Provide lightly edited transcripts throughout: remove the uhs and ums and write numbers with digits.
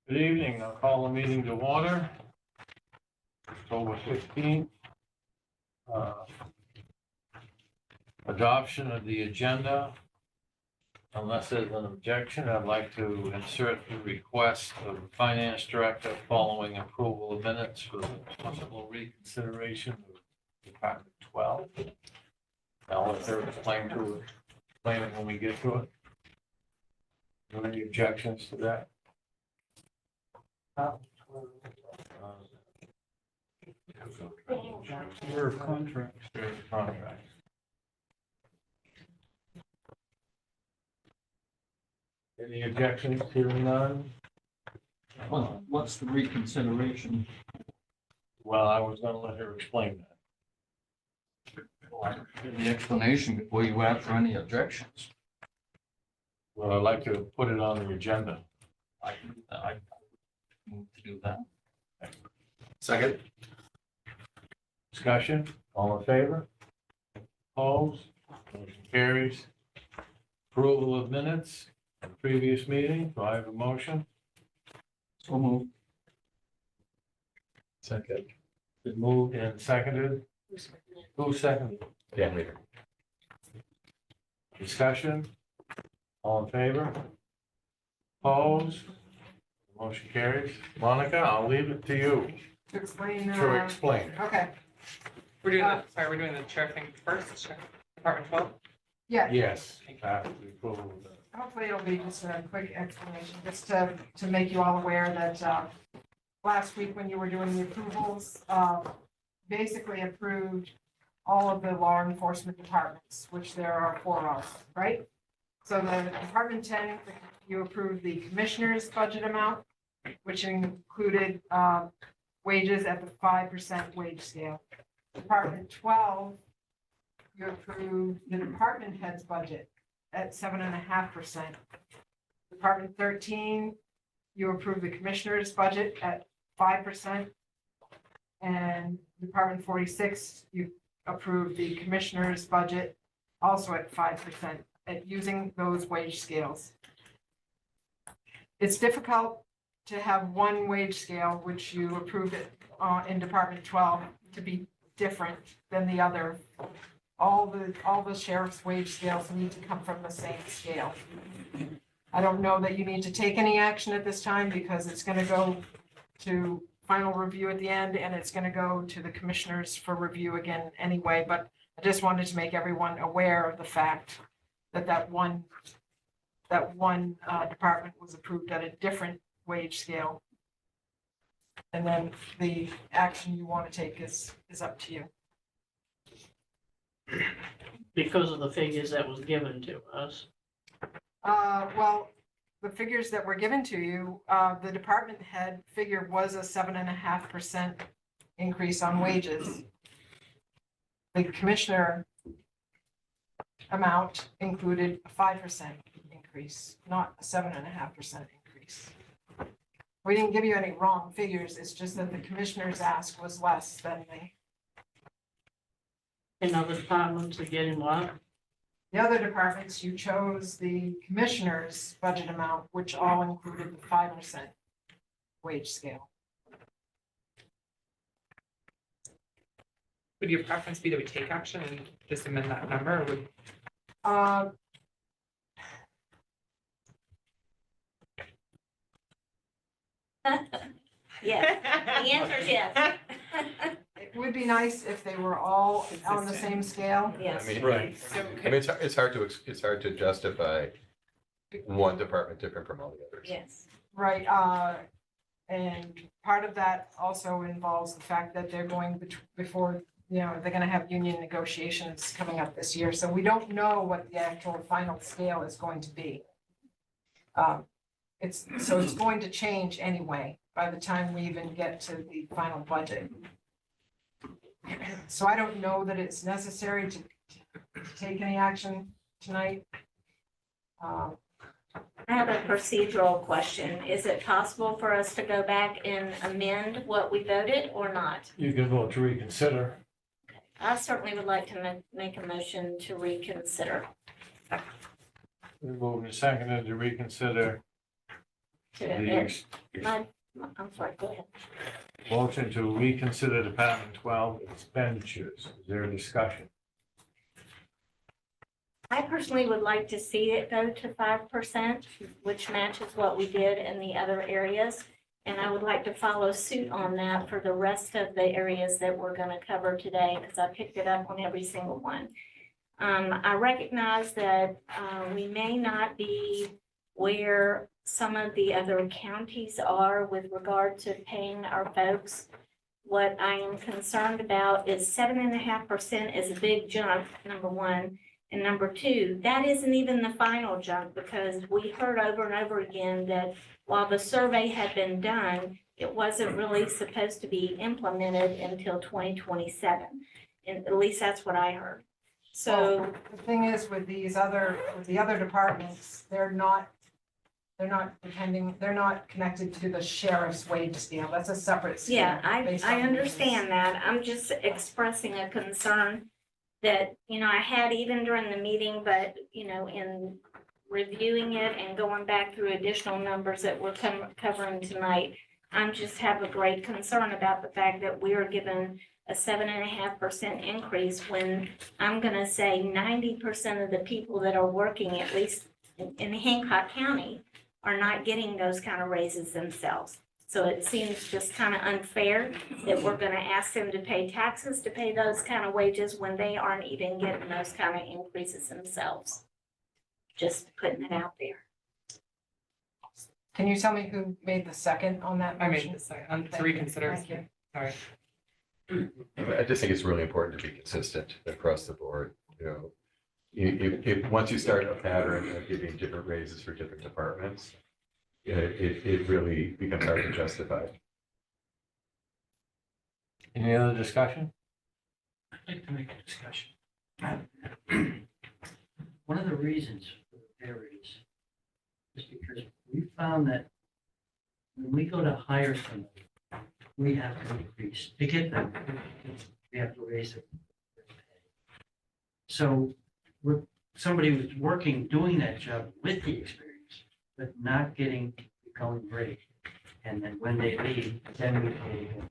Good evening. I'll call the meeting to order. October 15th. Adoption of the agenda. Unless there's an objection, I'd like to insert the request of the finance director following approval of minutes for the possible reconsideration of Department 12. I'll let her explain it when we get to it. Are there any objections to that? Reserve contract. Contract. Any objections? Hearing none? What's the reconsideration? Well, I was gonna let her explain that. Give the explanation before you ask for any objections. Well, I'd like to put it on the agenda. I move to do that. Second. Discussion, all in favor? Opposed? Motion carries. Approval of minutes of previous meeting, do I have a motion? So move. Second. Been moved and seconded. Who seconded? Dan Reader. Discussion, all in favor? Opposed? Motion carries. Monica, I'll leave it to you To explain, to explain. okay, We're doing the chair thing first, Department 12? yeah, Yes, after the approval of the hopefully it'll be just a quick explanation, just to make you all aware that, last week when you were doing the approvals, basically approved all of the law enforcement departments, which there are 4 of, right? So the Department 10, you approved the commissioner's budget amount, which included, wages at the 5% wage scale. Department 12, you approved the department head's budget at 7.5%. Department 13, you approved the commissioner's budget at 5%. And Department 46, you approved the commissioner's budget also at 5%, at using those wage scales. It's difficult to have one wage scale, which you approved it in Department 12, to be different than the other. All the sheriff's wage scales need to come from the same scale. I don't know that you need to take any action at this time because it's gonna go to final review at the end and it's gonna go to the commissioners for review again anyway, but I just wanted to make everyone aware of the fact that that one department was approved at a different wage scale. And then the action you want to take is up to you. Because of the figures that was given to us. Well, the figures that were given to you, the department head figure was a 7.5% increase on wages. The commissioner amount included a 5% increase, not a 7.5% increase. We didn't give you any wrong figures, it's just that the commissioner's ask was less than In other departments are getting what? the other departments. You chose the commissioner's budget amount, which all included the 5% wage scale. Would your preference be that we take action and just amend that number, or would, Uh, Yes, the answer is yes. It would be nice if they were all on the same scale. Yes. I mean, Right. so I mean, could, it's hard to justify one department different from all the others. Yes. Right, and part of that also involves the fact that they're going before, they're gonna have union negotiations coming up this year, so we don't know what the actual final scale is going to be. It's going to change anyway, by the time we even get to the final budget. So I don't know that it's necessary to take any action tonight. I have a procedural question. Is it possible for us to go back and amend what we voted or not? You can vote to reconsider. I certainly would like to make a motion to reconsider. We moved and seconded to reconsider I'm sorry, go ahead. Motion to reconsider Department 12 expenditures. Is there a discussion? I personally would like to see it go to 5%, which matches what we did in the other areas. And I would like to follow suit on that for the rest of the areas that we're going to cover today, because I picked it up on every single one. I recognize that we may not be where some of the other counties are with regard to paying our folks. What I am concerned about is 7.5% is a big jump, number one. And number two, that isn't even the final jump, because we heard over and over again that while the survey had been done, it wasn't really supposed to be implemented until 2027. And at least that's what I heard. So, Well, the thing is with the other departments, they're not connected to the sheriff's wage scale. That's a separate scale. yeah, based I on understand that. I'm just expressing a concern that, I had even during the meeting, but, in reviewing it and going back through additional numbers that we're covering tonight, I'm just have a great concern about the fact that we are given a 7.5% increase when I'm gonna say 90% of the people that are working, at least in Hancock County, are not getting those kind of raises themselves. So it seems just kind of unfair that we're gonna ask them to pay taxes to pay those kind of wages when they aren't even getting those kind of increases themselves. Just putting it out there. Can you tell me who made the second on that I motion? made this, to Thank you. reconsider. Thank you. Sorry. I just think it's really important to be consistent across the board, once you start a pattern of giving different raises for different departments, it really becomes hard to justify. Any other discussion? I'd like to make a discussion. One of the reasons for the pay raise is because we found that when we go to hire somebody, we have to increase, to get them, we have to raise their pay. So somebody was working, doing that job with the experience, but not getting the going rate. And then when they leave, then we pay them.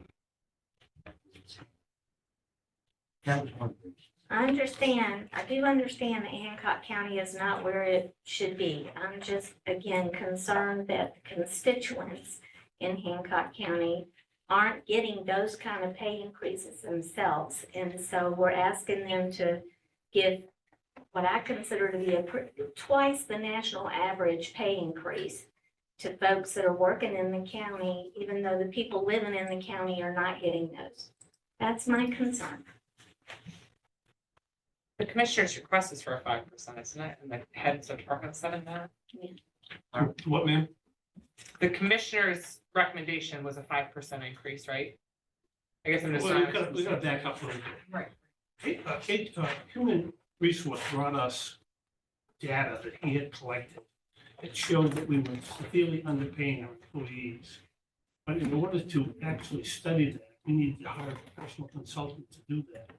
That was one reason. I understand, I do understand that Hancock County is not where it should be. I'm just, again, concerned that the constituents in Hancock County aren't getting those kind of pay increases themselves. And so we're asking them to give what I consider to be twice the national average pay increase to folks that are working in the county, even though the people living in the county are not getting those. That's my concern. The commissioner's request is for a 5%, isn't it? And the heads of department said in that. What, ma'am? The commissioner's recommendation was a 5% increase, right? I guess I'm just. Well, we gotta back up a little bit. Right. Human Resource brought us data that he had collected. It showed that we were severely underpaying our employees. But in order to actually study that, we needed to hire a professional consultant to do that.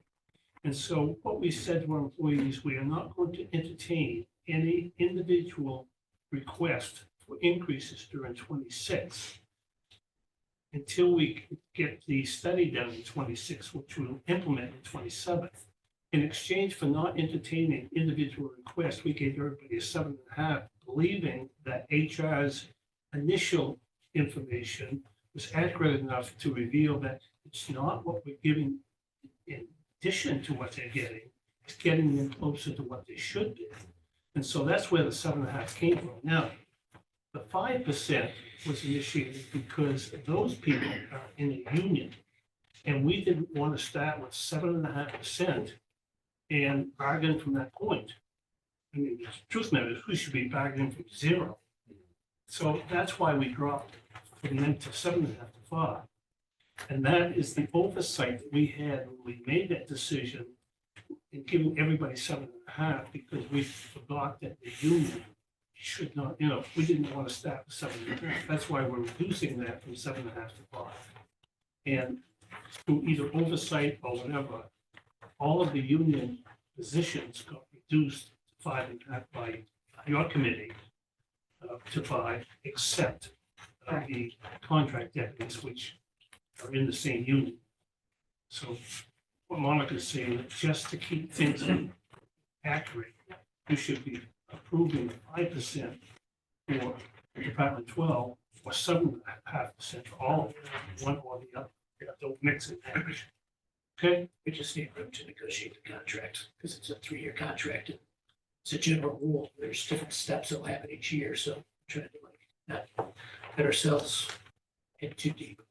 And so what we said to our employees, we are not going to entertain any individual request for increases during 26 until we get the study done in 26, which we'll implement in 27. In exchange for not entertaining individual requests, we gave everybody a 7.5, believing that HR's initial information was accurate enough to reveal that it's not what we're giving in addition to what they're getting, it's getting them closer to what they should be. And so that's where the 7.5 came from. Now, the 5% was initiated because those people are in a union. And we didn't want to start with 7.5% and bargain from that point. I mean, the truth matter is we should be bargaining from 0. So that's why we dropped from them to 7.5 to 5. And that is the oversight that we had when we made that decision in giving everybody 7.5, because we forgot that the union should not, we didn't want to start with 7.5. That's why we're reducing that from 7.5 to 5. And through either oversight or whatever, all of the union positions got reduced to 5.5 by your committee to 5, except of the contract deputies, which are in the same union. So what Monica's saying, that just to keep things accurate, you should be approving 5% for Department 12 or 7.5% for all of them, one or the other. Don't mix it. Okay? We just need room to negotiate the contract, because it's a 3-year contract. and It's a general rule. There's different steps that'll happen each year, so trying to like not get ourselves in too deep.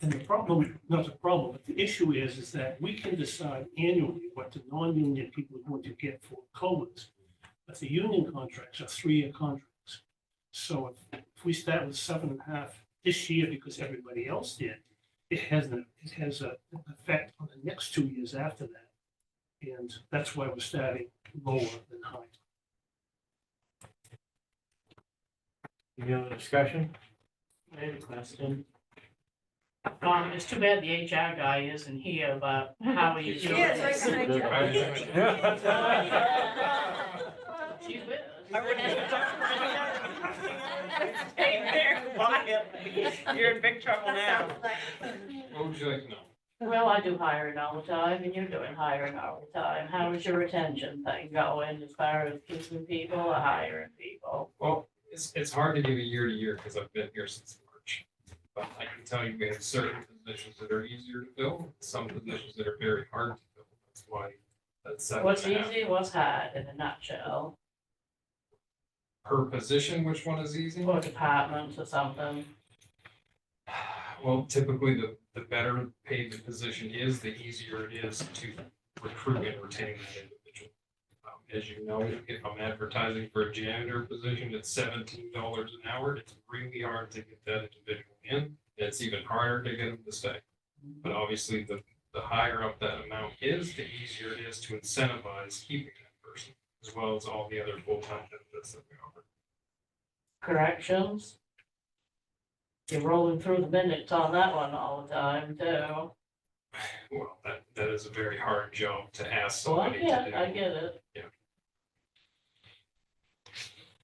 And the problem, not the problem, but the issue is that we can decide annually what the non-union people are going to get for COLAs. But the union contracts are 3-year contracts. So if we start with 7.5 this year because everybody else did, it has an effect on the next 2 years after that. And that's why we're starting lower than high. Any other discussion? I have a question. It's too bad the HR guy isn't here, but how he's doing Yes, this. I She's with us. Stay there quietly. You're in big trouble now. What would you like to know? Well, I do hiring all the time, and you're doing hiring all the time. How is your retention thing going as far as keeping people or hiring people? Well, it's hard to give a year to year because I've been here since March. But I can tell you we have certain positions that are easier to fill, some positions that are very hard to fill. That's why that's 7.5. What's easy, what's hard in a nutshell? Per position, which one is easy? Or departments or something? Well, typically the better paid the position is, the easier it is to recruit and retain that individual. As you know, if I'm advertising for a janitor position at $17 an hour, it's really hard to get that individual in. And it's even harder to get them to stay. But obviously, the higher up that amount is, the easier it is to incentivize keeping that person, as well as all the other full-time benefits that we offer. Corrections? You're rolling through the minutes on that one all the time too. Well, that is a very hard job to ask Well, somebody to do. I get it. Yeah.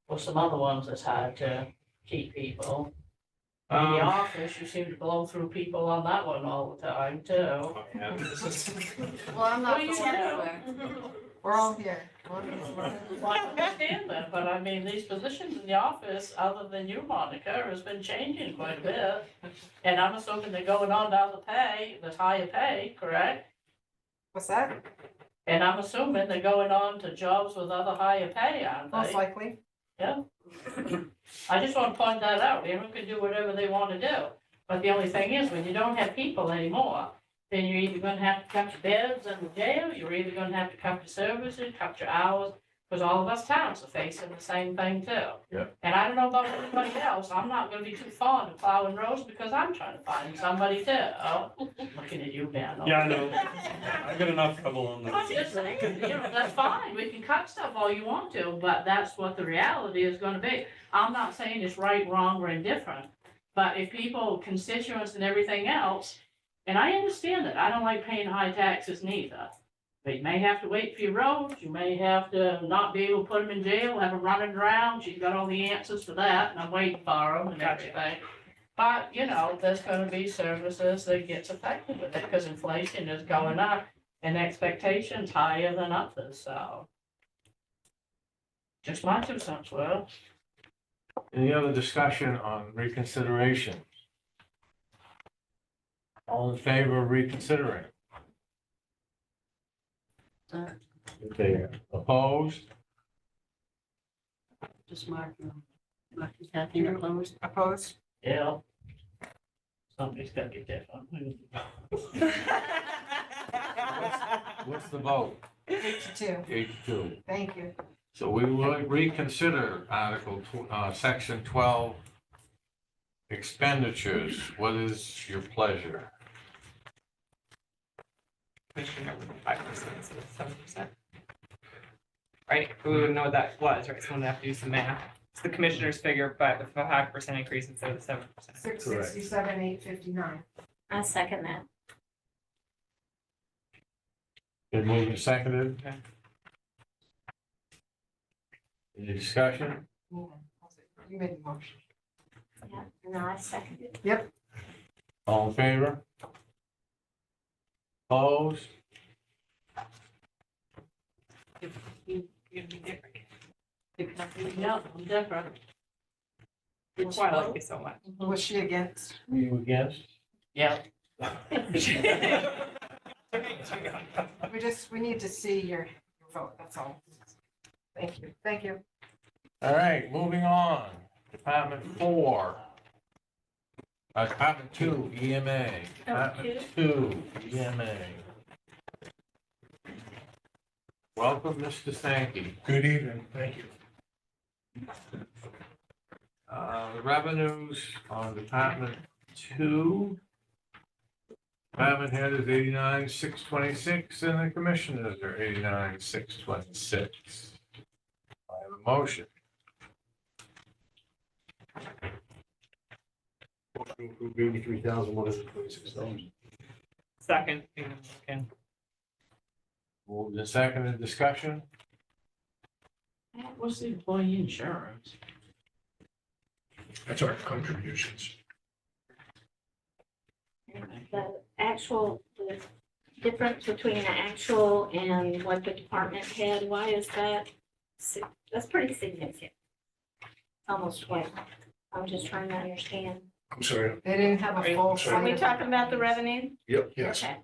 Or some other ones that's hard to keep people. In the office, you seem to blow through people on that one all the time too. Yeah, this is- Well, I'm not Well, you going do. anywhere. We're all here. Well, I understand that, but I mean, these positions in the office, other than you, Monica, has been changing quite a bit. And I'm assuming they're going on to other pay, the higher pay, correct? What's that? And I'm assuming they're going on to jobs with other higher pay, aren't Most they? likely. I just want to point that out. Everyone can do whatever they want to do. But the only thing is, when you don't have people anymore, then you're either gonna have to cut your beds in the jail, you're either gonna have to cut your services, cut your hours, because all of us towns are facing the same thing too. Yeah. And I don't know about anybody else, I'm not gonna be too fond of plowing roads because I'm trying to find somebody too. Oh, looking at you, Ben. Yeah, I know. I got enough trouble on I'm that. just saying, you know, that's fine, we can cut stuff all you want to, but that's what the reality is gonna be. I'm not saying it's right, wrong, or indifferent, but if people, constituents and everything else, and I understand that, I don't like paying high taxes neither. But you may have to wait for your roads, you may have to not be able to put them in jail, have them running around, she's got all the answers for that, and I'm waiting for them and everything. But, you know, there's gonna be services that gets affected with it, because inflation is going up and expectations higher than others, so. Just my 2 cents worth. Any other discussion on reconsideration? All in favor of reconsidering? Okay, opposed? Just mark Kathy opposed. Opposed? Yeah. Somebody's gotta get that one. What's the vote? 8-2. 8-2. Thank you. So we will reconsider Section 12 expenditures. What is your pleasure? Commissioner with 5% instead of 7%. Right, we wouldn't know what that was, right, so we'll have to do some math. It's the commissioner's figure, but the 5% increase instead of the 7%. 667, 859. I second that. Been moved and seconded. Okay. Any discussion? You made the motion. Yeah, and I second it. All in favor? Opposed? You'd be different. Yeah, I'm different. That's why I like you so much. Was she against? You against? Yeah. We need to see your vote, that's all. Thank you, thank you. All right, moving on. Department 4. Department 2, EMA. Department 2, EMA. Welcome, Mr. Sankey. Good evening, thank you. The revenues on Department 2. Department head is 89,626 and the commissioners are 89,626. I have a motion. Motion to approve $83,126. Second, and Moved and seconded, discussion. What's the employee insurance? That's our contributions. The difference between the actual and what the department had, why is that? That's pretty significant. Almost twice. I'm just trying to understand. I'm sorry. They didn't have a full. Are we talking about the revenue? Yep. Yes. Okay.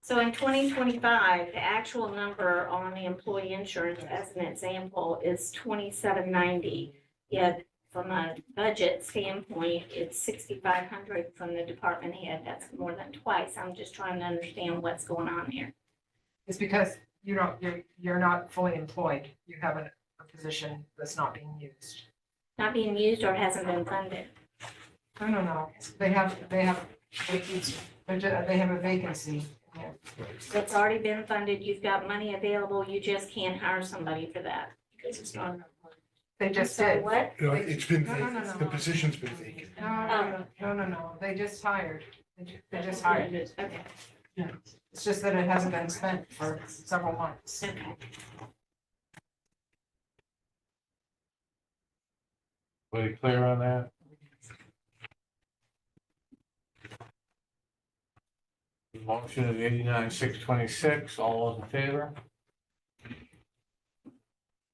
So in 2025, the actual number on the employee insurance as an example is 2790. Yet from a budget standpoint, it's 6,500 from the department head. That's more than twice. I'm just trying to understand what's going on here. It's because you're not fully employed. You have a position that's not being used. Not being used or hasn't been funded. No. They have vacancy. They have a vacancy. Yeah. It's already been funded. You've got money available. You just can't hire somebody for that. Because it's not. They just So did. what? No, it's been No, vacant. no. The position's been vacant. No. They just hired. They just hired. Okay. It's just that it hasn't been spent for several months. Okay. Were you clear on that? Motion is 89,626. All those in favor?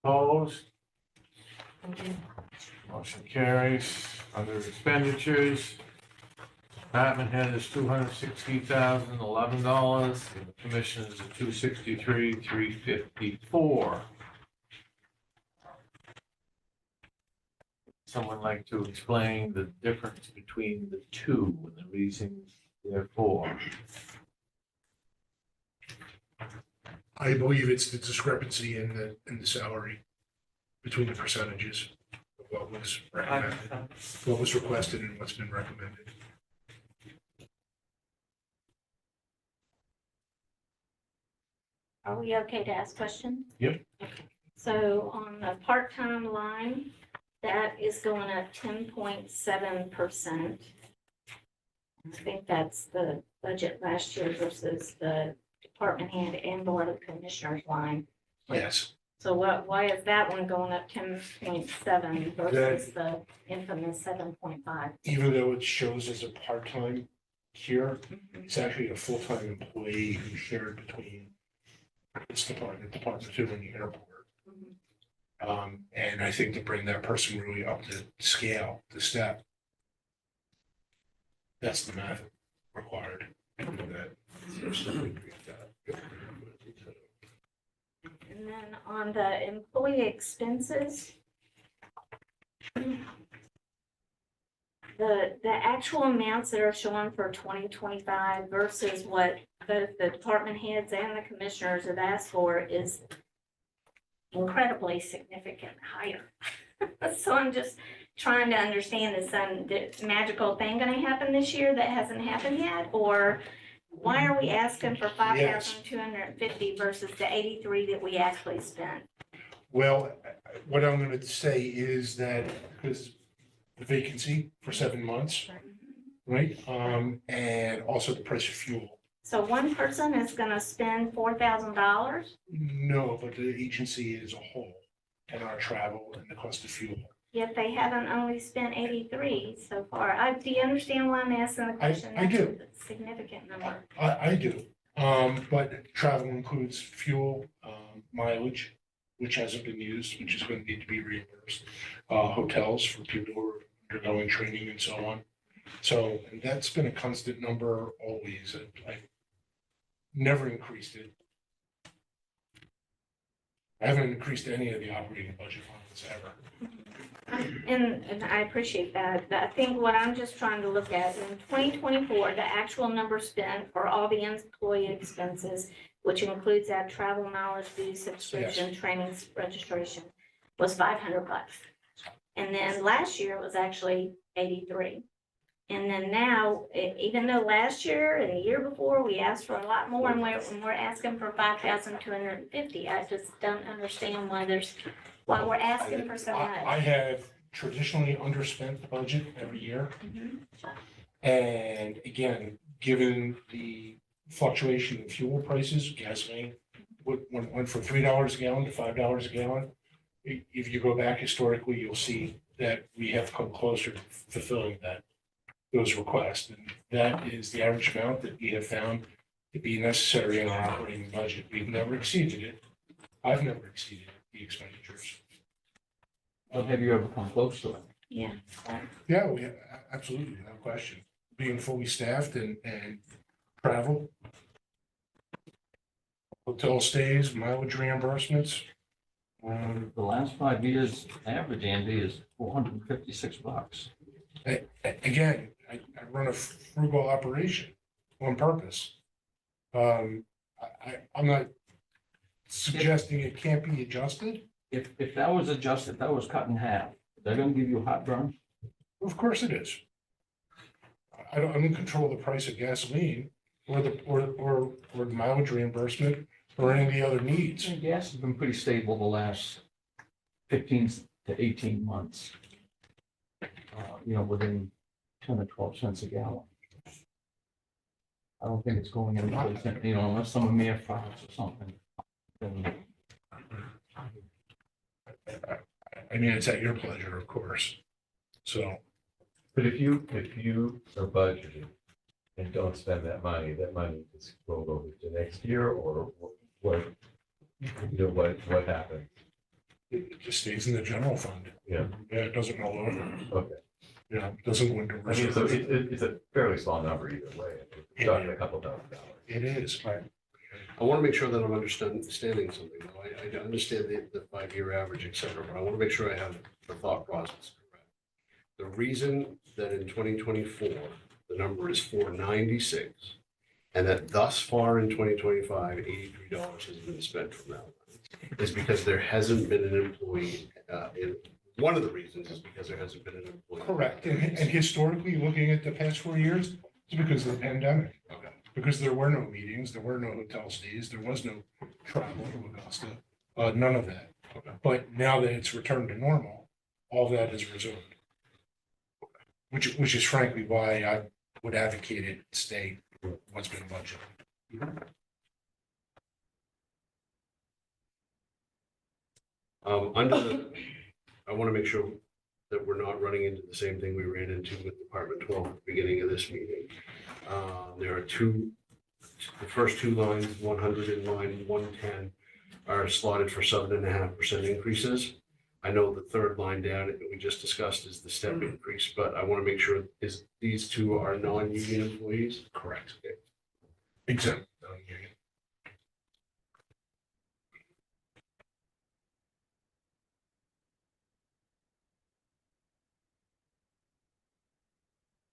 Opposed? Motion carries. Under expenditures, department head is $260,011, and the commissioners is $263,354. Someone like to explain the difference between the two and the reasons therefore? I believe it's the discrepancy in the salary between the percentages of what was recommended, what was requested and what's been recommended. Are we okay to ask questions? Yep. Okay. So on the part-time line, that is going up 10.7%. I think that's the budget last year versus the department head and board of commissioners line. Yes. So why is that one going up 10.7 versus the infamous 7.5? Even though it shows as a part-time here, it's actually a full-time employee who's shared between this department, Department 2 and the airport. And I think to bring that person really up to scale, the step. That's the math required. And then on the employee expenses, the actual amounts that are shown for 2025 versus what both the department heads and the commissioners have asked for is incredibly significant higher. So I'm just trying to understand, is some magical thing going to happen this year that hasn't happened yet? Or why are we asking for 5,250 versus the 83 that we actually spent? Well, what I'm going to say is that because the vacancy for 7 months, right? And also the price of fuel. So one person is going to spend $4,000? No, but the agency as a whole and our travel and the cost of fuel. yet they haven't only spent 83 so far. Do you understand why I'm asking the question? I do. That's a significant number. I do, but travel includes fuel, mileage, which hasn't been used, which is going to need to be reimbursed. Hotels for people who are undergoing training and so on. So and that's been a constant number always. I've never increased it. I haven't increased any of the operating budget lines ever. And I appreciate that. I think what I'm just trying to look at in 2024, the actual number spent for all the employee expenses, which includes that travel, knowledge, dues, subscription, trainings, registration, was $500. And then last year it was actually 83. And then now, even though last year and the year before, we asked for a lot more and we're asking for 5,250. I just don't understand why we're asking for so much. I have traditionally underspent the budget every year. Mhm. And again, given the fluctuation in fuel prices, gasoline went from $3 a gallon to $5 a gallon. If you go back historically, you'll see that we have come closer to fulfilling those requests. And that is the average amount that we have found to be necessary in our operating budget. We've never exceeded it. I've never exceeded the expenditures. But have you ever come close to it? Yeah. Yeah, absolutely, no question. Being fully staffed and travel, hotel stays, mileage reimbursements. The last 5 years, average, Andy, is $456. Again, I run a frugal operation on purpose. I'm not suggesting it can't be adjusted. If that was adjusted, that was cut in half, they're gonna give you heartburn? Of course it is. I don't control the price of gasoline or the mileage reimbursement or any of the other needs. Gas has been pretty stable the last 15 to 18 months. Within 10 or 12 cents a gallon. I don't think it's going anyplace, unless some mere frosts or something. Then I mean, it's at your pleasure, of course. So, But if you are budgeted and don't spend that money is rolled over to next year, or what happens? it just stays in the general fund. Yeah. Yeah, it doesn't roll over. Okay. Yeah, it doesn't go into I mean, so reserve. it's a fairly small number either way. It's talking a couple $1,000. It is. I want to make sure that I'm understanding something, though. I understand the 5-year average, et cetera, but I want to make sure I have the thought process correct. The reason that in 2024, the number is 496, and that thus far in 2025, $83 has been spent from that one, is because there hasn't been an employee, one of the reasons is because there hasn't been an employee. Correct. And historically, looking at the past 4 years, it's because of the pandemic. Okay. Because there were no meetings, there were no hotel stays, there was no travel to Augusta, none of that. Okay. But now that it's returned to normal, all that is resumed. Which is frankly why I would advocate it stay what's been budgeted. I want to make sure that we're not running into the same thing we ran into with Department 12 at the beginning of this meeting. There are the first two lines, 100 and line 110, are slotted for 7.5% increases. I know the third line down that we just discussed is the step increase, but I want to make sure these two are non-union employees. Correct. Exempt. non-union.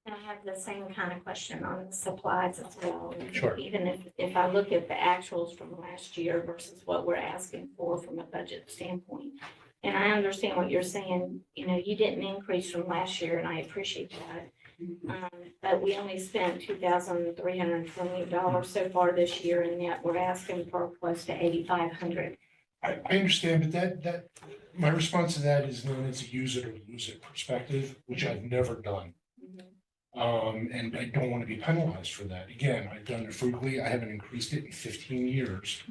I have the same kind of question on the supplies as well. Sure. Even if I look at the actuals from last year versus what we're asking for from a budget standpoint. And I understand what you're saying, you didn't increase from last year and I appreciate that. But we only spent $2,328 so far this year and yet we're asking for close to $8,500. I understand, but that my response to that is known as a use it or lose it perspective, which I've never done. And I don't want to be penalized for that. Again, I've done it frugally. I haven't increased it in 15 years.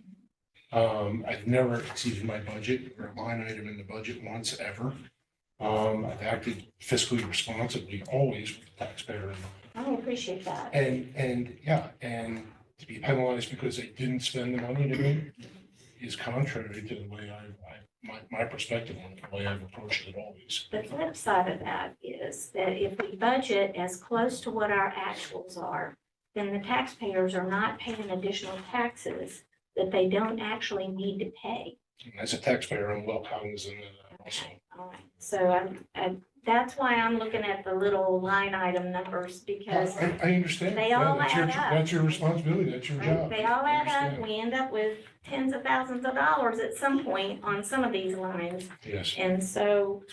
I've never exceeded my budget or a line item in the budget once ever. I've acted fiscally responsibly, always with the taxpayer in mind. I appreciate that. And, yeah, and to be penalized because they didn't spend the money to me is contrary to the way my perspective on it, the way I've approached it always. The flip side of that is that if we budget as close to what our actuals are, then the taxpayers are not paying additional taxes that they don't actually need to pay. As a taxpayer, I'm well cognizant of that also. Okay, all right. So that's why I'm looking at the little line item numbers because I understand. they Yeah, all that's add up. That's your responsibility, that's your job. they all I add up. understand. We end up with tens of thousands of dollars at some point on some of these lines. Yes, And so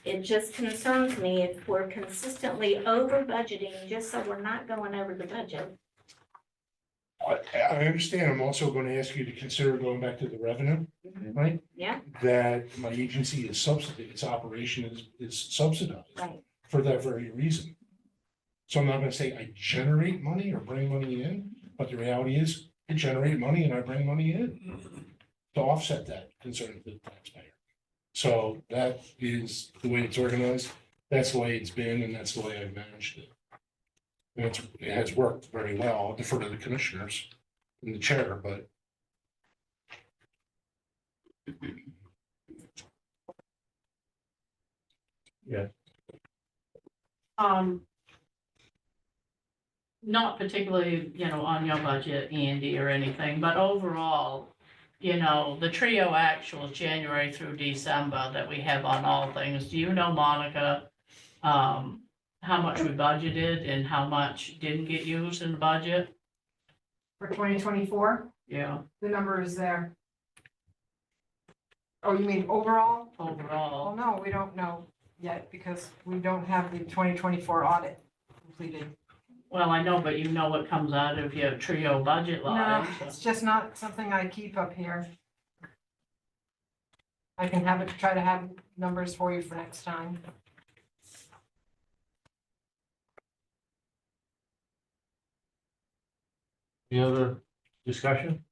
it just concerns me if we're consistently over budgeting, just so we're not going over the budget. I understand. I'm also going to ask you to consider going back to the revenue, right? Yeah, That my agency is subsidized, its operation is subsidized right. for that very reason. So I'm not going to say I generate money or bring money in, but the reality is I generate money and I bring money in to offset that concern to the taxpayer. So that is the way it's organized. That's the way it's been, and that's the way I've managed it. And it has worked very well. I'll defer to the commissioners and the chair, but Not particularly, on your budget, Andy, or anything, but overall, the trio actuals January through December that we have on all things, do you know, Monica, how much we budgeted and how much didn't get used in the budget? For 2024, Yeah, the number is there. Oh, you mean overall? Well, overall. no, we don't know yet because we don't have the 2024 audit completed. Well, I know, but you know what comes out of your trio budget No, line. it's just not something I keep up here. I can try to have numbers for you for next time. Any other discussion?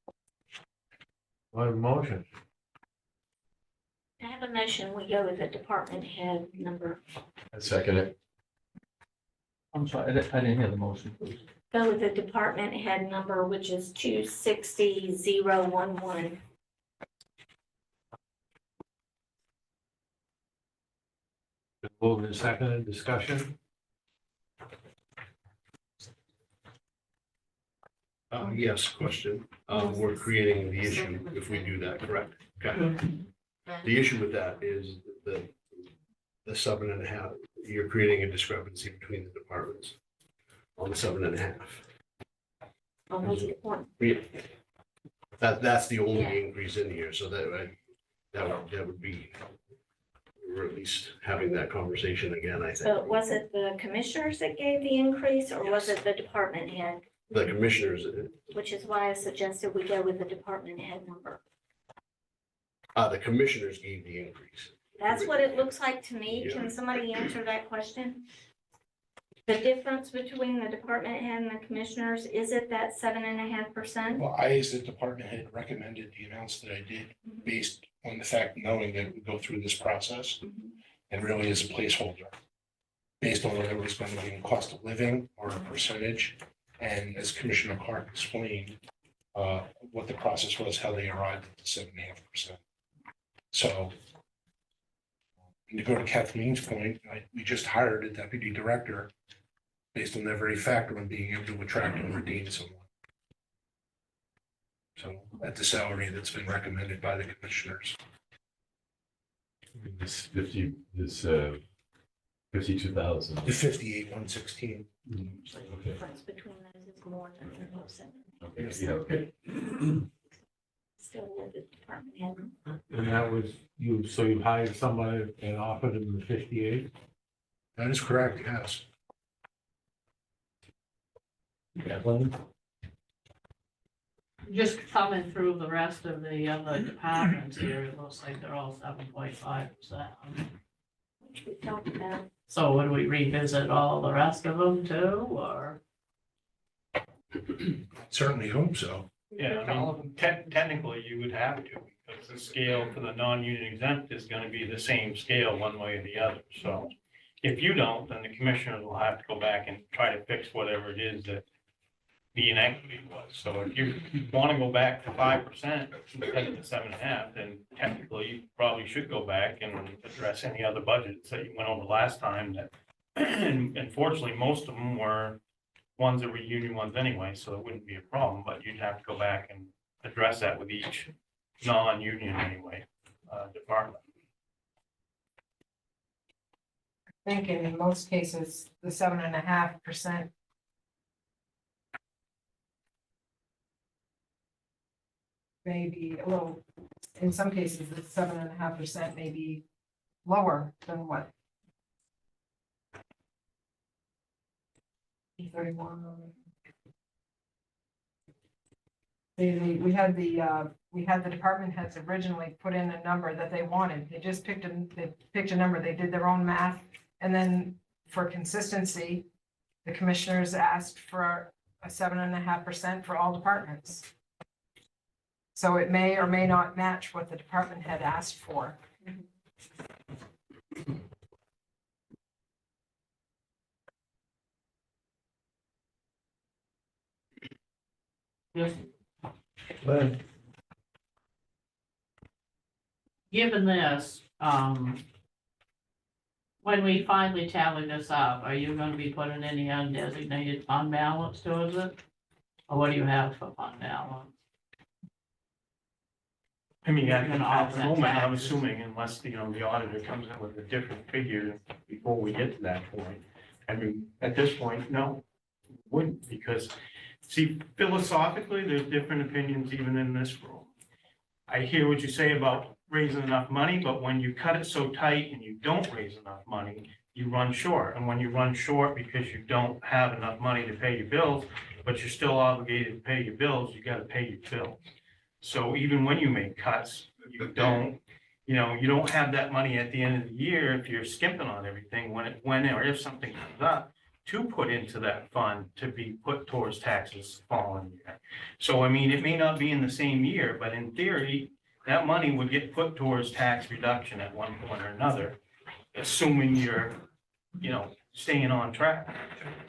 What a motion. I have a motion, we go with the department head number, I second it. I'm sorry, I didn't hear the motion, please. go with the department head number, which is 260,011. Been moved and seconded, discussion? Yes, question. We're creating the issue if we do that, correct? Okay. The issue with that is the 7.5, you're creating a discrepancy between the departments on the 7.5. I'll make it one. That's the only Yeah. increase in here, so that would be, or at least having that conversation again, I think. So was it the commissioners that gave the increase or was it the department head? The commissioners, Which is why I suggested we go with the department head number. the commissioners gave the increase. That's what it looks like to me. Can somebody answer that question? The difference between the department head and the commissioners, is it that 7.5%? well, I, as the department head, recommended the amounts that I did based on the fact knowing that we go through this process and really as a placeholder. Based on whether it was going to be in cost of living or a percentage. And as Commissioner Clark explained, what the process was, how they arrived at the 7.5%. So and to go to Kathleen's point, we just hired a deputy director based on that very factor on being able to attract and retain someone. So at the salary that's been recommended by the commissioners. This 52,000. The 58,116. So the Okay. difference between those is more than the 7. Okay, yeah, Still with the department head. And that was you, so you hired somebody and offered him the 58? That is correct, yes. Kathleen? Just coming through the rest of the other departments here, it looks like they're all 7.5%. Which we talked about. So would we revisit all the rest of them too, or? Certainly hope so. Yeah, I mean, technically you would have to, because the scale for the non-union exempt is gonna be the same scale one way or the other, so. If you don't, then the commissioners will have to go back and try to fix whatever it is that the inequity was. So if you wanna go back to 5% instead of the 7.5, then technically you probably should go back and address any other budgets that you went over last time that. And unfortunately, most of them were ones that were union ones anyway, so it wouldn't be a problem, but you'd have to go back and address that with each non-union anyway, department. I think in most cases, the 7.5% may be a little, in some cases, the 7.5% may be lower than what? 31. We had the department heads originally put in a number that they wanted. They just picked a number. They did their own math. And then for consistency, the commissioners asked for a 7.5% for all departments. So it may or may not match what the department had asked for. Yes. But Given this, when we finally tally this up, are you gonna be putting any undesignated fund balance towards it? Or what do you have for fund balance? I mean, You're gonna at the offset moment, I'm taxes. assuming unless, the auditor comes in with a different figure before we get to that point. I mean, at this point, no, wouldn't, because, see, philosophically, there's different opinions even in this room. I hear what you say about raising enough money, but when you cut it so tight and you don't raise enough money, you run short. And when you run short because you don't have enough money to pay your bills, but you're still obligated to pay your bills, you gotta pay your bills. So even when you make cuts, you don't have that money at the end of the year if you're skimping on everything, when or if something comes up, to put into that fund to be put towards taxes the following year. So I mean, it may not be in the same year, but in theory, that money would get put towards tax reduction at one point or another, assuming you're, staying on track.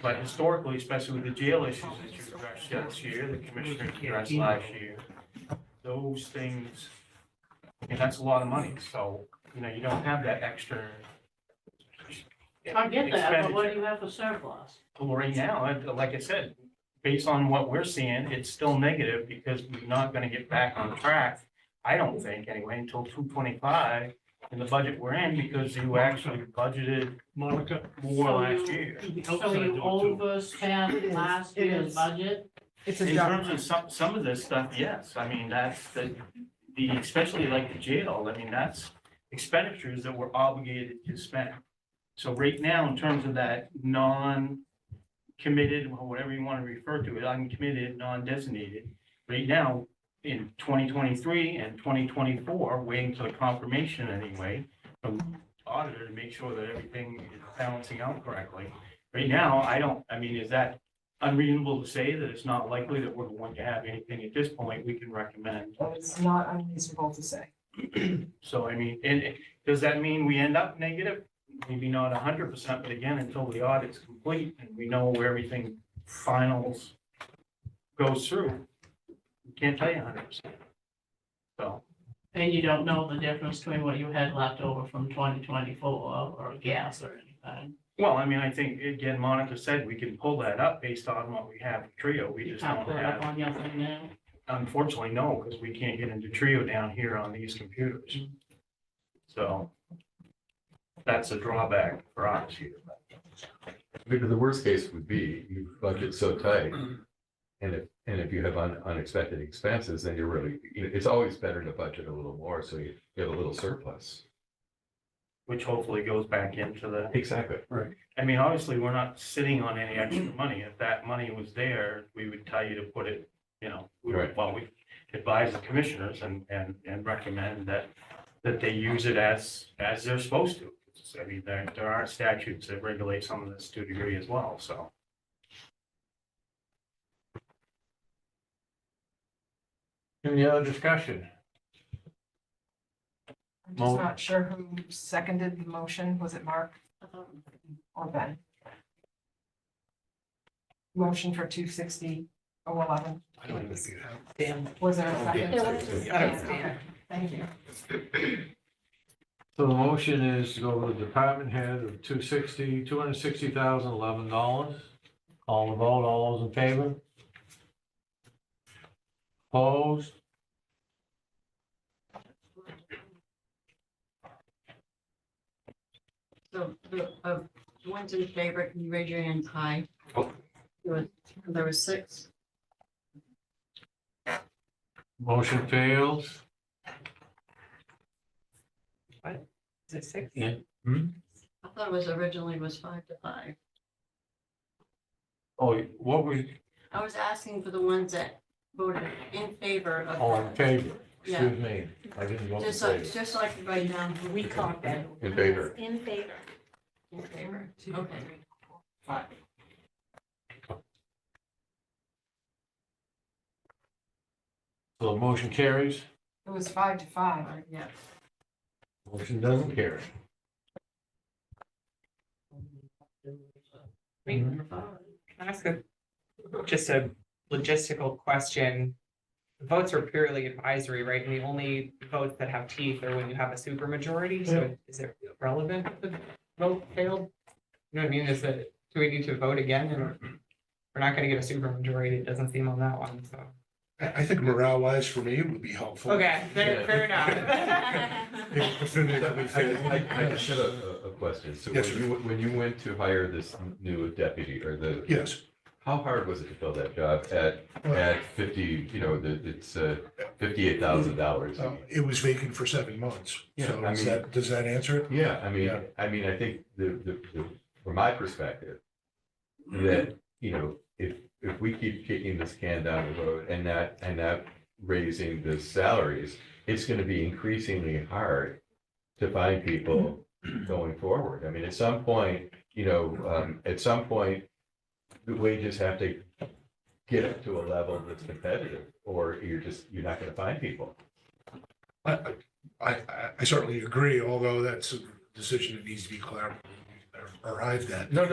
But historically, especially with the jail issues that you addressed this year, the commissioner addressed last year, those things, and that's a lot of money, so, you don't have that extra. I get that, but what expenditure. do you have for surplus? Well, right now, like I said, based on what we're seeing, it's still negative because we're not gonna get back on track. I don't think anyway, until 225 in the budget we're in, because you actually budgeted Monica? more So last you- year. So you overspent last It year's is. budget? It's In a terms of some of this stuff, yes, I mean, that's the, especially like the jail, I mean, that's expenditures that we're obligated to spend. So right now, in terms of that non-committed, or whatever you want to refer to it, uncommitted, non-designated, right now, in 2023 and 2024, waiting for the confirmation anyway, from the auditor to make sure that everything is balancing out correctly. Right now, is that unreasonable to say that it's not likely that we're going to have anything at this point we can recommend? It's not unreasonable to say. So I mean, and does that mean we end up negative? Maybe not 100%, but again, until the audit's complete and we know where everything finals goes through, we can't tell you 100%. So, And you don't know the difference between what you had left over from 2024 or gas or anything? well, I mean, I think, again, Monica said we can pull that up based on what we have with Trio. We You just can't don't put it up have, on your thing now? unfortunately, no, because we can't get into Trio down here on these computers. So that's a drawback for us here. because the worst case would be you budget so tight. And if you have unexpected expenses, then you're really, it's always better to budget a little more, so you have a little surplus. Which hopefully goes back into the, Exactly. I mean, obviously, we're not sitting on any extra money. If that money was there, we would tell you to put it, Right. we advise the commissioners and recommend that they use it as they're supposed to. I mean, there are statutes that regulate some of this to a degree as well, so. Any other discussion? I'm just not sure who seconded the motion. Was it Mark or Ben? Motion for 260,011. I don't know if you have. Damn. Was there a second? There was. I don't see it. Thank you. So the motion is to go to the department head of $260,011. Call the vote, all those in favor? Opposed? So the ones in favor, can you raise your hands high? Oh. There was 6. Motion fails. Is it 6? Yeah. I thought it was originally was 5 to 5. Oh, what was, I was asking for the ones that voted in favor of. all in favor? Yeah. Excuse me, I didn't vote in Just like, favor. just like right now. We caught that. In favor. In favor. In favor, okay. So the motion carries, It was 5 to 5. Yeah. motion doesn't carry. Can I ask just a logistical question? Votes are purely advisory, right? And the only votes that have teeth are when you have a supermajority, so is it relevant if the vote failed? You know what I mean? Do we need to vote again? And we're not gonna get a supermajority, it doesn't seem on that one, so. I think morale wise for me, it would be helpful. Okay, fair enough. If definitively failed. I just have a question. So Yes, sir. when you went to hire this new deputy or the, Yes. how hard was it to fill that job at 50, it's $58,000? It was vacant for 7 months. Yeah, So I is mean- that, does that answer it? Yeah, I Yeah. mean, I think from my perspective, that, if we keep kicking this can down the road and not raising the salaries, it's gonna be increasingly hard to find people going forward. I mean, at some point, the wages have to get up to a level that's competitive, or you're not gonna find people. I certainly agree, although that's a decision that needs to be arrived at. No.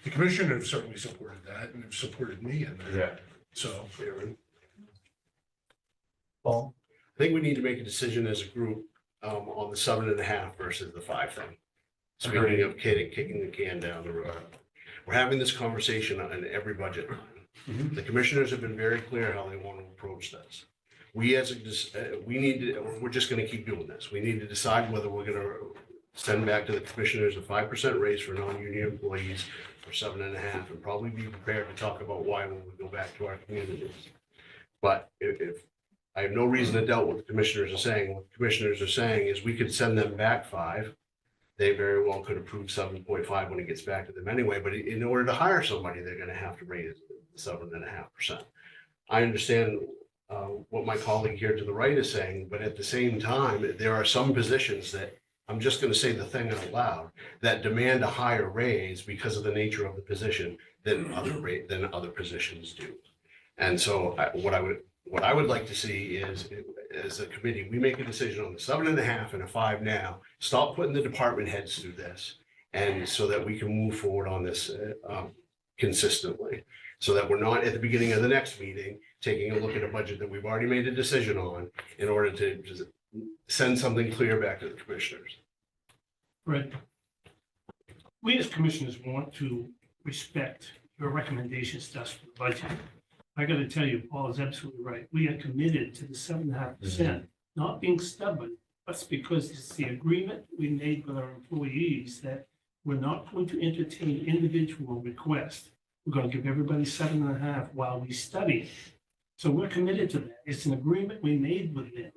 The commissioner have certainly supported that and have supported me in that. Yeah. So. Paul? I think we need to make a decision as a group on the 7.5 versus the 5 thing. Speaking of kicking the can down the road. We're having this conversation on every budget line. The commissioners have been very clear how they want to approach this. We're just gonna keep doing this. We need to decide whether we're gonna send back to the commissioners a 5% raise for non-union employees for 7.5, and probably be prepared to talk about why when we go back to our communities. But if I have no reason to doubt what the commissioners are saying. What the commissioners are saying is we could send them back 5. They very well could approve 7.5 when it gets back to them anyway, but in order to hire somebody, they're gonna have to raise 7.5%. I understand what my colleague here to the right is saying, but at the same time, there are some positions that, I'm just gonna say the thing out loud, that demand a higher raise because of the nature of the position than other positions do. And so what I would like to see is, as a committee, we make a decision on the 7.5 and a 5 now. Stop putting the department heads through this, and so that we can move forward on this consistently. So that we're not at the beginning of the next meeting, taking a look at a budget that we've already made a decision on in order to just send something clear back to the commissioners. Fred, we as commissioners want to respect your recommendations to us for the budget. I gotta tell you, Paul is absolutely right. We are committed to the 7.5%, not being stubborn, but it's because it's the agreement we made with our employees that we're not going to entertain individual requests. We're gonna give everybody 7.5 while we study. So we're committed to that. It's an agreement we made with them,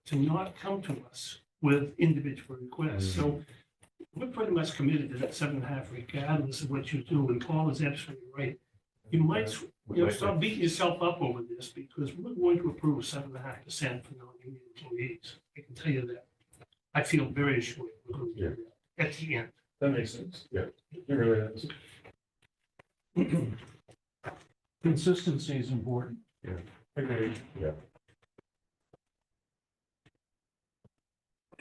to not come to us with individual requests. So we're pretty much committed to that 7.5 regardless of what you do. And Paul is absolutely right. You might, stop beating yourself up over this, because we're going to approve 7.5% for non-union employees. I can tell you that. I feel very assured we're going to do that at the end. That makes sense. Yeah. It really does. Consistency is important. Agreed.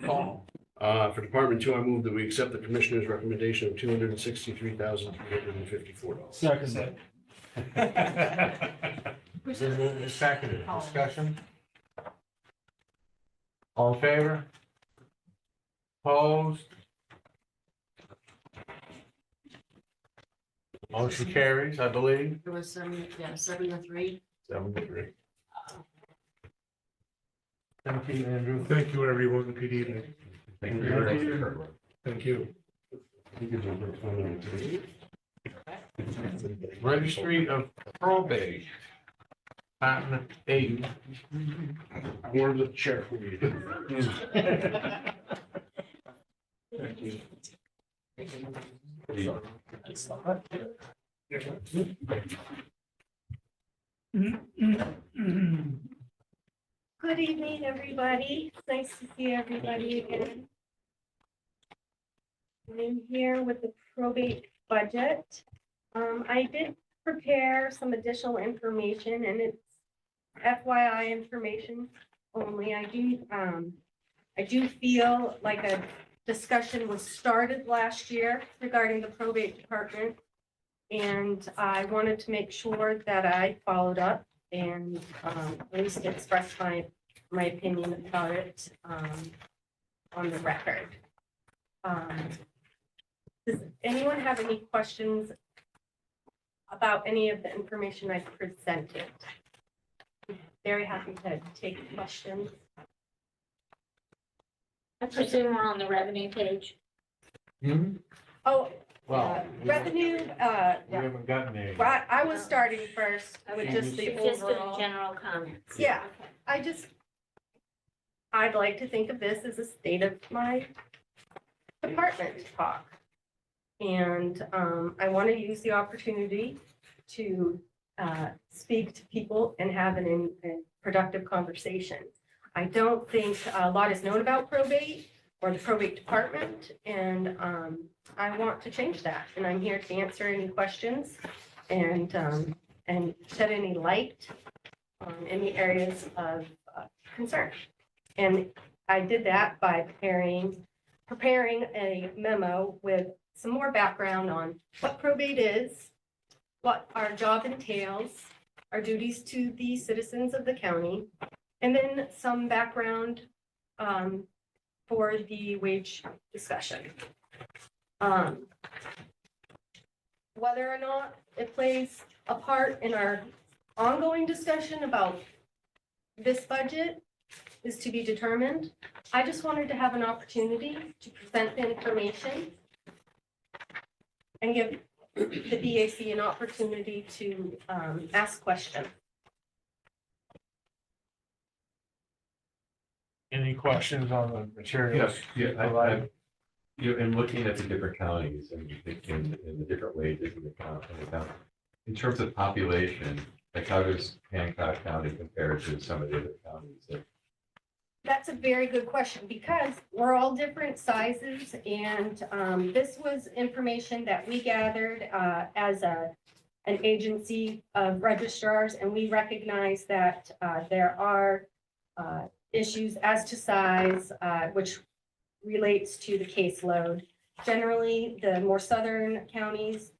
Paul, For Department 2, I move that we accept the Commissioner's recommendation of $263,354. Second. seconded, discussion? All in favor? Opposed? Motion carries, I believe. It was 7-3. 7-3. Thank you, Andrew. Thank you, everyone. Good evening. Thank you very much for your work. Thank you. Registry of Probate. Department 8. I wanted to chair for you. Thank you. Good evening, everybody. It's nice to see everybody again. I'm here with the probate budget. I did prepare some additional information and it's FYI information only. I do feel like a discussion was started last year regarding the probate department. And I wanted to make sure that I followed up and at least express my opinion about it on the record. Does anyone have any questions about any of the information I presented? Very happy to take questions. I presume we're on the revenue page. Oh, Well, revenue, we haven't gotten there. Right, I was starting first with just the overall. General comments. Yeah, I'd like to think of this as a state of my department talk. And I want to use the opportunity to speak to people and have a productive conversation. I don't think a lot is known about probate or the probate department, and I want to change that. And I'm here to answer any questions and shed any light on any areas of concern. And I did that by preparing a memo with some more background on what probate is, what our job entails, our duties to the citizens of the county, and then some background for the wage discussion. Whether or not it plays a part in our ongoing discussion about this budget is to be determined. I just wanted to have an opportunity to present the information and give the BAC an opportunity to ask questions. Any questions on the materials? Yes, yeah, in looking at the different counties and in the different wages in the county, in terms of population, like how does Hancock County compare to some of the other counties? That's a very good question because we're all different sizes and this was information that we gathered as an agency of registrars, and we recognize that there are issues as to size, which relates to the caseload. Generally, the more southern counties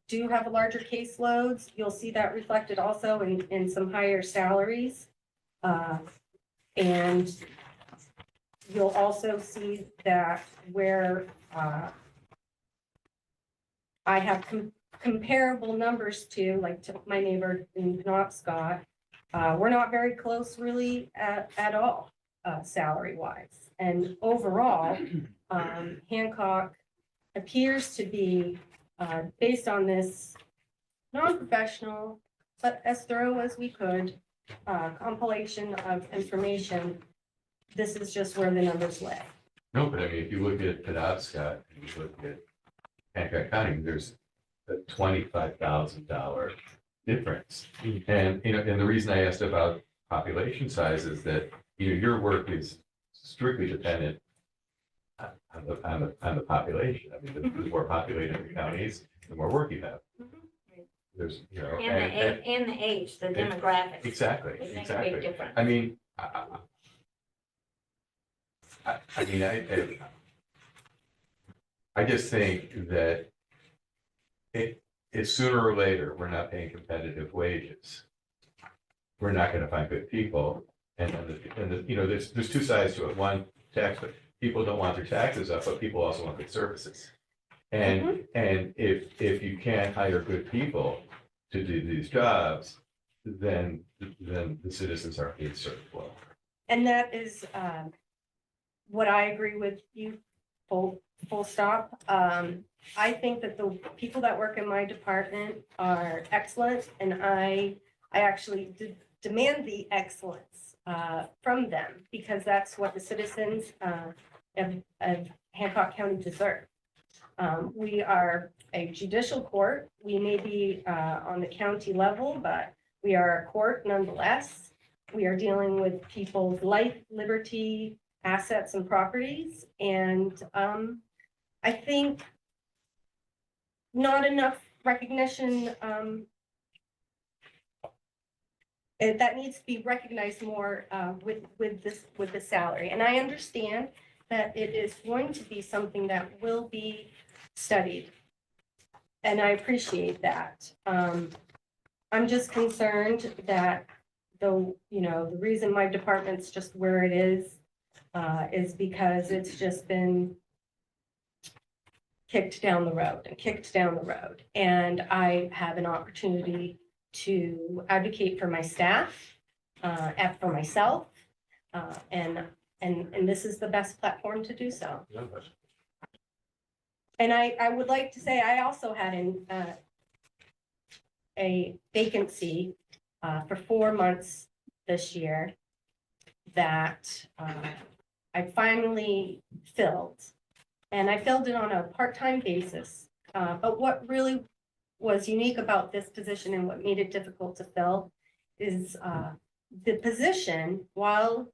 do have larger caseloads. You'll see that reflected also in some higher salaries. And you'll also see that where I have comparable numbers to, like to my neighbor in Penobscot, we're not very close really at all, salary wise. And overall, Hancock appears to be, based on this non-professional, but as thorough as we could, compilation of information, this is just where the numbers lay. No, but I mean, if you look at Penobscot and you look at Hancock County, there's a $25,000 difference. And, and the reason I asked about population size is that, your work is strictly dependent on the population. I mean, the more populated the counties, the more work you have. There's, And the age, the demographics. Exactly, They make a big exactly. difference. I mean, I mean, I just think that if sooner or later, we're not paying competitive wages, we're not gonna find good people. And you know, there's two sides to it. One, people don't want their taxes up, but people also want good services. And if you can't hire good people to do these jobs, then the citizens aren't being served well. And that is what I agree with you, full stop. I think that the people that work in my department are excellent, and I actually demand the excellence from them, because that's what the citizens of Hancock County deserve. We are a judicial court. We may be on the county level, but we are a court nonetheless. We are dealing with people's life, liberty, assets, and properties. And I think not enough recognition, that needs to be recognized more with the salary. And I understand that it is going to be something that will be studied. And I appreciate that. I'm just concerned that the reason my department's just where it is because it's just been kicked down the road. And I have an opportunity to advocate for my staff, for myself, and this is the best platform to do so. And I would like to say, I also had a vacancy for 4 months this year that I finally filled. And I filled it on a part-time basis. But what really was unique about this position and what made it difficult to fill is the position, while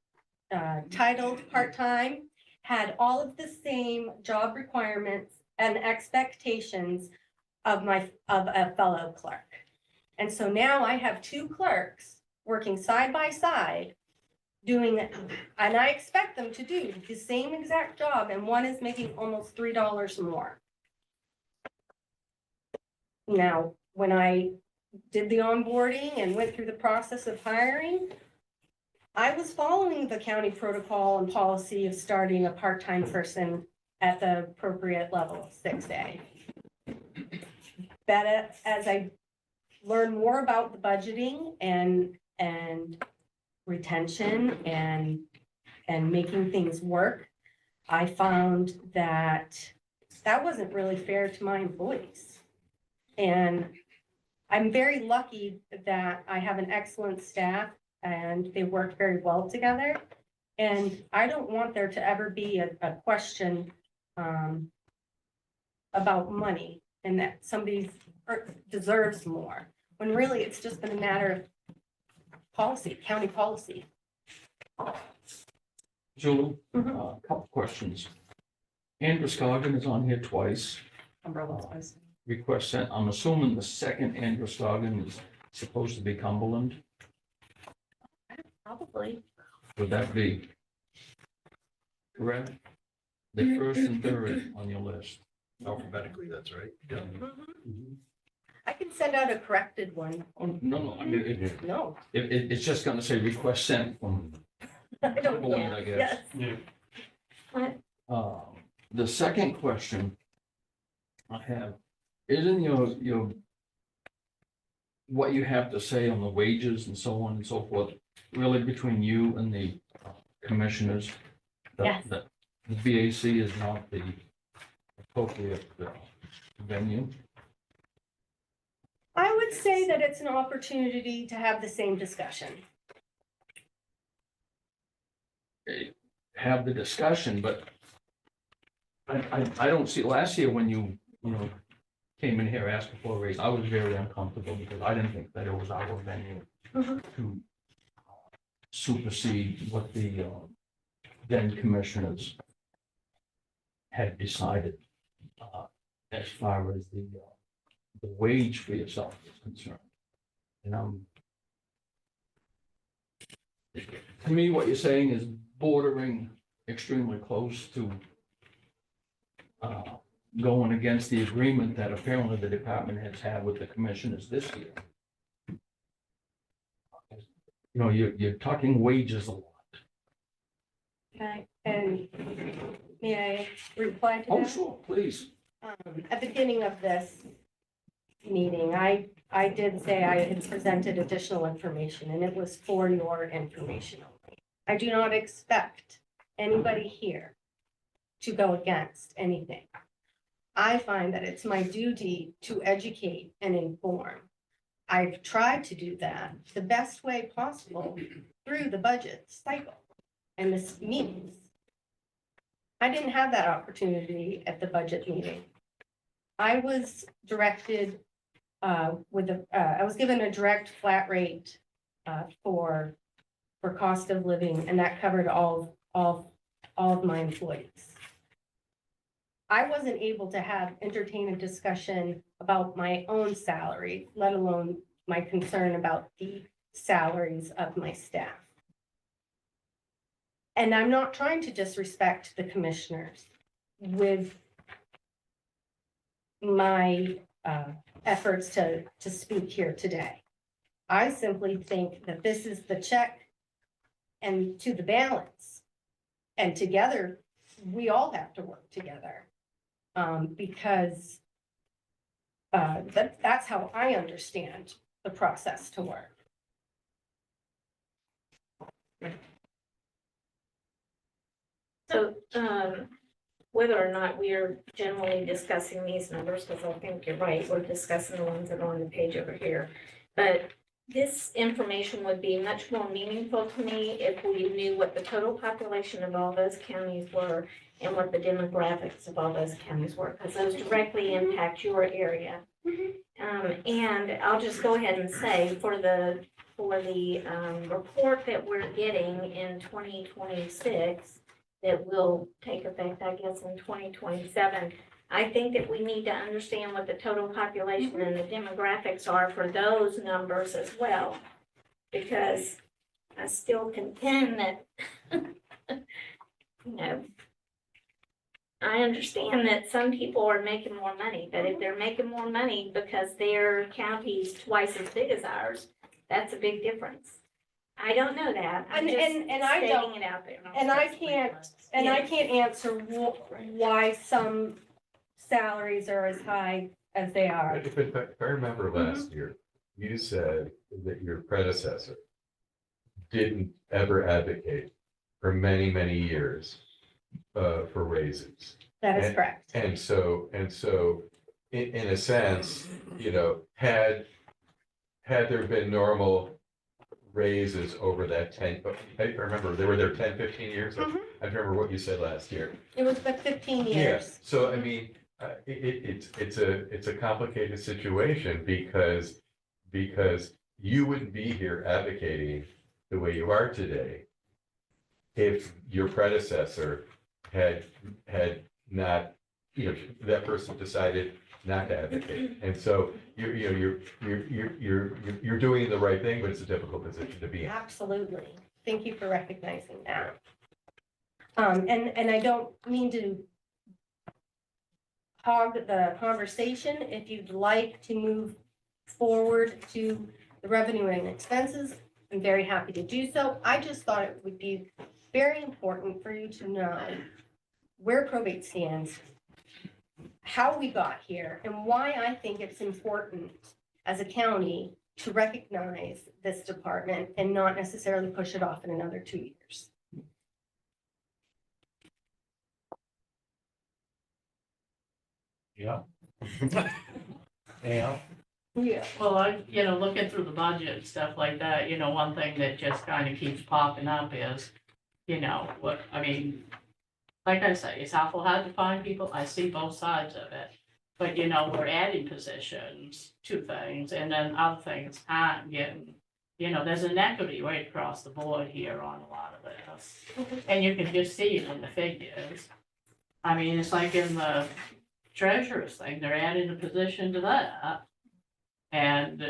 titled part-time, had all of the same job requirements and expectations of a fellow clerk. And so now I have 2 clerks working side by side doing, and I expect them to do the same exact job, and one is making almost $3 more. Now, when I did the onboarding and went through the process of hiring, I was following the county protocol and policy of starting a part-time person at the appropriate level, 6A. But as I learned more about the budgeting and retention and making things work, I found that wasn't really fair to my employees. And I'm very lucky that I have an excellent staff and they work very well together. And I don't want there to ever be a question about money and that somebody deserves more, when really it's just been a matter of policy, county policy. Julie, a couple questions. Androscoggin is on here twice. Request sent, I'm assuming the second Androscoggin is supposed to be Cumberland. Probably. Would that be correct? The first and third on your list. Alphabetically, that's right. Yeah. I can send out a corrected one. Oh, no, I mean, No, it's just gonna say request sent from I don't Cumberland, know. I guess. Yes. The second question I have is in your what you have to say on the wages and so on and so forth, really between you and the commissioners. Yes. That the BAC is not the appropriate venue. I would say that it's an opportunity to have the same discussion. Have the discussion, but I don't see, last year when you came in here asking for a raise, I was very uncomfortable because I didn't think that it was our venue to supersede what the then commissioners had decided as far as the wage for yourself is concerned. And to me, what you're saying is bordering extremely close to going against the agreement that apparently the department has had with the commissioners this year. You know, you're talking wages a lot. Okay, and may I reply to Oh, that? sure, please. At the beginning of this meeting, I did say I had presented additional information, and it was for your information only. I do not expect anybody here to go against anything. I find that it's my duty to educate and inform. I've tried to do that the best way possible through the budget cycle and this meetings. I didn't have that opportunity at the budget meeting. I was directed I was given a direct flat rate for cost of living, and that covered all of my employees. I wasn't able to entertain a discussion about my own salary, let alone my concern about the salaries of my staff. And I'm not trying to disrespect the commissioners with my efforts to speak here today. I simply think that this is the check and to the balance. And together, we all have to work together. Because that's how I understand the process to work. So, whether or not we are generally discussing these numbers, because I think you're right, we're discussing the ones that are on the page over here. But this information would be much more meaningful to me if we knew what the total population of all those counties were and what the demographics of all those counties were, because those directly impact your area. And I'll just go ahead and say for the report that we're getting in 2026, that will take effect, I guess, in 2027. I think that we need to understand what the total population and the demographics are for those numbers as well. Because I still contend that, you know, I understand that some people are making more money, but if they're making more money because their county's twice as big as ours, that's a big difference. I don't know that. I'm just And I don't, stating it out there. and I can't answer why some salaries are as high as they are. If I remember last year, you said that your predecessor didn't ever advocate for many, many years for raises. That is correct. And so in a sense, you know, had there been normal raises over that 10, I remember they were there 10, 15 years. I remember what you said last year. It was the 15 years. Yeah, so I mean, it's a complicated situation because you wouldn't be here advocating the way you are today if your predecessor had not, you know, that person decided not to advocate. And so you're doing the right thing, but it's a difficult position to be in. Absolutely. Thank you for recognizing that. And I don't mean to hog the conversation. If you'd like to move forward to the revenue and expenses, I'm very happy to do so. I just thought it would be very important for you to know where probate stands, how we got here, and why I think it's important as a county to recognize this department and not necessarily push it off in another 2 years. Yeah. Yeah. Yeah. Well, looking through the budget and stuff like that, one thing that just kind of keeps popping up is, like I say, it's awful hard to find people. I see both sides of it. But, we're adding positions to things and then other things aren't getting, there's inequity right across the board here on a lot of this. And you can just see it in the figures. I mean, it's like in the treasurer's thing, they're adding a position to that. And,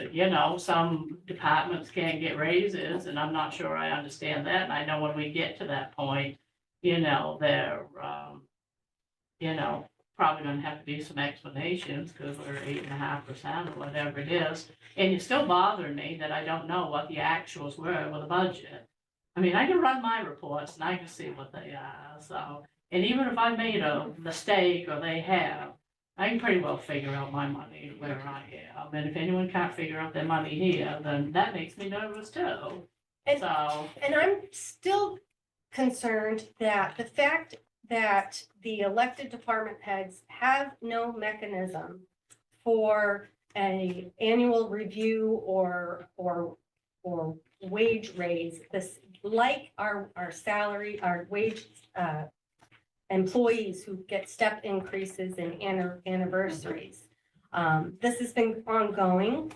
some departments can't get raises, and I'm not sure I understand that. And I know when we get to that point, they're, probably gonna have to be some explanations, because we're 8.5% or whatever it is. And it's still bothering me that I don't know what the actuals were with the budget. I mean, I can run my reports and I can see what they are, so, and even if I made a mistake or they have, I can pretty well figure out my money where I am, and if anyone can't figure out their money here, then that makes me nervous too. And- So, And I'm still concerned that the fact that the elected department heads have no mechanism for an annual review or wage raise, this, like our salary, our wage, employees who get step increases and anniversaries. This has been ongoing,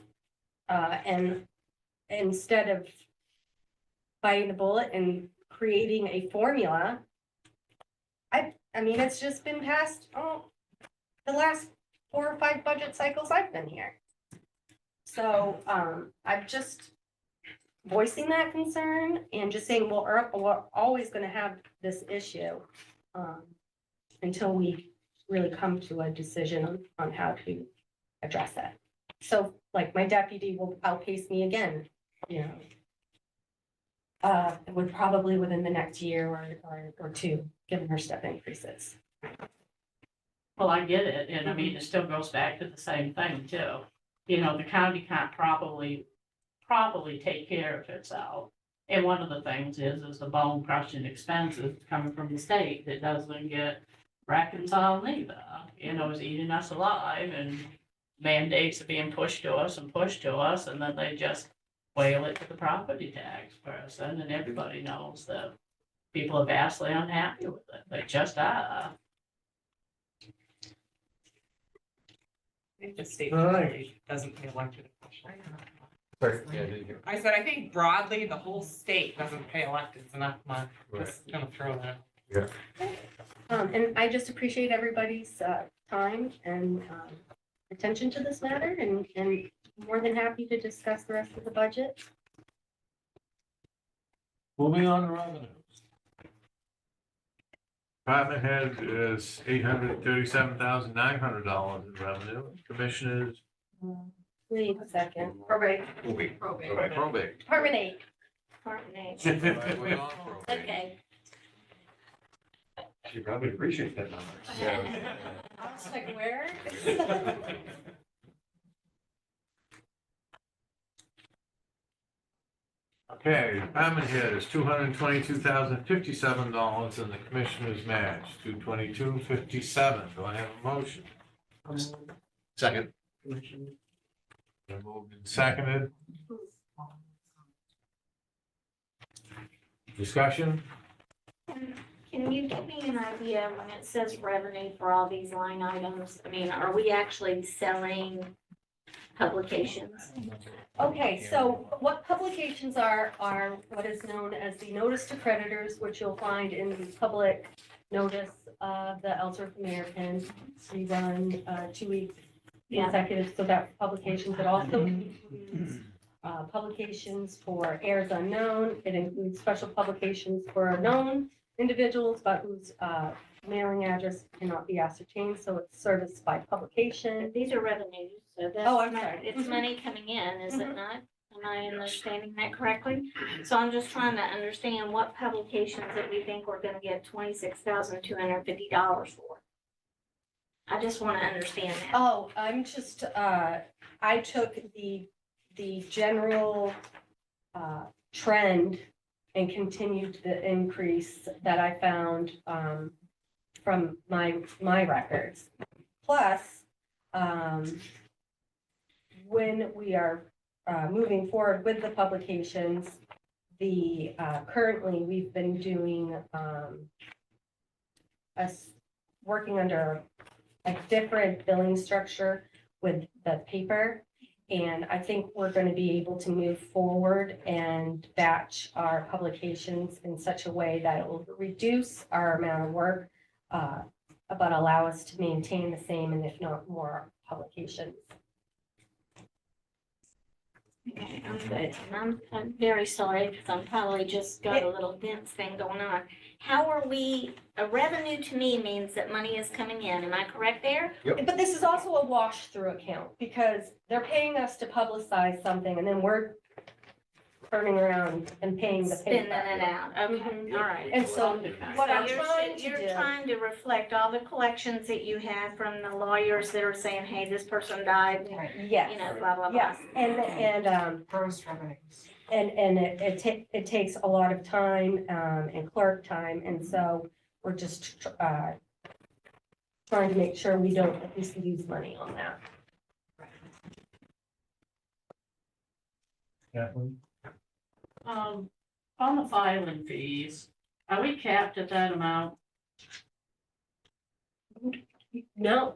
and instead of biting the bullet and creating a formula, I mean, it's just been past, the last 4 or 5 budget cycles I've been here. So, I'm just voicing that concern and just saying, well, we're always gonna have this issue, until we really come to a decision on how to address it. So, like, my deputy will outpace me again, would probably within the next year or 2, given her step increases. well, I get it, and I mean, it still goes back to the same thing too. The county can't properly take care of itself. And one of the things is the bone crushing expenses coming from the state that doesn't get reconciled neither. It's eating us alive, and mandates are being pushed to us, and then they just whale it to the property tax person, and everybody knows that people are vastly unhappy with it. They just are. The state All right. doesn't pay elected officials. Sorry, yeah, I didn't hear. I said, I think broadly, the whole state doesn't pay electeds enough money. Right. Just gonna throw that. And I just appreciate everybody's time and attention to this matter, and more than happy to discuss the rest of the budget. Moving on to revenues. Department head is $837,900 in revenue. Commissioners, Wait a second. Probate. Probate. Probate. Probate. Department 8. Department eight. Way on probate. Okay. She probably appreciates that number. I was like, where? okay, department head is $222,057 and the commissioner's match, $222,57. Do I have a motion? Second. Been moved and seconded. Discussion? Can you give me an idea when it says revenue for all these line items? I mean, are we actually selling publications? Okay, so what publications are what is known as the notice to creditors, which you'll find in the public notice of the Ellsworth American. We run 2 weeks consecutive, so that's publications. It also includes publications for heirs unknown. It includes special publications for known individuals, but whose mailing address cannot be ascertained, so it's serviced by publication. These are revenues, so that's. Oh, I'm sorry. It's money coming in, is it not? Am I understanding that correctly? So I'm just trying to understand what publications that we think we're gonna get $26,250 for. I just wanna understand that. Oh, I'm just, I took the general trend and continued the increase that I found from my records. Plus, when we are moving forward with the publications, currently we've been doing working under a different billing structure with the paper. And I think we're going to be able to move forward and batch our publications in such a way that it will reduce our amount of work, but allow us to maintain the same and if not more publications. Okay, I'm good. And I'm very sorry because I'm probably just got a little dense thing going on. How are we, a revenue to me means that money is coming in. Am I correct there? But this is also a wash through account because they're paying us to publicize something and then we're turning around and paying the Spinning paper. it out. Okay, Mhm. all right. And so what I'm you're- trying to You're do, trying to reflect all the collections that you had from the lawyers that are saying, hey, this person died, yes, you know, blah, blah, blah. yes, and Gross revenues. and it takes a lot of time, and clerk time, and so we're just, trying to make sure we don't at least lose money on that. Kathleen? On the filing fees, are we capped at that amount? No,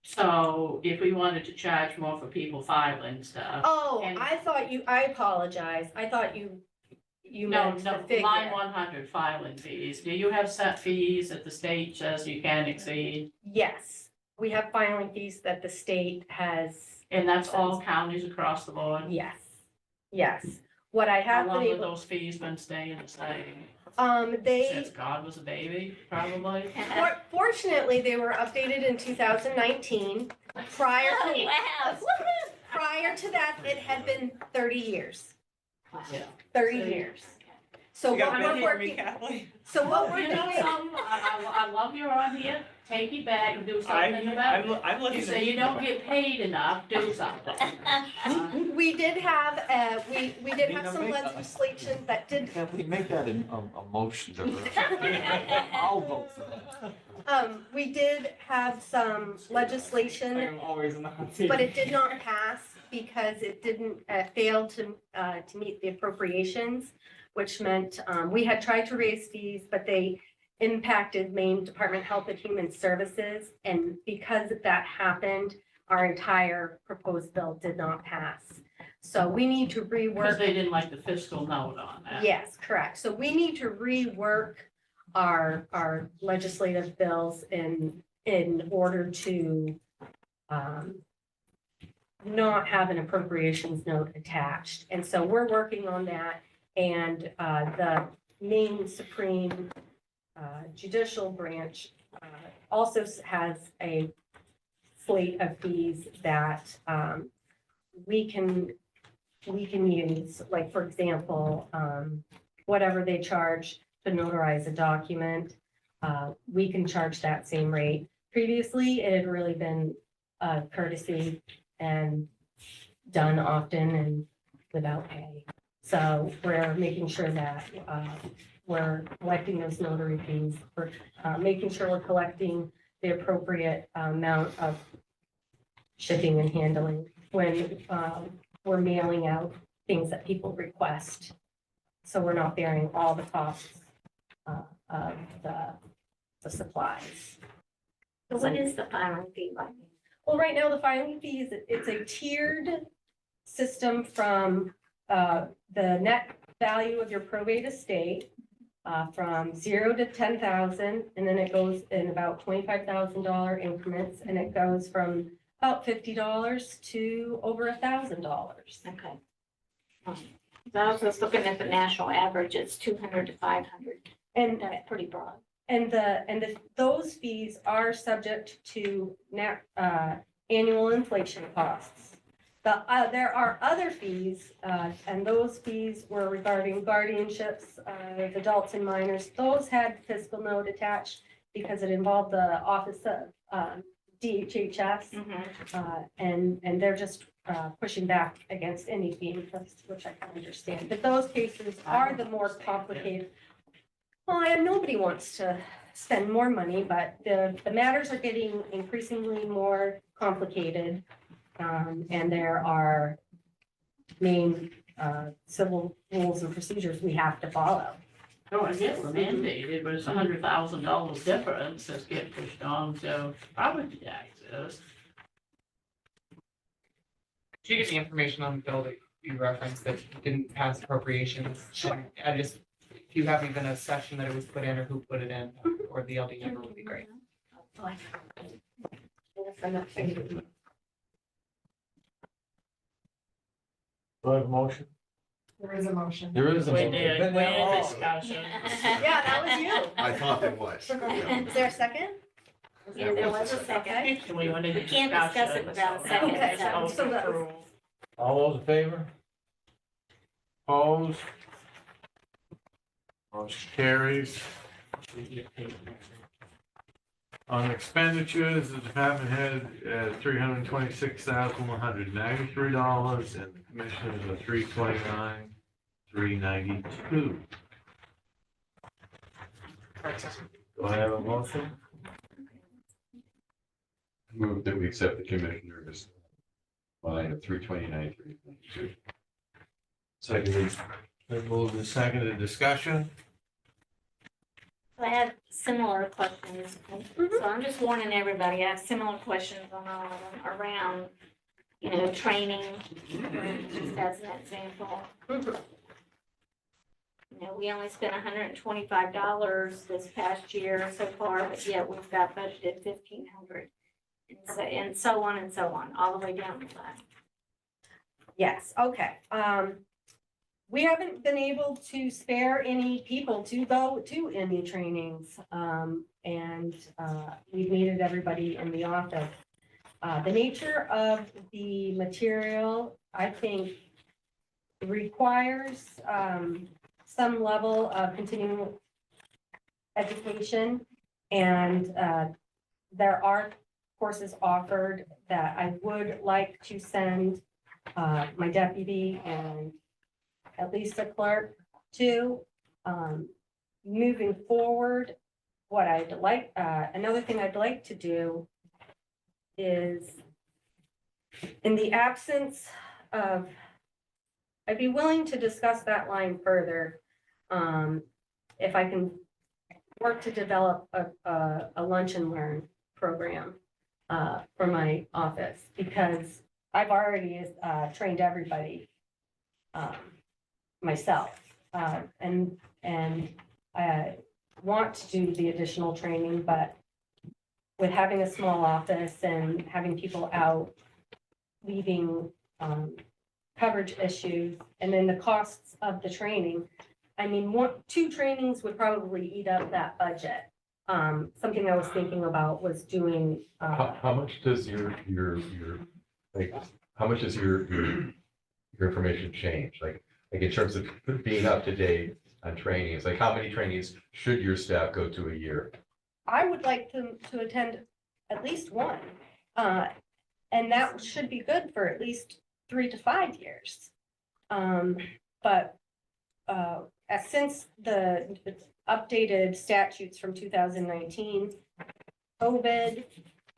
So if we wanted to charge more for people filing stuff. oh, And- I apologize, I thought you No, meant the no, figure. line 100 filing fees. Do you have set fees that the state says you can exceed? Yes, we have filing fees that the state has, And that's all counties across the board? yes, yes. What I How have been long have able, those fees been staying the same? they, Since God was a baby, probably? fortunately, they were updated in 2019. Prior Oh, to, wow. prior to that, it had been 30 years, Yeah. 30 years. So what we're working, Kathleen. so what we're You know doing, something? I love you're on here. Take it back and do something about it. I'm You looking say you don't get paid enough, do something. we did have, we did have some legislation that did, Kathleen, make that a motion to her. I'll vote for that. we did have some legislation, I'm always in the hot seat. but it did not pass because it didn't, fail to meet the appropriations, which meant, we had tried to raise fees, but they impacted Maine Department of Health and Human Services. And because that happened, our entire proposed bill did not pass. So we need to Because rework. they didn't like the fiscal note on that. Yes, correct. So we need to rework our legislative bills in order to not have an appropriations note attached. And so we're working on that. And the Maine Supreme Judicial Branch also has a slate of fees that we can use, like, for example, whatever they charge to notarize a document, we can charge that same rate. Previously, it had really been courtesy and done often and without pay. So we're making sure that we're collecting those notary fees, we're making sure we're collecting the appropriate amount of shipping and handling when we're mailing out things that people request. So we're not bearing all the costs of the supplies. So what is the filing fee like? Well, right now, the filing fee is, it's a tiered system from the net value of your probate estate, from 0 to 10,000, and then it goes in about $25,000 increments, and it goes from about $50 to over $1,000. Okay. So I was just looking at the national average, it's 200 to 500. And That's pretty broad. those fees are subject to annual inflation costs. There are other fees, and those fees were regarding guardianships of adults and minors. Those had fiscal note attached because it involved the Office of DHHS. And they're just pushing back against any fee increase, which I can understand. But those cases are the more complicated. Well, and nobody wants to spend more money, but the matters are getting increasingly more complicated. And there are main civil rules and procedures we have to follow. So I guess mandated, but it's $100,000 difference that's getting pushed on to property taxes. Did you get the information on the bill that you referenced that didn't pass appropriations? Sure. I just, if you have even a session that it was put in or who put it in, or the LD number would be great. Do I have a motion? There is a motion. There is a We motion. did, Been we that had long. discussion. Yeah, that was you. I thought there was. Yeah. Is there a second? Yeah, there was a Okay. second. We went into We can't discuss it discussion, without a so second, now it's so- vote so that was- approval. All those in favor? Opposed? Motion carries. On expenditures, the department had $326,193, and the commissioners are $329,392. Do I have a motion? Move that we accept the commissioner's line of 329,392. Seconded. Been moved and seconded. Discussion? I have similar questions, so I'm just warning everybody, I have similar questions on all of them around, training, just as an example. We only spent $125 this past year so far, but yet we've got budgeted 1,500. And so on and so on, all the way down the line. Yes, okay. We haven't been able to spare any people to go to any trainings. We've needed everybody in the office. The nature of the material, I think, requires some level of continuing education. And there are courses offered that I would like to send my deputy and at least a clerk to. Moving forward, what I'd like, another thing I'd like to do is, in the absence of, I'd be willing to discuss that line further. If I can work to develop a lunch and learn program for my office, because I've already trained everybody myself. And I want to do the additional training, but with having a small office and having people out, leaving coverage issues, and then the costs of the training, I mean, two trainings would probably eat up that budget. Something I was thinking about was doing, How much does your like, how much does your information change? Like in terms of being up to date on trainings, like how many trainings should your staff go to a year? I would like to attend at least one. And that should be good for at least 3 to 5 years. But since the updated statutes from 2019, COVID,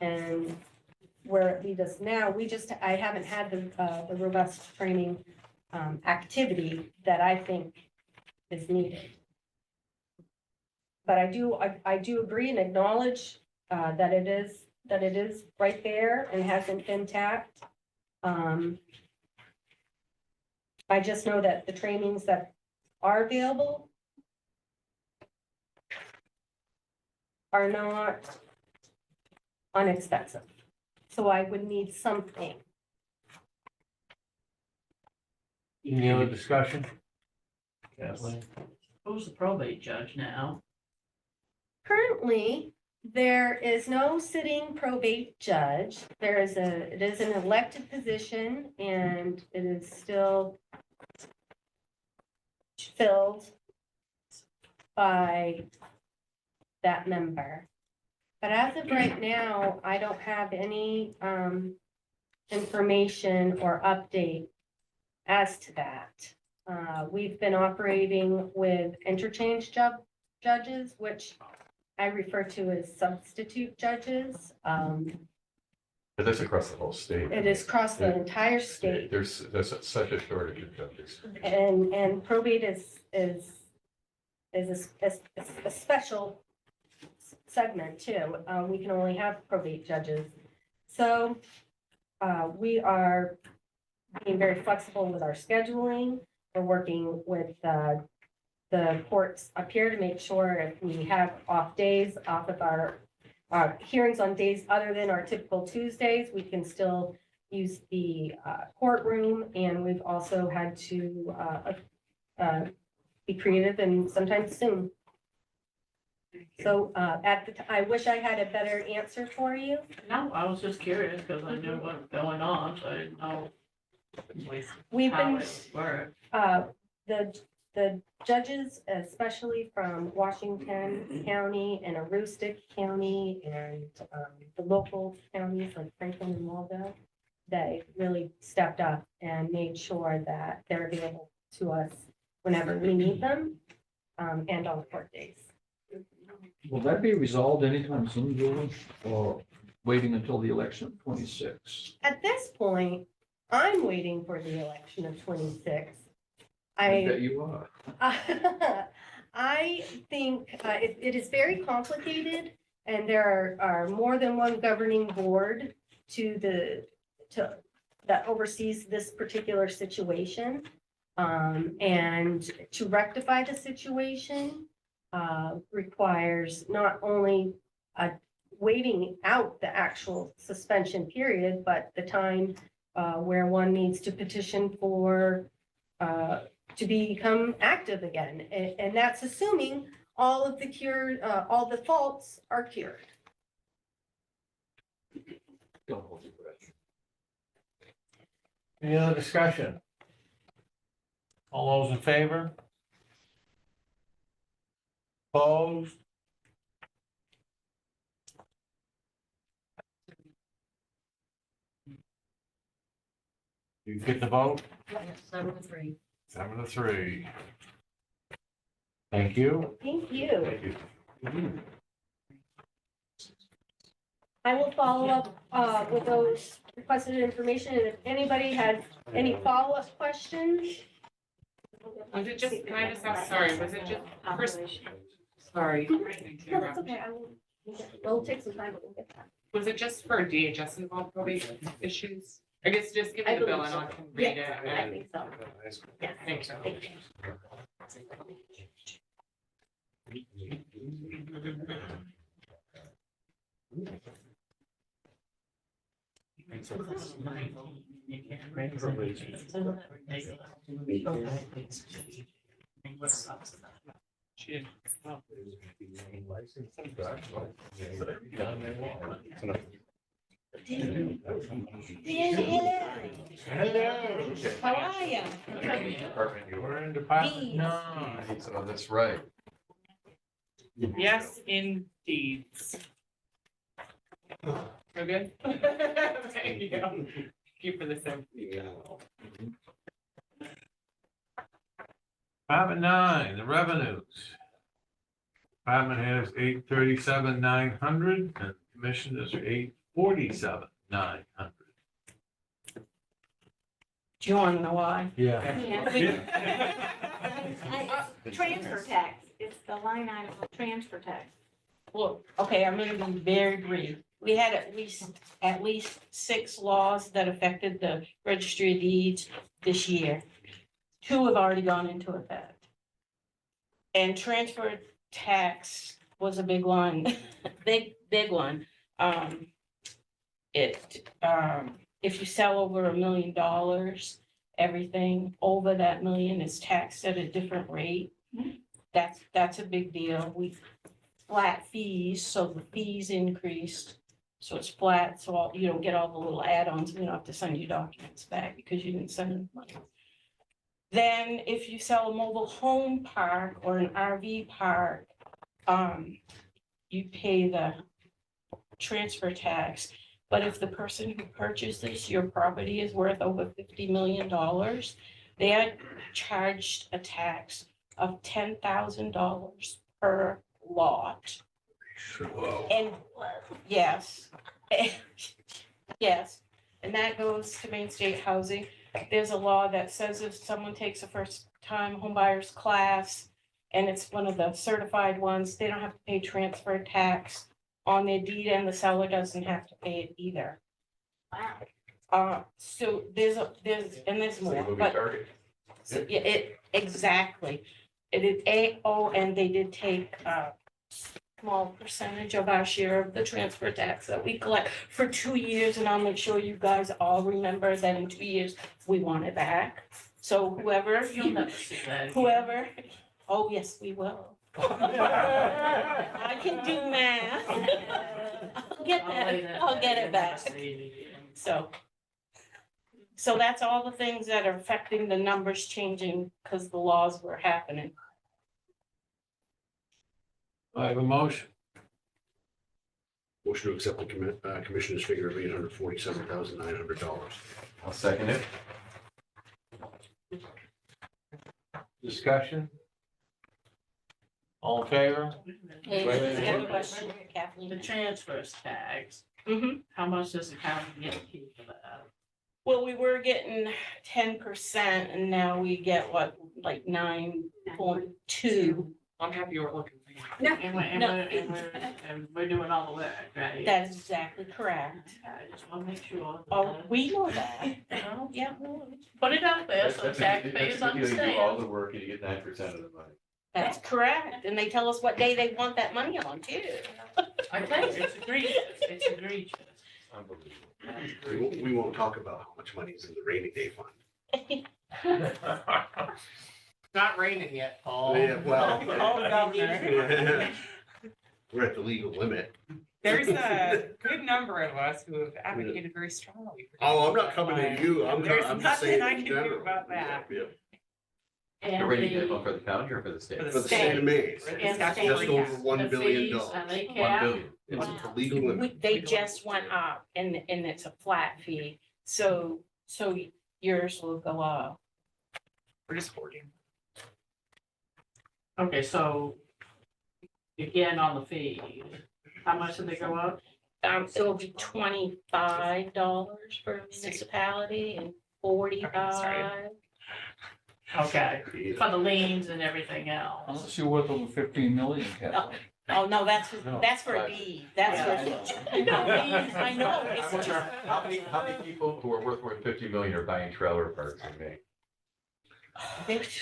and where it leads us now, I haven't had the robust training activity that I think is needed. But I do agree and acknowledge that it is right there and hasn't been tapped. I just know that the trainings that are available are not inexpensive. So I would need something. Any other discussion? Kathleen? Who's the probate judge now? Currently, there is no sitting probate judge. It is an elected position and it is still filled by that member. But as of right now, I don't have any information or update as to that. We've been operating with interchange judges, which I refer to as substitute judges. But that's across the whole state. It is across the entire state. There's such a shortage of judges. And probate is a special segment too. We can only have probate judges. So we are being very flexible with our scheduling. We're working with the courts up here to make sure if we have off days off of our hearings on days other than our typical Tuesdays, we can still use the courtroom, and we've also had to be creative and sometimes Zoom. So I wish I had a better answer for you. No, I was just curious because I knew what was going on, so I didn't know We've how been, it worked. the judges, especially from Washington County and Aroostook County and the local counties like Franklin and Waldo, they really stepped up and made sure that they're available to us whenever we need them, and on court days. Will that be resolved anytime soon, Julie, or waiting until the election of 26? At this point, I'm waiting for the election of 26. I bet you are. I think it is very complicated, and there are more than one governing board that oversees this particular situation. And to rectify the situation requires not only waiting out the actual suspension period, but the time where one needs to petition for to become active again. And that's assuming all of all the faults are cured. Don't hold your breath. Any other discussion? All those in favor? Opposed? You get the vote? 7-3. 7-3. Thank you. Thank you. Thank you. I will follow up with those requested information, and if anybody has any follow-up questions. Was it just, can I just ask, sorry, was it just, sorry. No, that's okay. We'll take some time, but we'll get that. Was it just for DHS involved probate issues? I guess just give I me the bill believe and so. I can read Yeah, it. I and- think so. Yes. Thank you. Thank you. Hello. How are you? We're in Department Bees. 9. So that's right. Yes, indeed. We're good? Thank you. Thank you for the same. Department 9, the revenues. Department has 837,900 and commissioners are 847,900. Do you want to know why? Yeah. Transfer tax, it's the line item of transfer tax. Well, okay, I'm gonna be very brief. We had at least 6 laws that affected the registry of deeds this year. 2 have already gone into effect. And transfer tax was a big one, big one. If you sell over $1 million, everything over that million is taxed at a different rate. That's a big deal. We flat fees, so the fees increased. So it's flat, so you don't get all the little add-ons. We don't have to send you documents back because you didn't send them money. Then if you sell a mobile home park or an RV park, you pay the transfer tax. But if the person who purchases your property is worth over $50 million, they are charged a tax of $10,000 per lot. And yes, yes, and that goes to Main State Housing. There's a law that says if someone takes a first-time homebuyer's class and it's one of the certified ones, they don't have to pay transfer tax on their deed, and the seller doesn't have to pay it either. So there's more, but so, yeah, exactly. It is and they did take small percentage of our share of the transfer tax that we collect for 2 years, and I'll make sure you guys all remember that in 2 years, we want it back. So whoever, You'll never see that again. whoever, oh, yes, we will. I can do math. I'll get I'll get it back. So that's all the things that are affecting the numbers changing because the laws were happening. I have a motion. Motion to accept the commissioner's figure of $847,900. I'll second it. Discussion? All in favor? Hey, Wait, I wait, have a wait. question, Kathleen. The transfers tax, Mhm. how much does the county get to keep for that? Well, we were getting 10% and now we get what, like 9.2. I'm happy you were looking. And we're doing all the work, right? That is exactly correct. I just want to make sure. Oh, we know that. Yeah, put it out there so That's taxpayers the deal. You do all understand. the work and you get 9% of the money. That's correct. And they tell us what day they want that money on too. I tell you, it's egregious, it's egregious. Unbelievable. We won't talk about how much money is in the rainy day fund. Not raining yet, Paul. Yeah, well. Oh, Governor. We're at the legal limit. There's a good number of us who have advocated very strongly. for Oh, I'm this. not coming to you. There's I'm just saying nothing I in can do general. about that. Yeah, The And rating the, table for the county or for the state? For For the state of Maine, And just state. over $1 the billion. fees, are they 1 capped? billion. It's the legal limit. They just went up and it's a flat fee. So yours will go up. We're just hoarding. Okay, so again, on the fees, how much did they go up? It'll be $25 for a municipality and 45. Okay, for the liens and everything else. Unless you're worth over 15 million, Kathleen. Oh, no, that's No, for a deed. That's for, I know, it's just. How many people who are worth more than 50 million are buying trailer parks in Maine?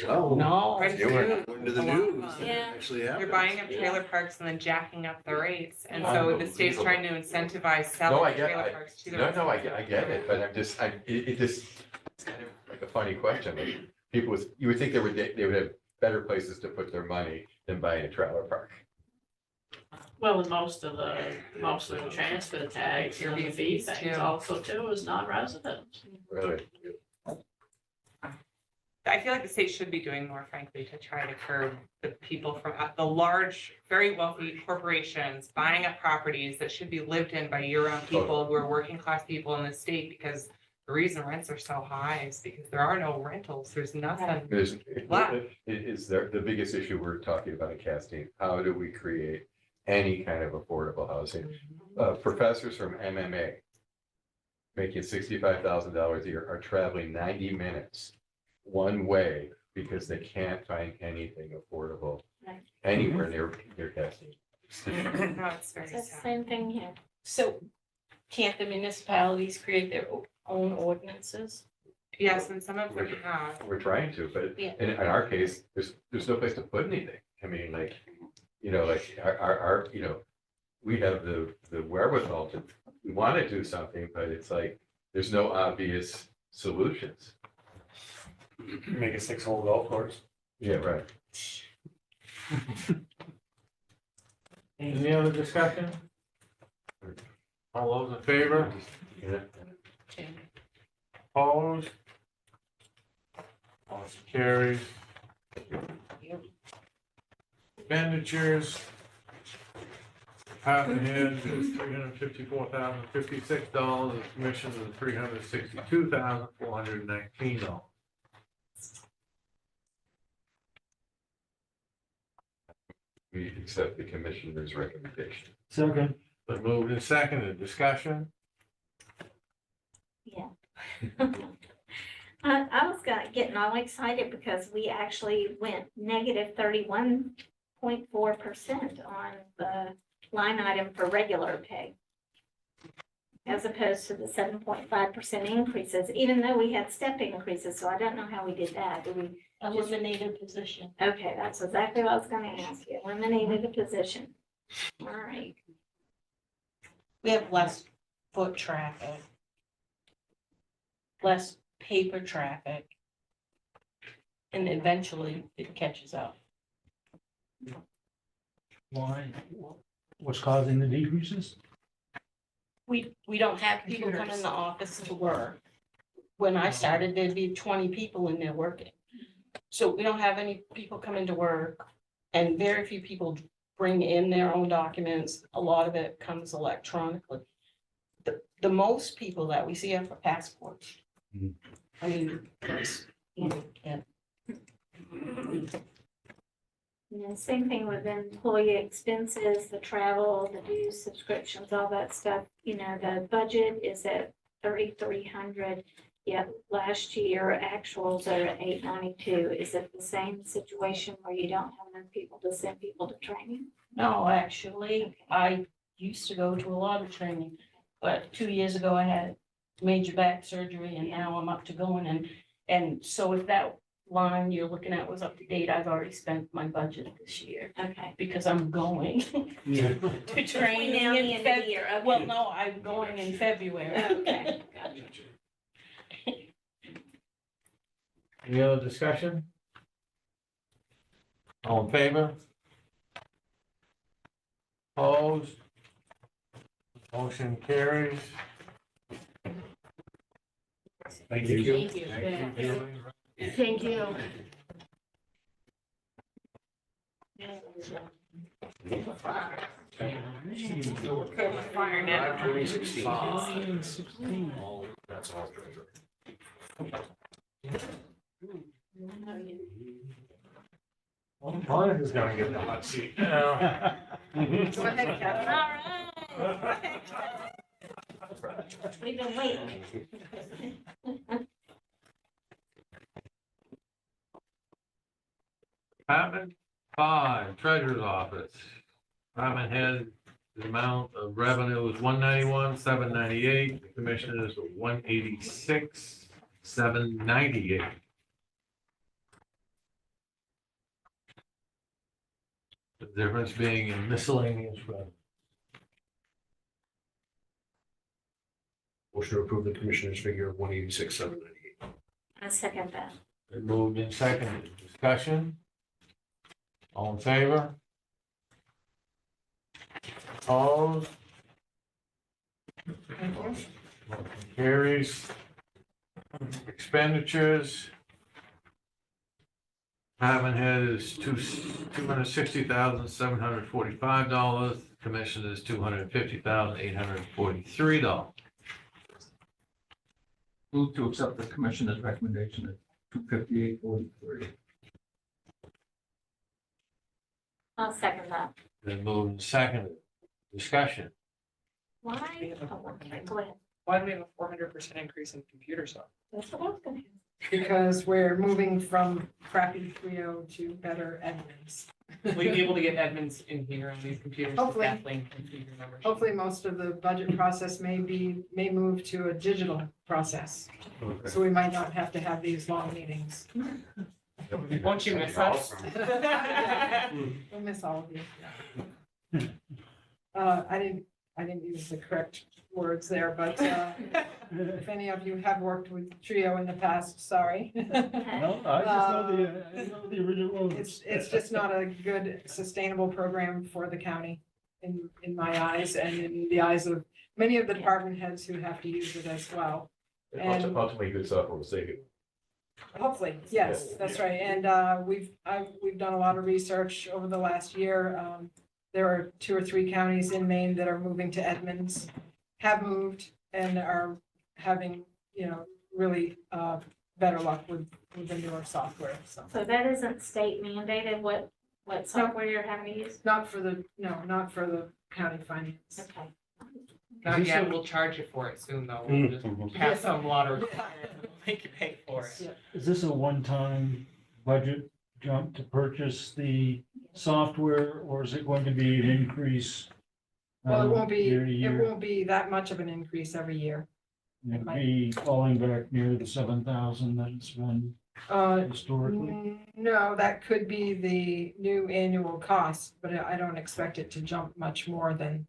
Oh. No. Right, You were- too. According to the A lot of news, them. that Yeah. actually happened. You're buying up trailer parks and then jacking up the rates, and so the state's trying to incentivize No, selling I get, trailer parks to the. no, I get it, but I'm just, it just, it's kind of like a funny question. Like, people with, you would think they would have better places to put their money than buying a trailer park. Well, and most of the transfer tax, your fee Airbnbs, things too. also too is non-residents. Really? I feel like the state should be doing more, frankly, to try to curb the people from the large, very wealthy corporations buying up properties that should be lived in by year-round people who are working class people in the state, because the reason rents are so high is because there are no rentals. There's nothing. The biggest issue we're talking about in Castine, how do we create any kind of affordable housing? Professors from MMA making $65,000 a year are traveling 90 minutes one way because they can't find anything affordable Right. anywhere near Castine. No, it's very It's the sad. same thing here. So can't the municipalities create their own ordinances? Yes, and some of them have. We're trying to, but Yeah. in our case, there's no place to put anything. I mean, like, like our, we have the wherewithal to, we want to do something, but it's like, there's no obvious solutions. Make a 6-hole golf course. Yeah, right. Any other discussion? All those in favor? Yeah. Opposed? Motion carries. Expenditures. Department heads is $354,056, commissions is $362,419. We accept the commissioner's recommendation. Second. Been moved and seconded, discussion? Yeah. I was getting all excited because we actually went negative 31.4% on the line item for regular pay, as opposed to the 7.5% increases, even though we had step increases. So I don't know how we did that. Did we? Eliminate a position. Okay, that's exactly what I was gonna ask you. Eliminated a position. All right. We have less foot traffic. Less paper traffic. And eventually it catches up. Why? What's causing the decreases? We don't have people come in the office to work. When I started, there'd be 20 people in there working. So we don't have any people coming to work and very few people bring in their own documents. A lot of it comes electronically. The most people that we see are for passports. Mhm. I mean, that's, yeah. And then same thing with employee expenses, the travel, the dues, subscriptions, all that stuff. You know, the budget is at 3,300. Yet last year actuals are at 892. Is it the same situation where you don't have enough people to send people to training? No, actually, I used to go to a lot of training, but 2 years ago I had major back surgery and now I'm up to going and so if that line you're looking at was up to date, I've already spent my budget this year Okay. because I'm going to Between training now and the in end of the February. year. Okay. Well, no, I'm going in February. Okay. Gotcha. Any other discussion? All in favor? Opposed? Motion carries. Thank you. Thank you. Thank you. Fire net. 2016. That's all. Monica is gonna get the hot seat now. Go ahead, Kevin. All right. We've been waiting. Department 5, Treasurer's Office. Department head, the amount of revenue is 191,798. The commissioners are 186,798. The difference being in miscellaneous revenue. Motion to approve the commissioner's figure of 186,798. I second that. Been moved in second. Discussion? All in favor? Opposed? Motion carries. Expenditures. Department head is $260,745. Commission is $250,843. Move to accept the commissioner's recommendation at 258.43. I'll second that. Been moved and seconded. Discussion. Why? Oh, okay, go ahead. Why do we have a 400% increase in computer software? That's what I was gonna ask. Because we're moving from crappy Trio to better admins. Will you be able to get admins in here on these computers? so Hopefully. Kathleen can see your numbers? Hopefully, most of the budget process may move to a digital process. Okay. So we might not have to have these long meetings. Won't you miss us? We'll miss all of you. I didn't use the correct words there, but if any of you have worked with Trio in the past, sorry. No, I know the original. It's just not a good sustainable program for the county in my eyes and in the eyes of many of the department heads who have to use it as well. And- Ultimately, good software will save you. Hopefully, yes, that's right. And we've done a lot of research over the last year. There are 2 or 3 counties in Maine that are moving to Edmonds, have moved and are having, really better luck with the newer software, so. So that isn't state mandated, what software you're having to use? Not for the county finance. Okay. Not yet, we'll charge you for it soon, though. We'll just pass some water, make you pay for it. Is this a one-time budget jump to purchase the software, or is it going to be an increase? Well, it won't year to be, it year? won't be that much of an increase every year. It'll be falling back near the 7,000 that it's been. historically? No, that could be the new annual cost, but I don't expect it to jump much more than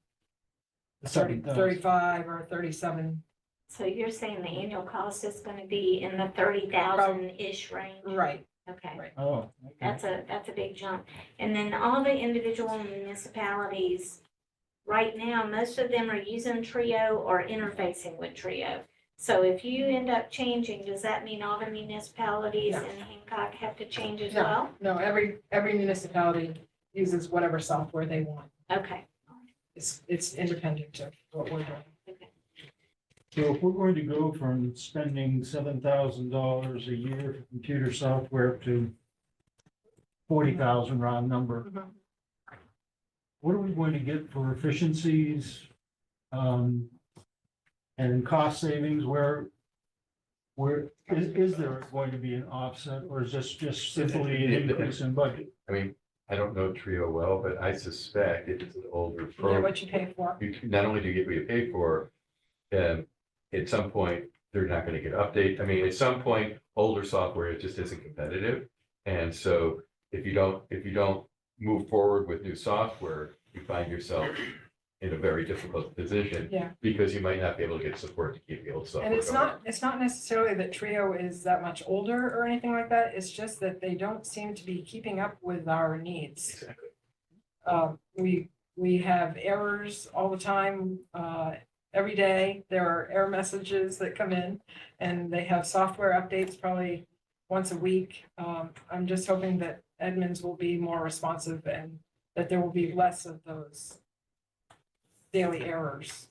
7,000. 35 or 37. So you're saying the annual cost is gonna be in the 30,000-ish range? Right, Okay. right. Oh, okay. That's a big jump. And then all the individual municipalities, right now, most of them are using Trio or interfacing with Trio. So if you end up changing, does that mean all the municipalities No. in Hancock have to change as No. well? No, every municipality uses whatever software they want. Okay. It's independent of what we're doing. So if we're going to go from spending $7,000 a year for computer software to 40,000 round number, Mhm. what are we going to get for efficiencies? And cost savings, where is there going to be an offset, or is this just simply an increase in budget? I mean, I don't know Trio well, but I suspect if it's an older You get program, what you pay for. not only do you get what you pay for, at some point, they're not gonna get update. I mean, at some point, older software, it just isn't competitive. And so if you don't move forward with new software, you find yourself in a very difficult position. Yeah. Because you might not be able to get support to keep the old software And going. it's not necessarily that Trio is that much older or anything like that. It's just that they don't seem to be keeping up with our needs. Exactly. We have errors all the time. Every day, there are error messages that come in, and they have software updates probably once a week. I'm just hoping that Edmunds will be more responsive and that there will be less of those daily errors.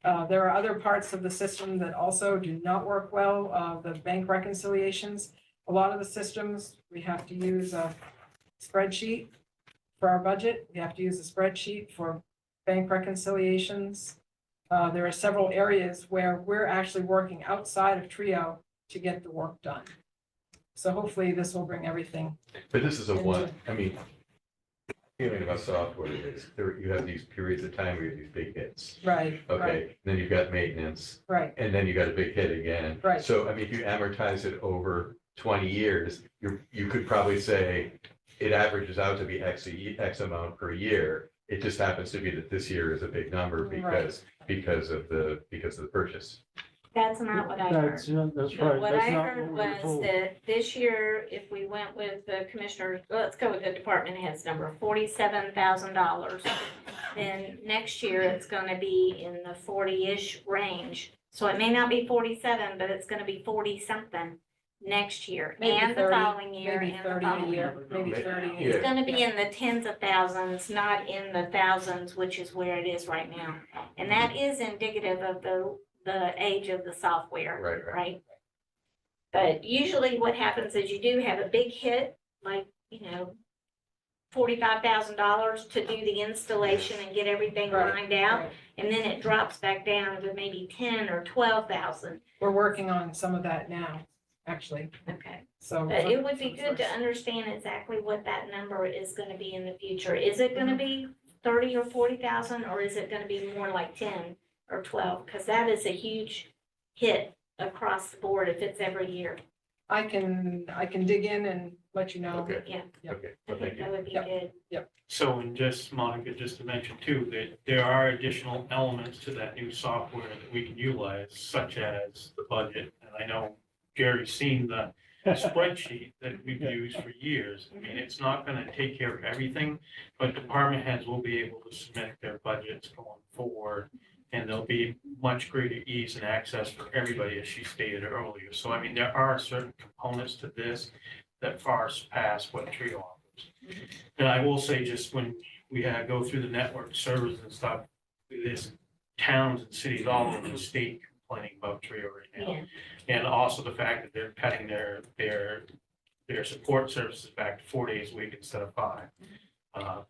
There are other parts of the system that also do not work well. The bank reconciliations, a lot of the systems, we have to use a spreadsheet for our budget. We have to use a spreadsheet for bank reconciliations. There are several areas where we're actually working outside of Trio to get the work done. So hopefully this will bring everything. But this is a one, I mean, feeling about software is there, you have these periods of time where you have these big hits. Right. Okay, then you've got maintenance. Right. And then you got a big hit again. Right. So, I mean, if you amortize it over 20 years, you could probably say it averages out to be X amount per year. It just happens to be that this year is a big number because of the purchase. That's not what I heard. That's No, right. what That's I not heard what we were was told. that this year, if we went with the commissioner, let's go with the department head's number, $47,000. Then next year, it's gonna be in the 40-ish range. So it may not be 47, but it's gonna be 40-something next year Maybe and the 30, following year maybe and the 30 a following year, year. maybe 30 a Yeah. year. It's gonna be in the tens of thousands, not in the thousands, which is where it is right now. And that is indicative of the age of the software. Right. But usually what happens is you do have a big hit, like, $45,000 to do the installation and get everything Right, lined out. right. And then it drops back down to maybe 10 or 12,000. We're working on some of that now, actually. Okay. So. But it would be good to understand exactly what that number is gonna be in the future. Is it gonna be 30 or 40,000, or is it gonna be more like 10 or 12? Because that is a huge hit across the board if it's every year. I can dig in and let you know. Okay. Yeah, Yep. Okay, I well, think thank you. that would be Yep. good. So, and just, Monica, just to mention too, that there are additional elements to that new software that we can utilize, such as the budget. And I know Gary's seen the spreadsheet that we've used for years. I mean, it's not gonna take care of everything, but department heads will be able to submit their budgets going forward. And there'll be much greater ease and access for everybody, as she stated earlier. So, I mean, there are certain components to this that far surpass what Trio offers. And I will say, just when we go through the network servers and stuff, there's towns and cities all over the state complaining about Trio right now. Yeah. And also the fact that they're cutting their support services back to 4 days a week instead of 5.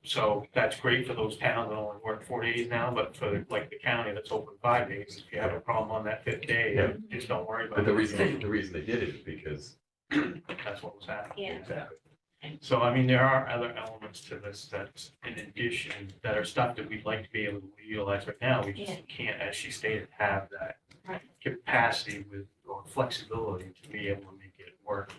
So that's great for those towns that only work 4 days now, but for like the county that's open 5 days, if you have a problem on that 5th day, Yeah. just don't worry about But it. the reason they did it is because. That's what was happening. Yeah. Exactly. So, I mean, there are other elements to this that's in addition, that are stuff that we'd like to be able to utilize right now. We Yeah. just can't, as she stated, have that Right. capacity with going flexibility to be able to make it work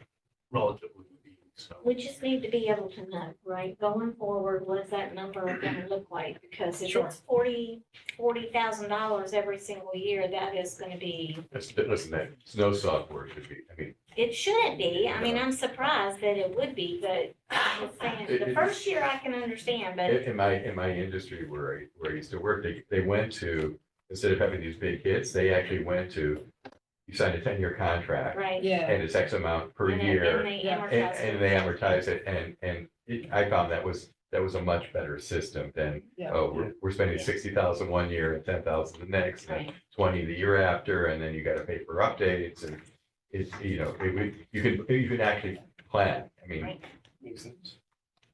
relatively easy, so. We just need to be able to know, right, going forward, what is that number gonna look like? Because if Sure. it's $40,000 every single year, that is gonna be, Listen, that snow software should be, I mean, it shouldn't be. I mean, I'm surprised that it would be, but I'm just saying, the first year I can understand, but in my industry where I used to work, they went to, instead of having these big hits, they actually went to, you signed a 10-year contract. right. Yeah, And it's X amount per And year. they Yeah. amortize And they amortize it, I found that was a much better system than, Yeah. oh, we're spending Yeah. 60,000 one year and 10,000 the next, and Right. 20 the year after, and then you gotta pay for updates, and it's, you can actually plan, I mean. Right.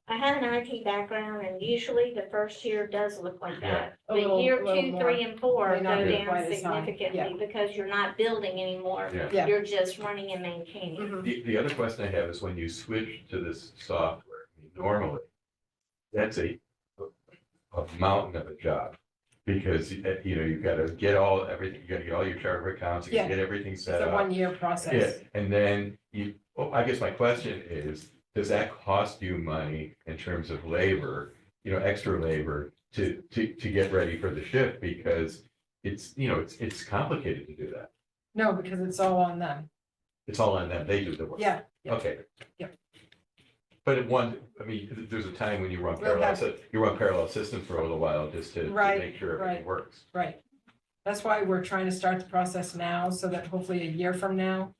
I have an IT background and usually the first year does look like that. A But little- year little 2, more. 3, and 4 May not go be down quite as high. significantly because you're not building anymore. Yeah. Yeah. You're just running and maintaining. Mhm. The other question I have is when you switch to this software, I mean, normally, that's a mountain of a job. Because, you've got to get everything, you got to get all your charter accounts, you got Yeah. to get everything it's set a up. one-year Yeah, process. and then I guess my question is, does that cost you money in terms of labor, extra labor to get ready for the shift? Because it's complicated to do that. No, because it's all on them. It's all on them, they do the work. Yeah. yeah. Okay. Yep. But there's a time when you run We'll have- parallel systems for a little while just to Right, make sure everything right. works. Right. That's why we're trying to start the process now, so that hopefully a year from now,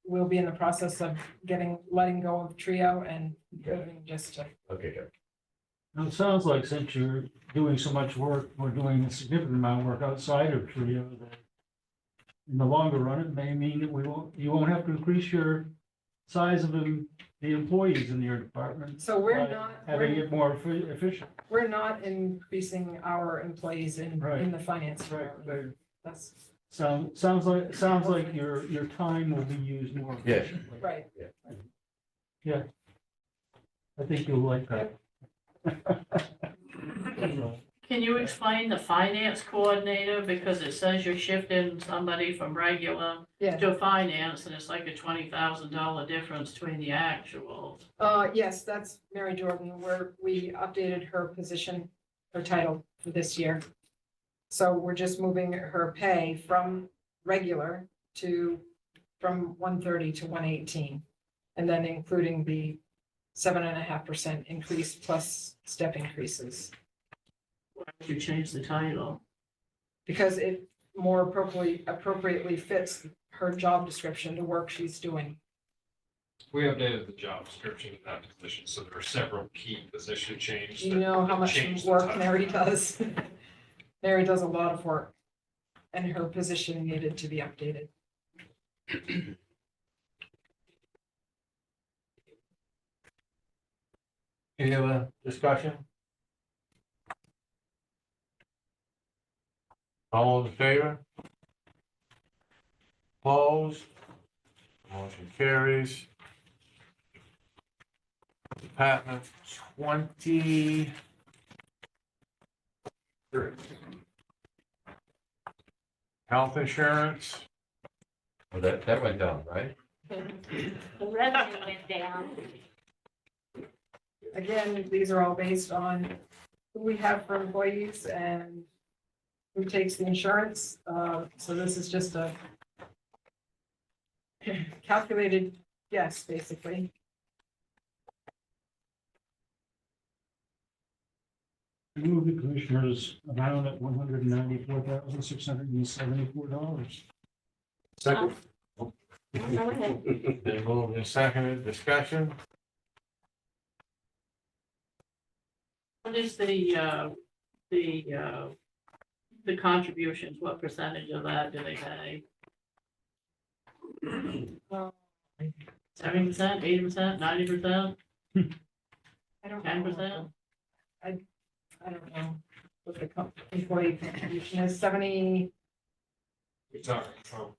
we'll be in the process of letting go of Trio and moving just to. Okay, good. Now, it sounds like since you're doing so much work, we're doing a significant amount of work outside of Trio, that in the longer run, it may mean that you won't have to increase your size of the employees in your department. So we're by not, Having it more efficient. we're not increasing our employees in Right. the finance Right, department. That's Sounds like your time will be used more Yeah. efficiently. right. Yeah. I think you'll like that. Can you explain the finance coordinator, because it says you're shifting somebody from regular Yeah. to finance, and it's like a $20,000 difference between the actuals. Yes, that's Mary Jordan, where we updated her position, her title for this year. So we're just moving her pay from regular from 130 to 118. And then including the 7.5% increase plus step increases. Why would you change the title? Because it more appropriately fits her job description, the work she's doing. We updated the job description of that position, so there are several key position changes. Do you know how much Change the work title. Mary does? Mary does a lot of work, and her position needed to be updated. Any other discussion? All in favor? Opposed? Motion carries. Department 20. Health insurance. Well, that went down, right? The revenue went down. Again, these are all based on who we have for employees and who takes the insurance. So this is just a calculated guess, basically. I move the commissioners amount at $194,674. Second. Go ahead. Been moved and seconded, discussion. What is the contributions, what percentage of that do they pay? 70%, 80%, 90%, I don't 10%? know. I don't know what the employee contribution is, 70 You're talking from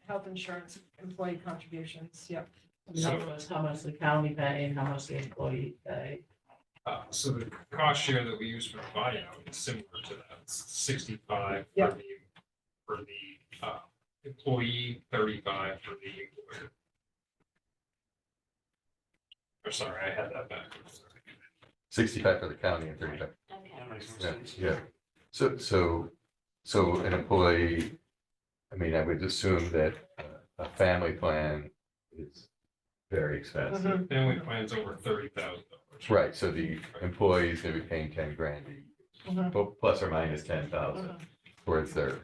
health insurance employee contributions, yep. In other words, how much the county pay and how much the employee pay? So the cost share that we use for the buyout is similar to that, it's 65 Yeah. for the employee, 35 for the employer. Or sorry, I had that backwards. 65 for the county and 35. Okay. That makes more Yeah, sense. yeah. So an employee, I mean, I would assume that a family plan is very expensive. Family plan's over $30,000. Right, so the employee is gonna be paying 10 grand, plus or minus 10,000 towards their,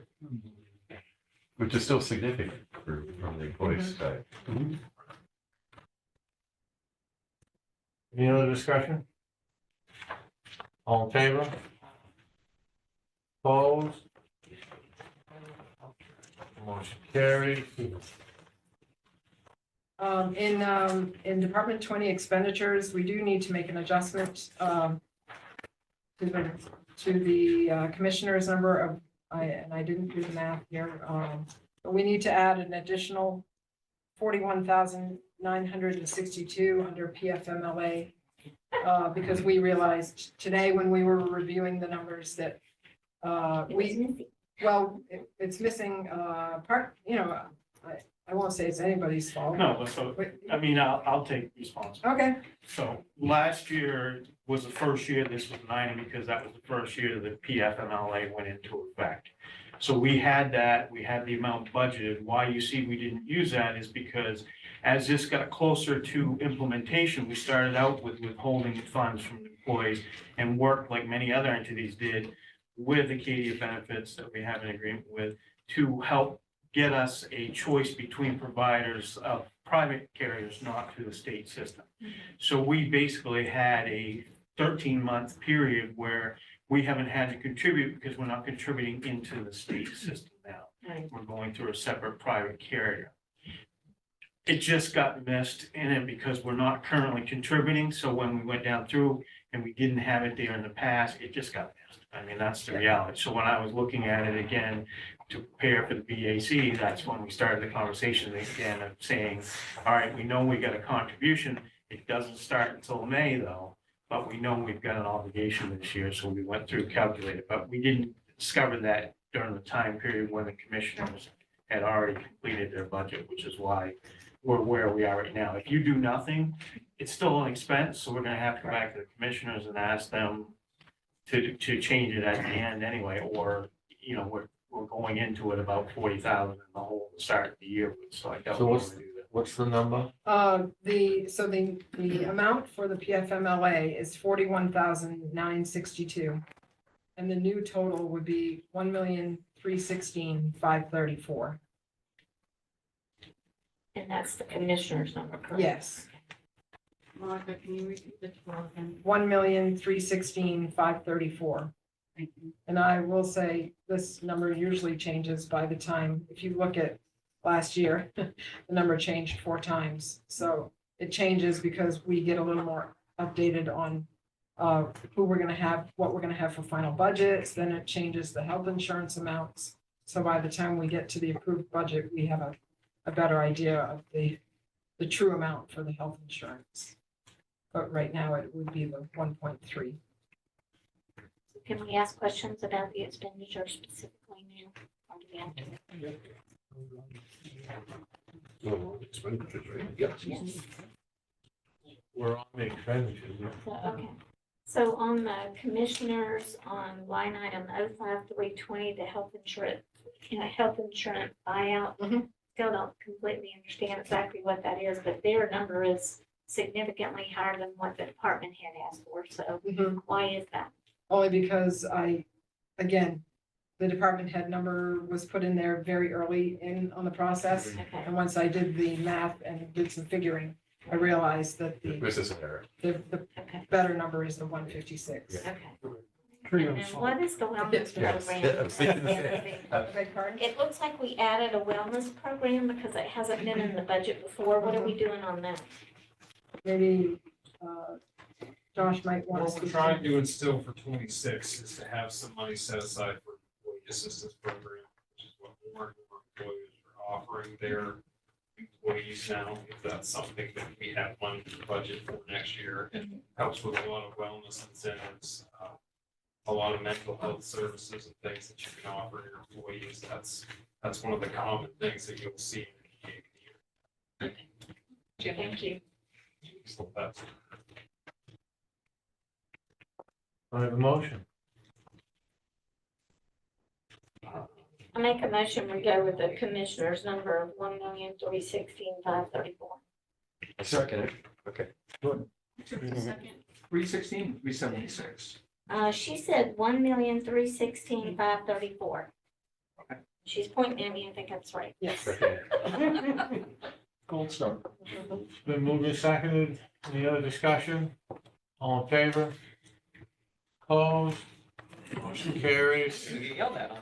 which is still significant from the employee's side. Any other discussion? All in favor? Opposed? Motion carried. In Department 20 expenditures, we do need to make an adjustment to the commissioner's number of, and I didn't do the math here, but we need to add an additional 41,962 under PFMLA, because we realized today when we were reviewing the numbers that it's missing part, I won't say it's anybody's fault. No, but so, I mean, I'll take responsibility. Okay, So last year was the first year this was 90 because that was the first year that the PFMLA went into effect. So we had that, we had the amount budgeted. Why you see we didn't use that is because as this got closer to implementation, we started out with withholding funds from employees and worked like many other entities did with Acadia Benefits that we have an agreement with to help get us a choice between providers of private carriers, not through the state system. So we basically had a 13-month period where we haven't had to contribute because we're not contributing into the state system now. We're going through a separate private carrier. It just got missed in it because we're not currently contributing. So when we went down through and we didn't have it there in the past, it just got missed. I mean, that's the reality. So when I was looking at it again to prepare for the BAC, that's when we started the conversation again of saying, all right, we know we got a contribution. It doesn't start until May though, but we know we've got an obligation this year. So we went through, calculated, but we didn't discover that during the time period when the commissioners had already completed their budget, which is why we're where we are right now. If you do nothing, it's still an expense, so we're gonna have to go back to the commissioners and ask them to change it at the end anyway, or, we're going into it about 40,000 in the whole start of the year, so I don't So want to do that. What's the number? the amount for the PFMLA is 41,962. And the new total would be 1,316,534. And that's the commissioner's number, correct? Yes, Monica, can you repeat the total again? 1,316,534. Thank you. And I will say, this number usually changes by the time, if you look at last year, the number changed 4 times. So it changes because we get a little more updated on who we're gonna have, what we're gonna have for final budgets, then it changes the health insurance amounts. So by the time we get to the approved budget, we have a better idea of the true amount for the health insurance. But right now it would be the 1.3. Can we ask questions about the expenditure specifically now? Or do we have to? Expenditures, right? Yes. Yes. We're on the expenditures. So, okay. So on the commissioners on line item 05320, the health insurance buyout. Still don't completely understand exactly what that is, but their number is significantly higher than what the department had asked for. So why is that? Only because again, the department head number was put in there very early on the process. Okay. And once I did the math and did some figuring, I realized that This is an error. the Okay. better number is the 156. Okay. Trio's And fault. what is the wellness Yes. program? Yeah, I was thinking the same. Beg pardon? It looks like we added a wellness program because it hasn't been in the budget before. What are we doing on that? Maybe Josh might want What to we're speak. trying to do still for 26 is to have some money set aside for employee assistance program, which is what more and more employers are offering their employees now. If that's something that we have money to budget for next year, it helps with a lot of wellness incentives, a lot of mental health services and things that you can offer your employees. That's That's one of the common things that you'll see. Thank you. So that's- I have a motion. I make a motion, we go with the commissioner's number of 1,316,534. I second it. Okay. Second. 316, 376. She said 1,316,534. Okay. She's pointing at me, I think that's right. Yes. Okay. Gold star. It's been moved and seconded. Any other discussion? All in favor? Opposed? Motion carries. You get yelled at on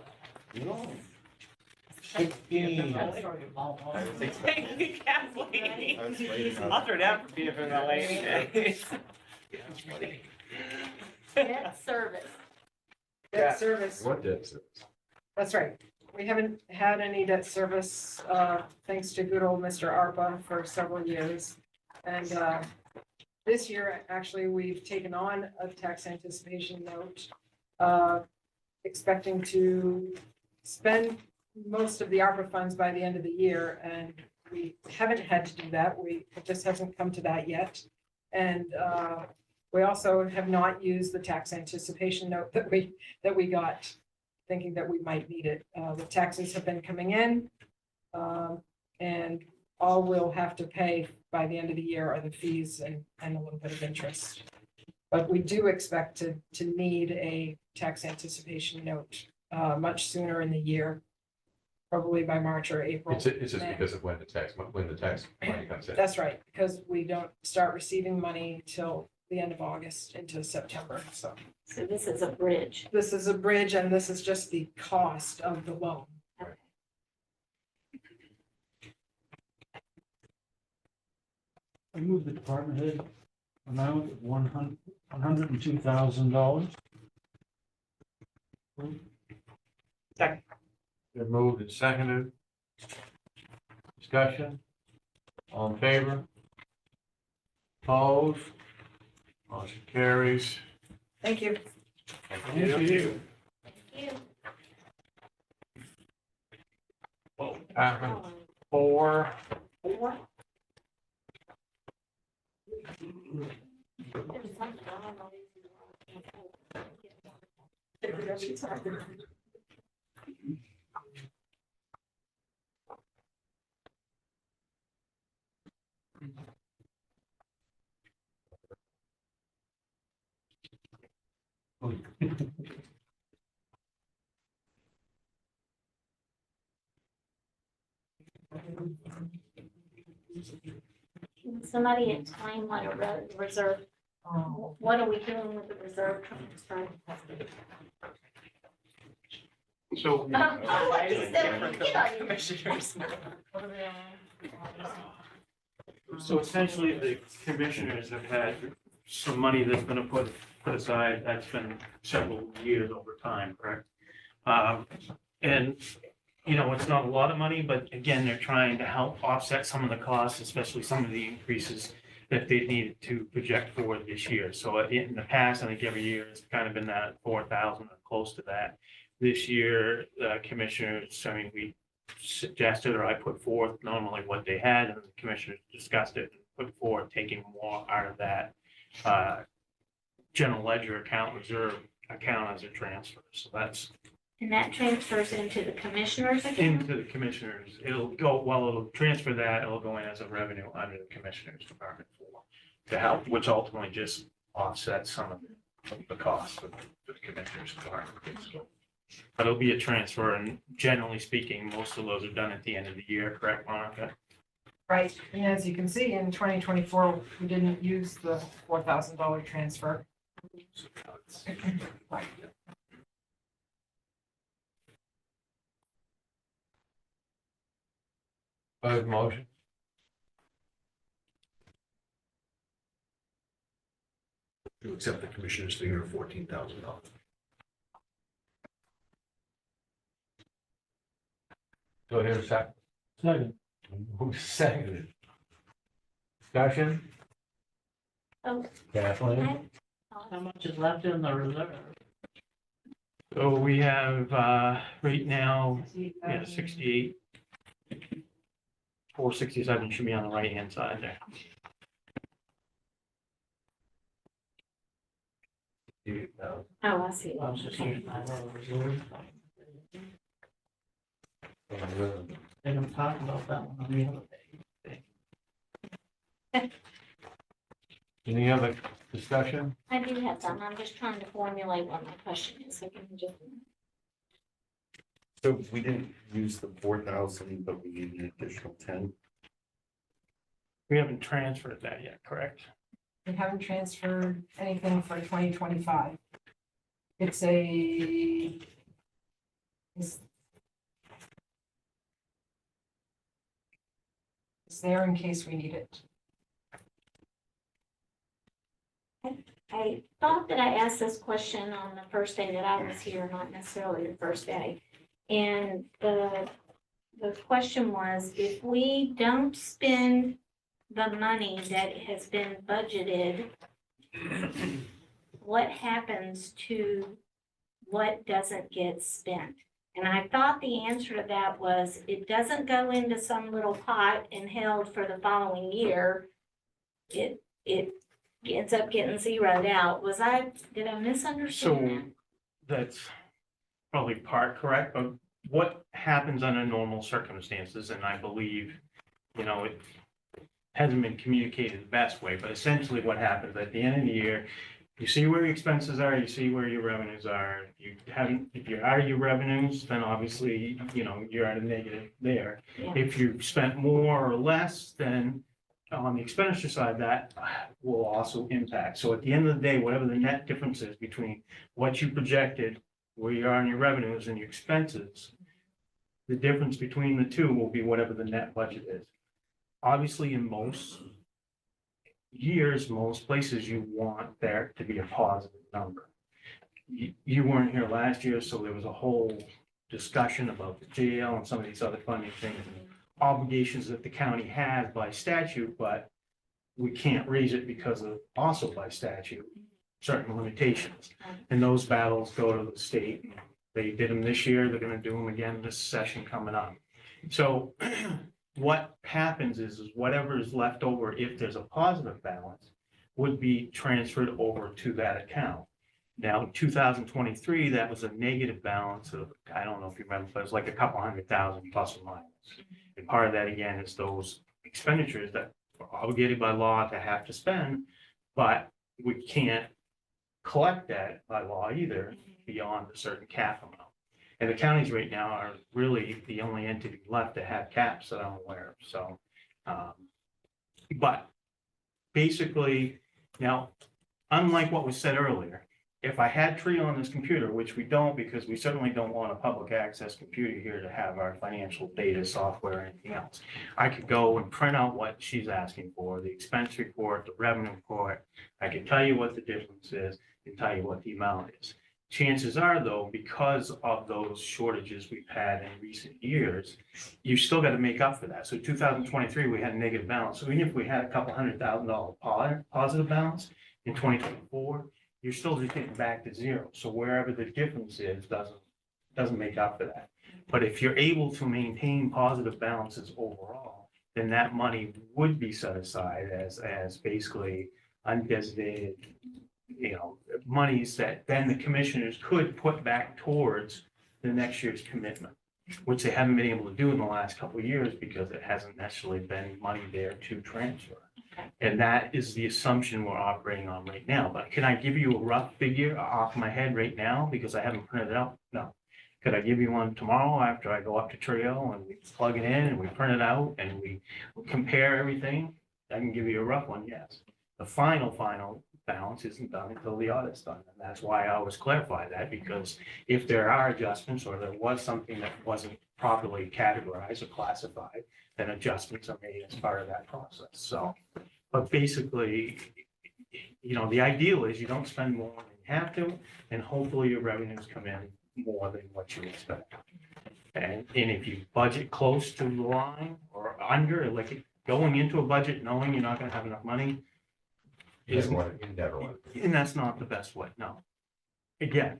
16. Thank you, Kathleen. I'll throw down for being from LA anyways. Debt service. Debt service. What debt service? That's right. We haven't had any debt service, thanks to good old Mr. ARPA for several years. And, this year, actually, we've taken on a tax anticipation note, expecting to spend most of the ARPA funds by the end of the year, and we haven't had to do that. It just hasn't come to that yet. And, we also have not used the tax anticipation note that we got, thinking that we might need it. The taxes have been coming in, and all we'll have to pay by the end of the year are the fees and a little bit of interest. But we do expect to need a tax anticipation note much sooner in the year, probably by March or April. It's just because of when the tax money comes in. That's right, because we don't start receiving money till the end of August into September, so. So this is a bridge. This is a bridge and this is just the cost of the loan. I move the department head amount of $102,000. Been moved and seconded. Discussion? All in favor? Opposed? Motion carries. Thank you. Thank you. Thank you. Department 4. There's something, I don't know. Can somebody explain what a reserve, what are we doing with the reserve transfer? So. Commissioners. So essentially, the commissioners have had some money that's been put aside, that's been several years over time, correct? And, you know, it's not a lot of money, but again, they're trying to help offset some of the costs, especially some of the increases that they needed to project forward this year. So in the past, I think every year it's kind of been that 4,000 or close to that. This year, commissioners, I mean, we suggested, or I put forth normally what they had, and the commissioners discussed it, and put forward taking more out of that general ledger account, reserve account as a transfer. So that's And that transfers into the commissioner's account? into the commissioners. It'll it'll transfer that, it'll go in as a revenue under the commissioners department to help, which ultimately just offsets some of the costs of the commissioners department. But it'll be a transfer, and generally speaking, most of those are done at the end of the year, correct, Monica? Right, and as you can see, in 2024, we didn't use the $4,000 transfer. Right. Motion. To accept the commissioner's figure of $14,000. Do I hear a second? Second. Who's seconded? Discussion? Oh, Kathleen? How much is left in the reserve? So we have, right now, yeah, 68. 467 should be on the right-hand side there. Oh, I see. I was just thinking, reserve. They're gonna talk about that one on the other day. Any other discussion? I do have some. I'm just trying to formulate what my question is. So can you just. So we didn't use the 4,000, but we need an additional 10. We haven't transferred that yet, correct? We haven't transferred anything for 2025. It's a. It's there in case we need it. I thought that I asked this question on the first day that I was here, not necessarily the first day. And the question was, if we don't spend the money that has been budgeted, what happens to what doesn't get spent? And I thought the answer to that was, it doesn't go into some little pot and held for the following year. It ends up getting zeroed out. Did I misunderstand So that? that's probably part correct, but what happens under normal circumstances, and I believe, it hasn't been communicated the best way, but essentially what happens at the end of the year, you see where your expenses are, you see where your revenues are. If you're out of your revenues, then obviously, you're at a negative there. Yeah. If you've spent more or less, then on the expenditure side, that will also impact. So at the end of the day, whatever the net difference is between what you projected, where you are in your revenues and your expenses, the difference between the two will be whatever the net budget is. Obviously, in most years, most places, you want there to be a positive number. You weren't here last year, so there was a whole discussion about the jail and some of these other funding things and obligations that the county has by statute, but we can't raise it because of, also by statute, certain limitations. And those battles go to the state. They did them this year, they're gonna do them again this session coming up. So what happens is whatever is left over, if there's a positive balance, would be transferred over to that account. Now, in 2023, that was a negative balance of, I don't know if you remember, but it was like a couple $100,000 plus or minus. And part of that, again, is those expenditures that we're obligated by law to have to spend, but we can't collect that by law either beyond a certain cap amount. And the counties right now are really the only entity left to have caps that I'm aware of, so. But basically, now, unlike what was said earlier, if I had Tree on this computer, which we don't, because we certainly don't want a public access computer here to have our financial data, software, or anything else. I could go and print out what she's asking for, the expense report, the revenue report. I can tell you what the difference is and tell you what the amount is. Chances are, though, because of those shortages we've had in recent years, you still got to make up for that. So 2023, we had a negative balance. So even if we had a couple $100,000 positive balance in 2024, you're still just getting back to zero. So wherever the difference is, doesn't make up for that. But if you're able to maintain positive balances overall, then that money would be set aside as basically undesignated, monies that then the commissioners could put back towards the next year's commitment, which they haven't been able to do in the last couple of years because it hasn't necessarily been money there to transfer. And that is the assumption we're operating on right now. But can I give you a rough figure off my head right now? Because I haven't printed it out. No. Could I give you one tomorrow after I go up to Trio and we plug it in and we print it out and we compare everything? I can give you a rough one, yes. The final balance isn't done until the audit's done. And that's why I always clarify that, because if there are adjustments or there was something that wasn't properly categorized or classified, then adjustments are made as part of that process. So, but basically, the ideal is you don't spend more than you have to, and hopefully your revenues come in more than what you expect. And if you budget close to the line or under, like going into a budget knowing you're not going to have enough money, You never want. and that's not the best way. No. Again,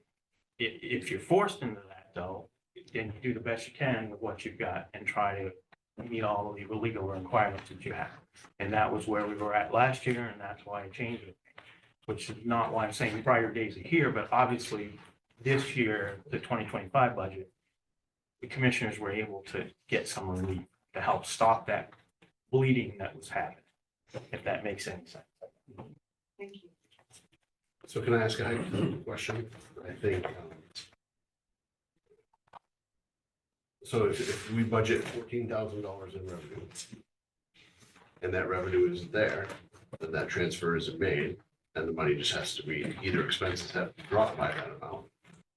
if you're forced into that though, then you do the best you can with what you've got and try to meet all of the legal requirements that you have. And that was where we were at last year, and that's why I changed it. Which is not why I'm saying prior days are here, but obviously this year, the 2025 budget, the commissioners were able to get some relief to help stop that bleeding that was happening, if that makes any sense. Thank you. So can I ask a hypothetical question? I think, so if we budget $14,000 in revenue, and that revenue isn't there, then that transfer isn't made, and the money just has to be, either expenses have to drop by that amount,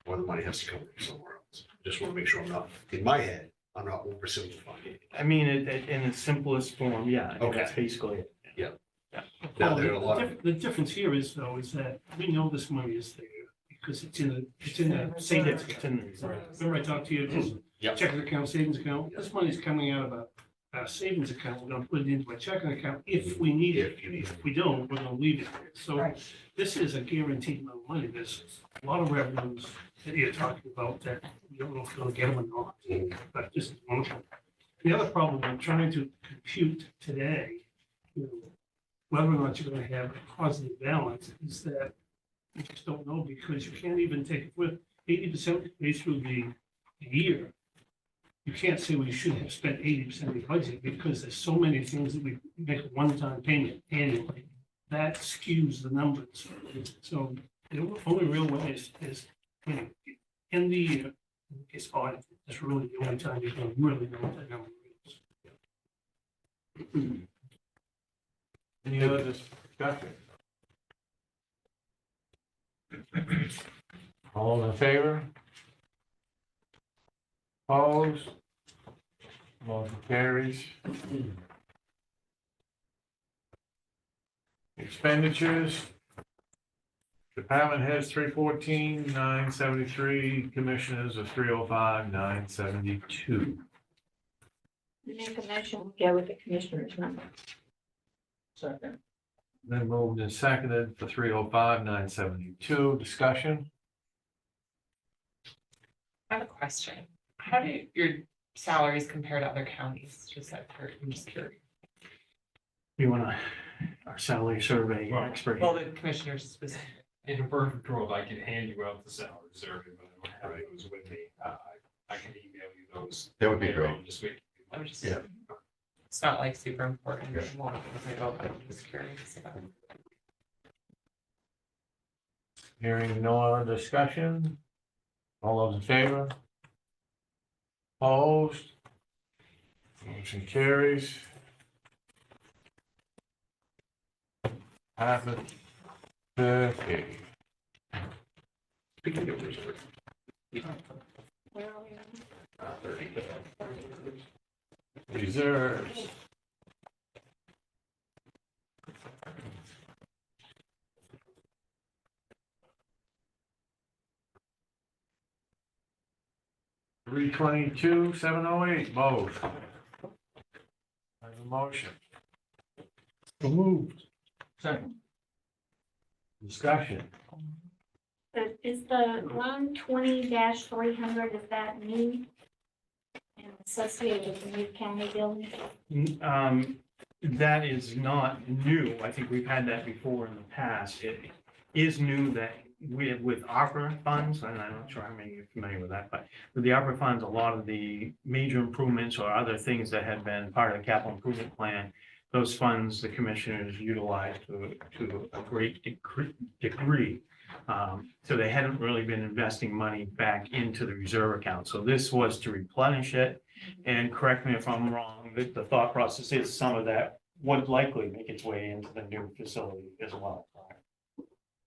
or the money has to come from somewhere else. Just want to make sure I'm not, in my head, I'm not oversimplifying it. I mean, in its simplest form, yeah, I mean, that's Okay. basically it. Yeah. Yeah. Now, there are a lot of, The difference here is though, is that we know this money is there because it's in the savings It's account. in the reserve. Remember I talked to you, this Yep. checking account, savings account, this money's coming out of a savings account, we're gonna put it into a checking account if we need it. If we don't, we're gonna leave it there. So this is a guaranteed amount of money. There's a lot of revenues that you're talking about that you don't know if you're gonna get them or not, but this is one of them. The other problem I'm trying to compute today, you know, whether or not you're gonna have a positive balance is that you just don't know because you can't even take it with 80% way through the year. You can't say we should have spent 80% of the budget because there's so many things that we make a one-time payment annually. That skews the numbers. So the only real way is, you know, in the year, it's audit. That's really the only time you're gonna really know what that number is. Any other discussion? All in favor? Opposed? Motion carries. Expenditures. Department heads 314, 973, commissioners of 305, 972. Make a motion, we go with the commissioner's number. Second. Then moved and seconded for 305, 972. Discussion? I have a question. How do your salaries compare to other counties? Just out of, I'm just curious. You want our salary survey expert? Well, the commissioners specifically. In a perfect world, I could hand you out the salary survey, but I don't have those with me. I can email you those. That would be later great. on this week. I'm just, Yeah. it's not like super important. Yeah. One of them I go, but I'm just curious about. Hearing no other discussion? All those in favor? Opposed? Motion carries. Department 30. speaking of reserve, Reserves. $322,708, both. I have a motion. So moved. Second. Discussion. Is the line 20-300, is that new? And associated with the new county building? That is not new. I think we've had that before in the past. It is new that with ARPA funds, and I'm not sure how many of you are familiar with that, but with the ARPA funds, a lot of the major improvements or other things that had been part of the capital improvement plan, those funds the commissioners utilized to a great degree. So they hadn't really been investing money back into the reserve account. So this was to replenish it. And correct me if I'm wrong, the thought process is some of that would likely make its way into the new facility as well.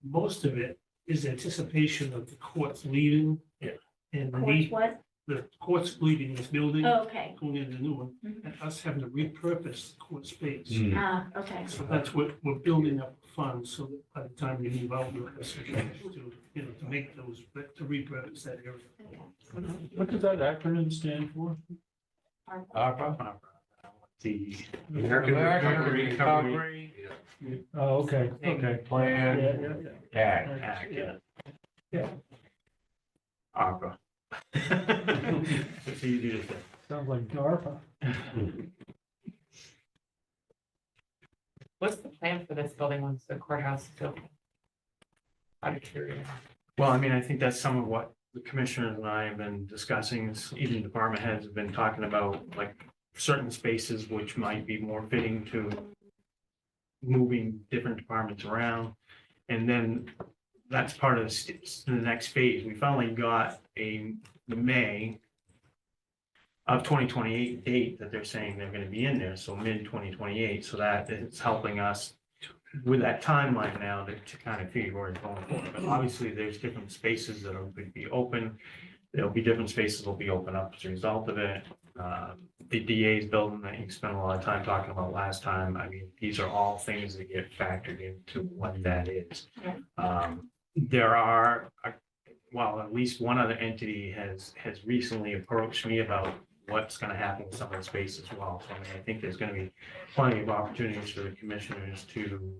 Most of it is anticipation of the courts leaving. Yeah. And the Courts need, what? the courts leaving this building, Oh, okay. going into the new one, Mhm. and us having to repurpose the court space. Okay. So that's what we're building up funds, so that by the time we move out, we'll have some cash to, you know, to make those, to repurpose that area. What does that acronym stand for? ARPA? The American Recovery. Oh, okay, okay. Plan. Yeah, yeah, yeah. Act. yeah. ARPA. It's easy to say. Sounds like DARPA. What's the plan for this building once the courthouse is built? Out of curiosity. Well, I mean, I think that's some of what the commissioners and I have been discussing, is even department heads have been talking about, like, certain spaces which might be more fitting to moving different departments around. And then that's part of the next phase. We finally got the May of 2028 date that they're saying they're gonna be in there, so mid 2028, so that it's helping us with that timeline now to kind of figure where it's going forward. But obviously, there's different spaces that are going to be open. There'll be different spaces will be open up as a result of it. The DA's building that you spent a lot of time talking about last time, I mean, these are all things that get factored into what that is. There are, well, at least one other entity has recently approached me about what's gonna happen with some of the space as well. So I mean, I think there's gonna be plenty of opportunities for the commissioners to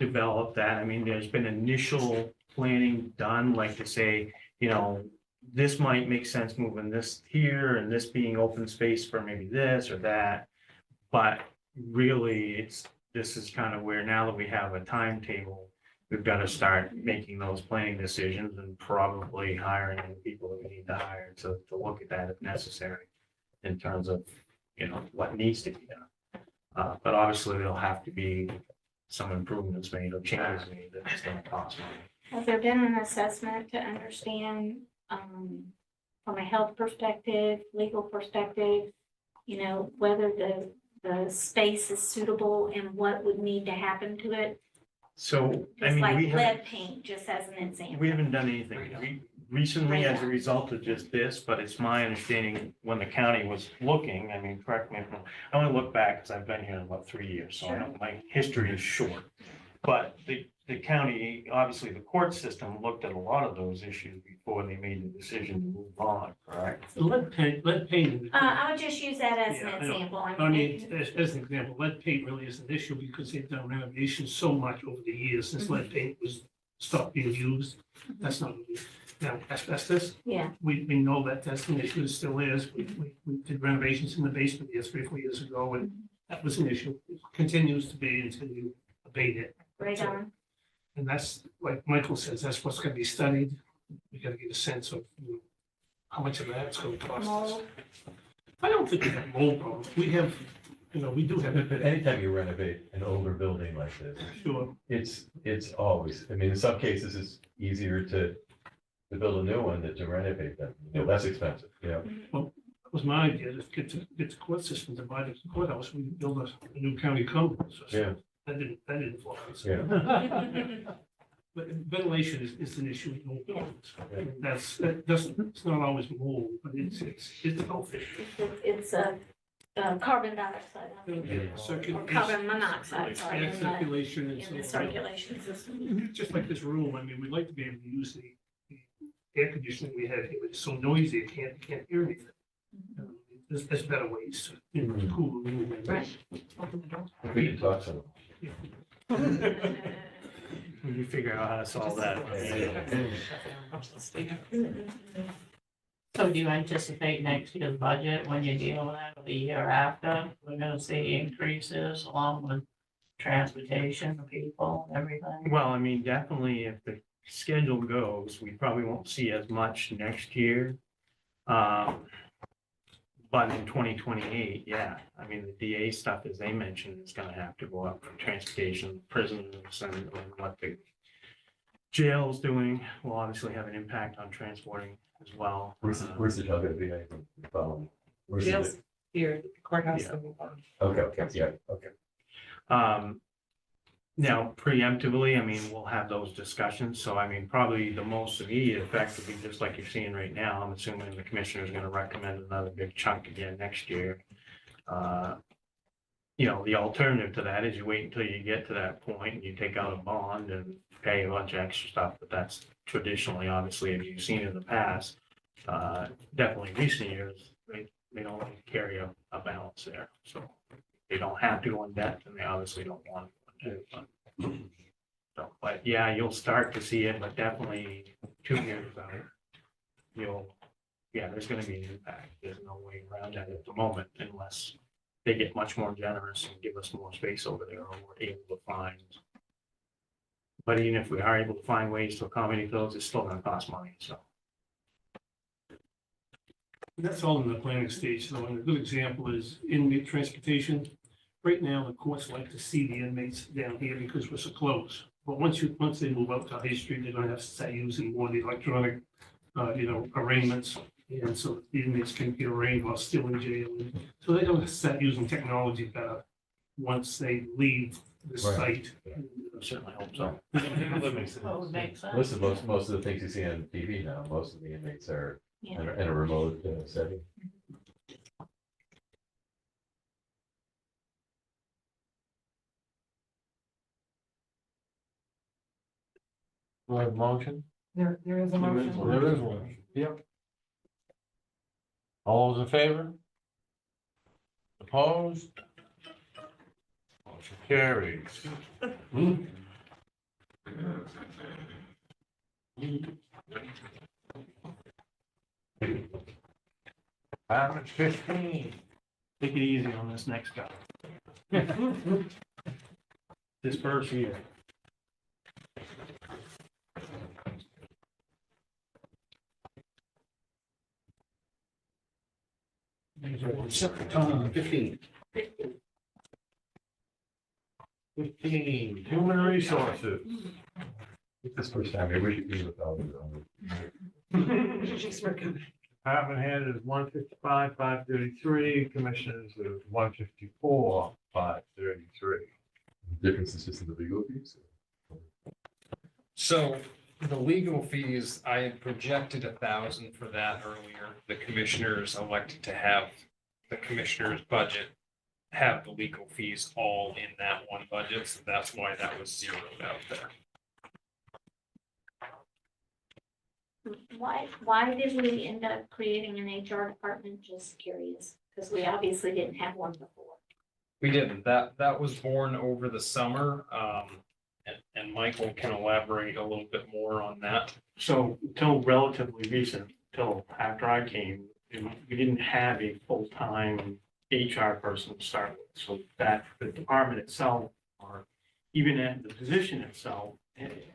develop that. I mean, there's been initial planning done, like to say, you know, this might make sense moving this here and this being open space for maybe this or that. But really, this is kind of where, now that we have a timetable, we've got to start making those planning decisions and probably hiring the people that we need to hire to look at that if necessary, in terms of, you know, what needs to be done. But obviously, there'll have to be some improvements made or changes made that's going to cost money. Has there been an assessment to understand, from a health perspective, legal perspective, you know, whether the space is suitable and what would need to happen to it? So, I Just mean, like we haven't, lead paint, just as an example. we haven't done anything recently as a result of just this, but it's my understanding when the county was looking, I mean, correct me if I'm wrong, I only look back because I've been here about 3 years, so I don't, my history is short. But the county, obviously the court system looked at a lot of those issues before they made the decision to move on, correct? Lead paint. I would just use that as Yeah, an I know. example. I mean, as an example, lead paint really is an issue because they've done renovations so much over the years since lead paint was stopped being used. That's not, now asbestos. Yeah. We know that that's an issue, it still is. We did renovations in the basement here 3 or 4 years ago, and that was an issue. It continues to be until you abate it. Right on. And that's, like Michael says, that's what's gonna be studied. We gotta get a sense of, you know, how much of that's gonna cost us. Mold. I don't think we have mold problems. We have, you know, we do have. But anytime you renovate an older building like this, Sure. it's always, I mean, in some cases, it's easier to build a new one than to renovate them, you know, less expensive, yeah. Well, that was my idea, to get the court system to buy the courthouse, we build a new county code. Yeah. That didn't fly. Yeah. But ventilation is an issue in all buildings. That doesn't, it's not always mold, but it's a health issue. It's a carbon dioxide. Or carbon monoxide, sorry, Air circulation and in so the on. circulation system. Just like this room, I mean, we'd like to be able to use the air conditioning we have here, but it's so noisy, you can't hear anything. There's better ways to, you know, cool the room. Right. If we can talk to them. We can figure out how to solve that. So do you anticipate next year's budget, when you deal with that, or the year after, we're gonna see increases along with transportation of people, and everything? Well, I mean, definitely if the schedule goes, we probably won't see as much next year. But in 2028, yeah, I mean, the DA stuff, as they mentioned, is gonna have to go up for transportation, prisons, and what the jail's doing will obviously have an impact on transporting as well. Where's the job gonna be? Where's the- Jail's here, the courthouse. Yeah. Okay, yeah, okay. Now preemptively, I mean, we'll have those discussions, so I mean, probably the most immediate effect would be just like you're seeing right now. I'm assuming the commissioner is gonna recommend another big chunk again next year. You know, the alternative to that is you wait until you get to that point and you take out a bond and pay a bunch of extra stuff, but that's traditionally, obviously, as you've seen in the past, definitely recent years, they don't carry a balance there, so they don't have to go in debt, and they obviously don't want to. So, but yeah, you'll start to see it, but definitely 2 years out. there's gonna be an impact. There's no way around that at the moment unless they get much more generous and give us more space over there, or we're able to find. But even if we are able to find ways to accommodate those, it's still gonna cost money, so. That's all in the planning stage, though, and a good example is inmate transportation. Right now, the courts like to see the inmates down here because we're so close. But once they move out to High Street, they're gonna have to start using more of the electronic, arraignments. And so the inmates can get arraigned while still in jail. And so they don't start using technology better once they leave the Right. site. I certainly hope so. That makes sense. Well, it makes sense. Listen, most of the things you see on TV now, most of the inmates are Yeah. in a remote setting. Do I have a motion? There is a motion. There is one. Yep. All those in favor? Opposed? Motion carries. Department 15. Take it easy on this next guy. This first year. Tom, 15. 15, human resources. This first time, maybe we should be without it. Department head is 155, 533, commissioners is 154, 533. Difference is just in the legal fees. So the legal fees, I had projected 1,000 for that earlier. The commissioners elected to have the commissioner's budget have the legal fees all in that one budget, so that's why that was zeroed out there. Why did we end up creating an HR department? Just curious, because we obviously didn't have one before. We didn't. That was born over the summer, and Michael can elaborate a little bit more on that. So until relatively recent, till after I came, we didn't have a full-time HR person to start with. So that the department itself, or even at the position itself,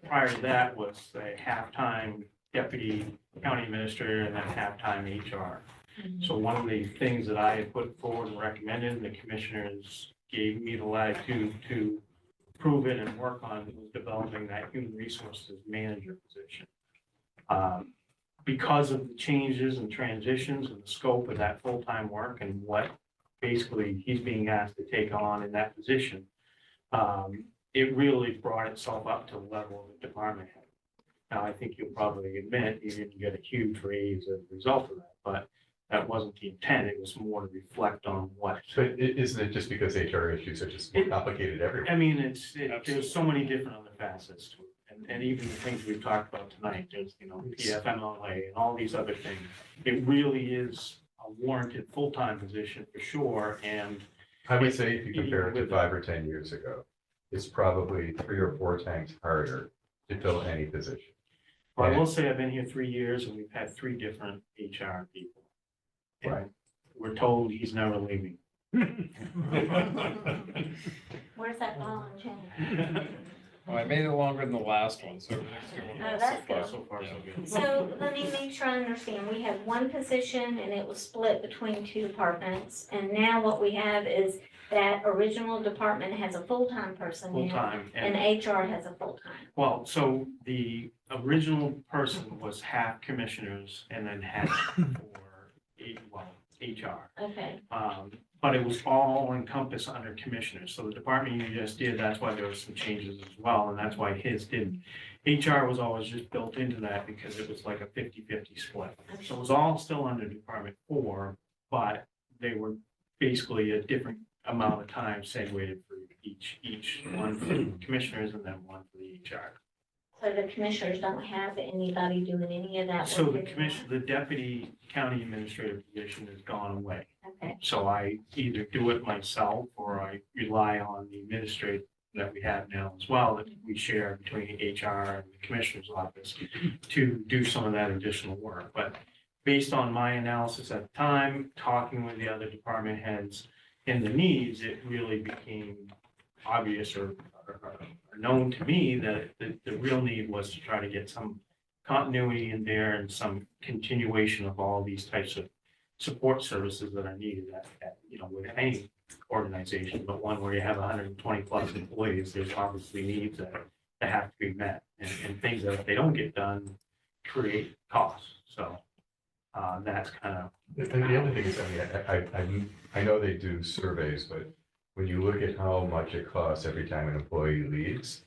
prior to that was a half-time deputy county administrator and then half-time HR. So one of the things that I had put forward and recommended, and the commissioners gave me the latitude to prove it and work on, was developing that human resources manager position. Because of the changes and transitions and the scope of that full-time work and what basically he's being asked to take on in that position, it really brought itself up to the level of the department head. Now, I think you'll probably admit you didn't get a huge raise as a result of that, but that wasn't the intent. It was more to reflect on what. But isn't it just because HR issues are just more complicated everywhere? I mean, there's so many different other facets to it. And even the things we've talked about tonight, there's, PFMLA and all these other things. It really is a warranted full-time position for sure, and. I would say if you compare it to 5 or 10 years ago, it's probably 3 or 4 times harder to fill any position. Well, I will say I've been here 3 years and we've had 3 different HR people. And Right. we're told he's never leaving. Where's that ball and chain? Well, I made it longer than the last one, so everything's going well Oh, so that's far. good. So far, so good. So let me make sure I understand. We had one position and it was split between 2 departments. And now what we have is that original department has a full-time person now. Full-time. And HR has a full-time. Well, so the original person was half commissioners and then half for HR. Okay, But it was all encompassed under commissioners. So the department you just did, that's why there were some changes as well, and that's why his didn't. HR was always just built into that because it was like a 50-50 split. So it was all still under Department 4, but they were basically a different amount of time segregated for each one for the commissioners and then one for the HR. so the commissioners don't have anybody doing any of that. So work the anymore? commission, the deputy county administrator position has gone away. Okay, So I either do it myself or I rely on the that we have now as well, that we share between HR and the commissioner's office to do some of that additional work. But based on my analysis at the time, talking with the other department heads and the needs, it really became obvious or known to me that the real need was to try to get some continuity in there and some continuation of all these types of support services that are needed at with any organization, but one where you have 120 plus employees, there's obviously needs that have to be met, and things that if they don't get done, create costs. So that's kind of. The other thing is, I mean, I know they do surveys, but when you look at how much it costs every time an employee leaves,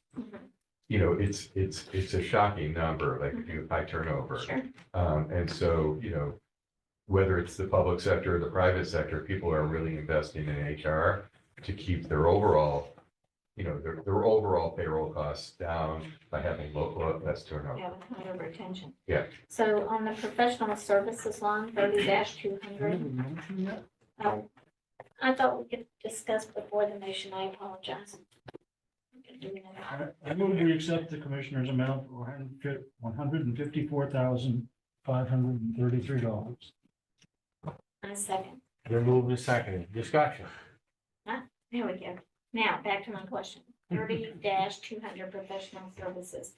it's a shocking number, like high turnover. Sure. And so, whether it's the public sector or the private sector, people are really investing in HR to keep their overall, their overall payroll costs down by having less turnover. Yeah, with higher retention. Yeah. So on the professional services line, 30-200, I thought we could discuss before the motion. I apologize. We can do another. I move we accept the commissioner's amount for $154,533. A second. They're moving to second. Discussion. There we go. Now, back to my question. 30-200 professional services.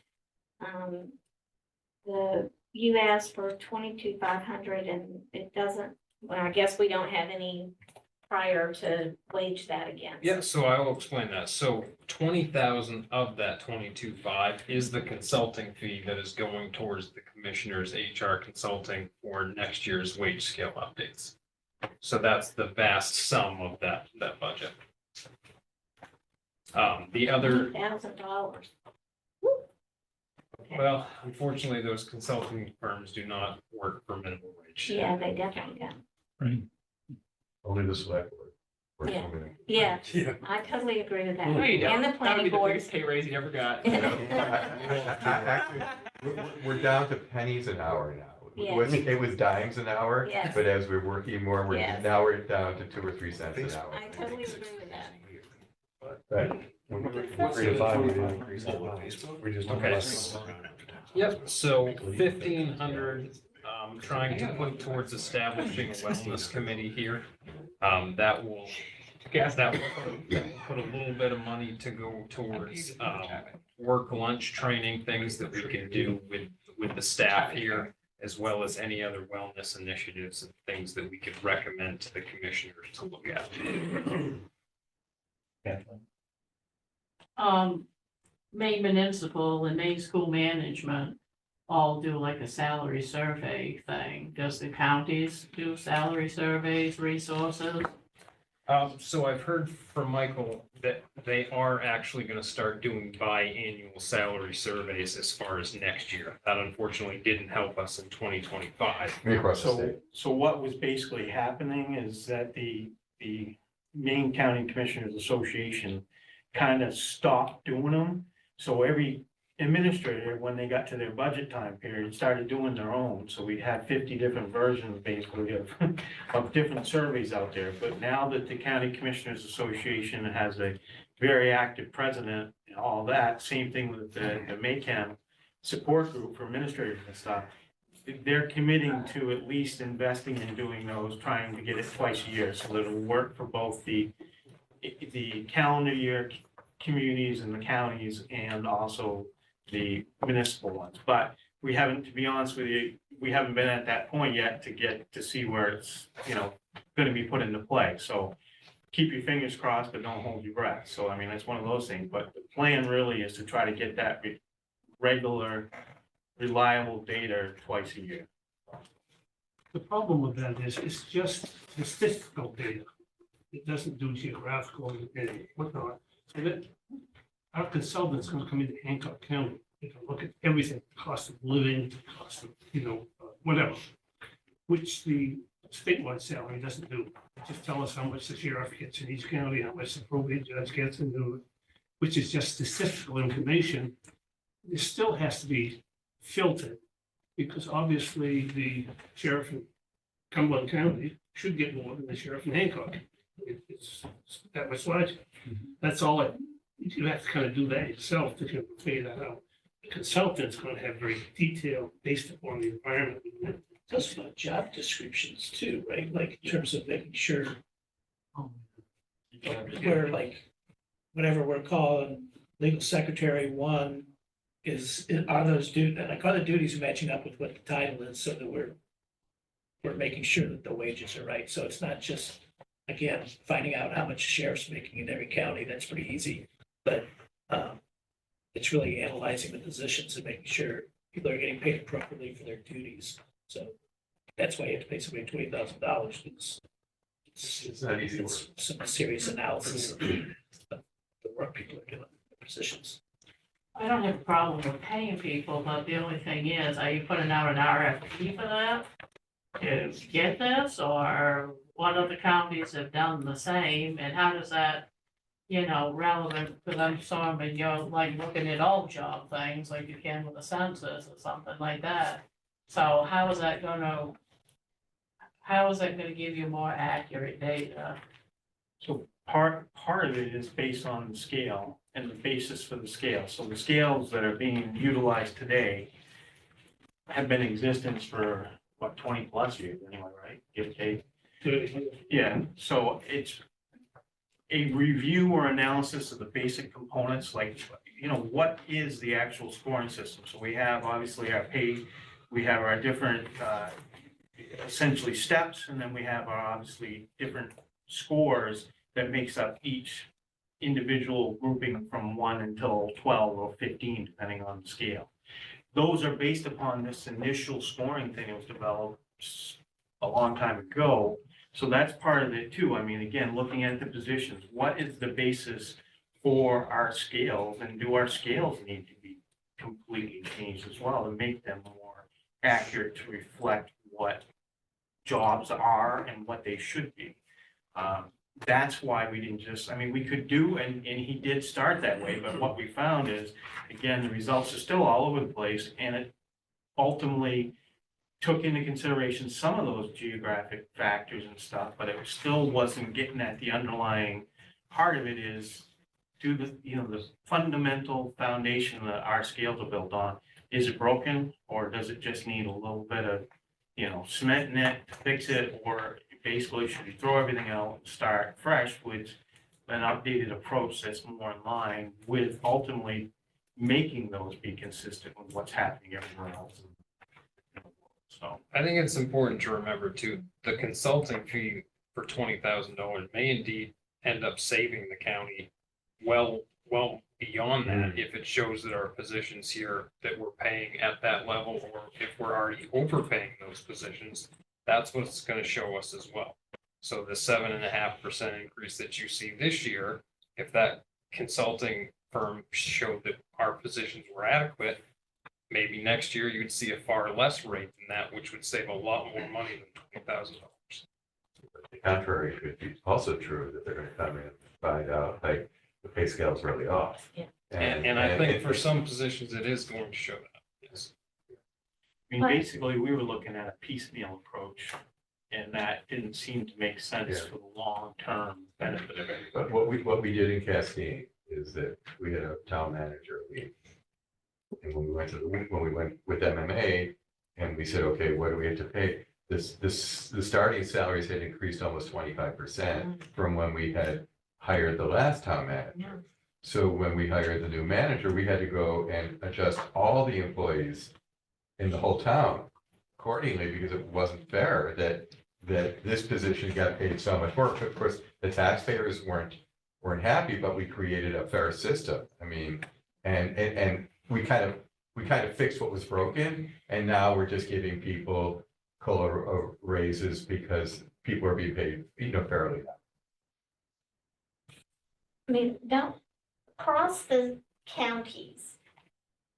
You asked for 22,500 and it doesn't, well, I guess we don't have any prior to wage that again. Yeah, so I will explain that. So 20,000 of that 22.5 is the consulting fee that is going towards the commissioner's HR consulting for next year's wage scale updates. So that's the vast sum of that budget. The other, $1,000. well, unfortunately, those consulting firms do not work for minimum wage. Yeah, they definitely don't. Right. Only the select board. works Yeah. for me. Yeah, I totally agree with that. No, you don't. And the That would be planning the board. biggest pay raise you ever got. Actually, we're down to pennies an hour now. Yes. It was dimes an hour, Yes. but as we're working more, Yes. now we're down to 2 or 3 cents an hour. I totally agree with that. Right. We're 3 to 5, we didn't increase that much. We just. Okay. Yep, so 1,500, trying to put towards establishing a wellness committee here. That will put a little bit of money to go towards, work lunch training, things that we can do with the staff here, as well as any other wellness initiatives and things that we could recommend to the commissioners to look at. Maine Municipal and Maine School Management all do like a salary survey thing. Does the counties do salary surveys, resources? So I've heard from Michael that they are actually gonna start doing biannual salary surveys as far as next year. That unfortunately didn't help us in 2025. Across the So, state. so what was basically happening is that the Maine County Commissioners Association kind of stopped doing them. So every administrator, when they got to their budget time period, started doing their own. So we had 50 different versions basically of different surveys out there. But now that the County Commissioners Association has a very active president and all that, same thing with the MACAM support group for administrators and stuff. They're committing to at least investing in doing those, trying to get it twice a year so that it'll work for both the calendar year communities and the counties and also the municipal ones. But we haven't, to be honest with you, we haven't been at that point yet to get to see where it's, gonna be put into play. So keep your fingers crossed, but don't hold your breath. So, I mean, that's one of those things, but the plan really is to try to get that regular, reliable data twice a year. The problem with that is it's just statistical data. It doesn't do geographical and whatnot. So that our consultant's gonna come into Hancock County, they can look at everything, cost of living, cost of, whatever, which the statewide salary doesn't do. It just tell us how much the sheriff gets in each county, how much the probate judge gets into, which is just statistical information. It still has to be filtered, because obviously the sheriff in Cumberland County should get more than the sheriff in Hancock. It's that much larger. That's all it you have to kind of do that yourself to kind of figure that out. The consultant's gonna have very detailed based upon the environment. Just about job descriptions too, right? Like in terms of making sure we're like, whatever we're calling legal secretary one are those like other duties matching up with what the title is so that we're making sure that the wages are right. So it's not just, again, finding out how much the sheriff's making in every county. That's pretty easy. But it's really analyzing the positions and making sure people are getting paid appropriately for their duties. So that's why you have to pay somebody $20,000 because It's not easy work. it's some serious analysis of the work people are doing, the positions. I don't have a problem with paying people, but the only thing is, are you putting out an RFP for that? To get this, or what other counties have done the same, and how does that, relevant, because I'm assuming you're like looking at all job things like you can with a census or something like that. So how is that gonna give you more accurate data? So part of it is based on the scale and the basis for the scale. So the scales that are being utilized today have been in existence for, 20 plus years anyway, right? Give or take. Yeah, so it's a review or analysis of the basic components, like, what is the actual scoring system? So we have obviously our pay, we have our different, essentially steps, and then we have our obviously different scores that makes up each individual grouping from 1 until 12 or 15, depending on the scale. Those are based upon this initial scoring thing that was developed a long time ago. So that's part of it too. I mean, again, looking at the positions, what is the basis for our scales, and do our scales need to be completely changed as well to make them more accurate to reflect what jobs are and what they should be. That's why we didn't just, we could do, and he did start that way, but what we found is, again, the results are still all over the place, and it ultimately took into consideration some of those geographic factors and stuff, but it still wasn't getting at the underlying part of it is, do the, the fundamental foundation that our scales are built on, is it broken, or does it just need a little bit of, cement in it to fix it, or basically should we throw everything out and start fresh with an updated approach that's more in line with ultimately making those be consistent with what's happening everywhere else. So I think it's important to remember too, the consulting fee for $20,000 may indeed end up saving the county well beyond that, if it shows that our positions here that we're paying at that level, or if we're already overpaying those positions, that's what it's going to show us as well. So the 7.5% increase that you see this year, if that consulting firm showed that our positions were adequate, maybe next year you'd see a far less rate than that, which would save a lot more money than $20,000. The contrary could be also true, that they're gonna come in and find out, like, the pay scale is really off. Yeah. And I think for some positions, it is going to show that, yes. Basically, we were looking at a piecemeal approach, and that didn't seem to make sense Yeah. for the long-term benefit of everybody. But what we did in Cascade is that we had a town manager leave. And when we went with MMA, and we said, okay, what do we have to pay? The starting salaries had increased almost 25% from when we had hired the last town manager. So when we hired the new manager, we had to go and adjust all the employees in the whole town accordingly, because it wasn't fair that this position got paid so much more. Of course, the taxpayers weren't happy, but we created a fair system. And we kind of fixed what was broken, and now we're just giving people COLA raises because people are being paid, fairly. Don't, across the counties,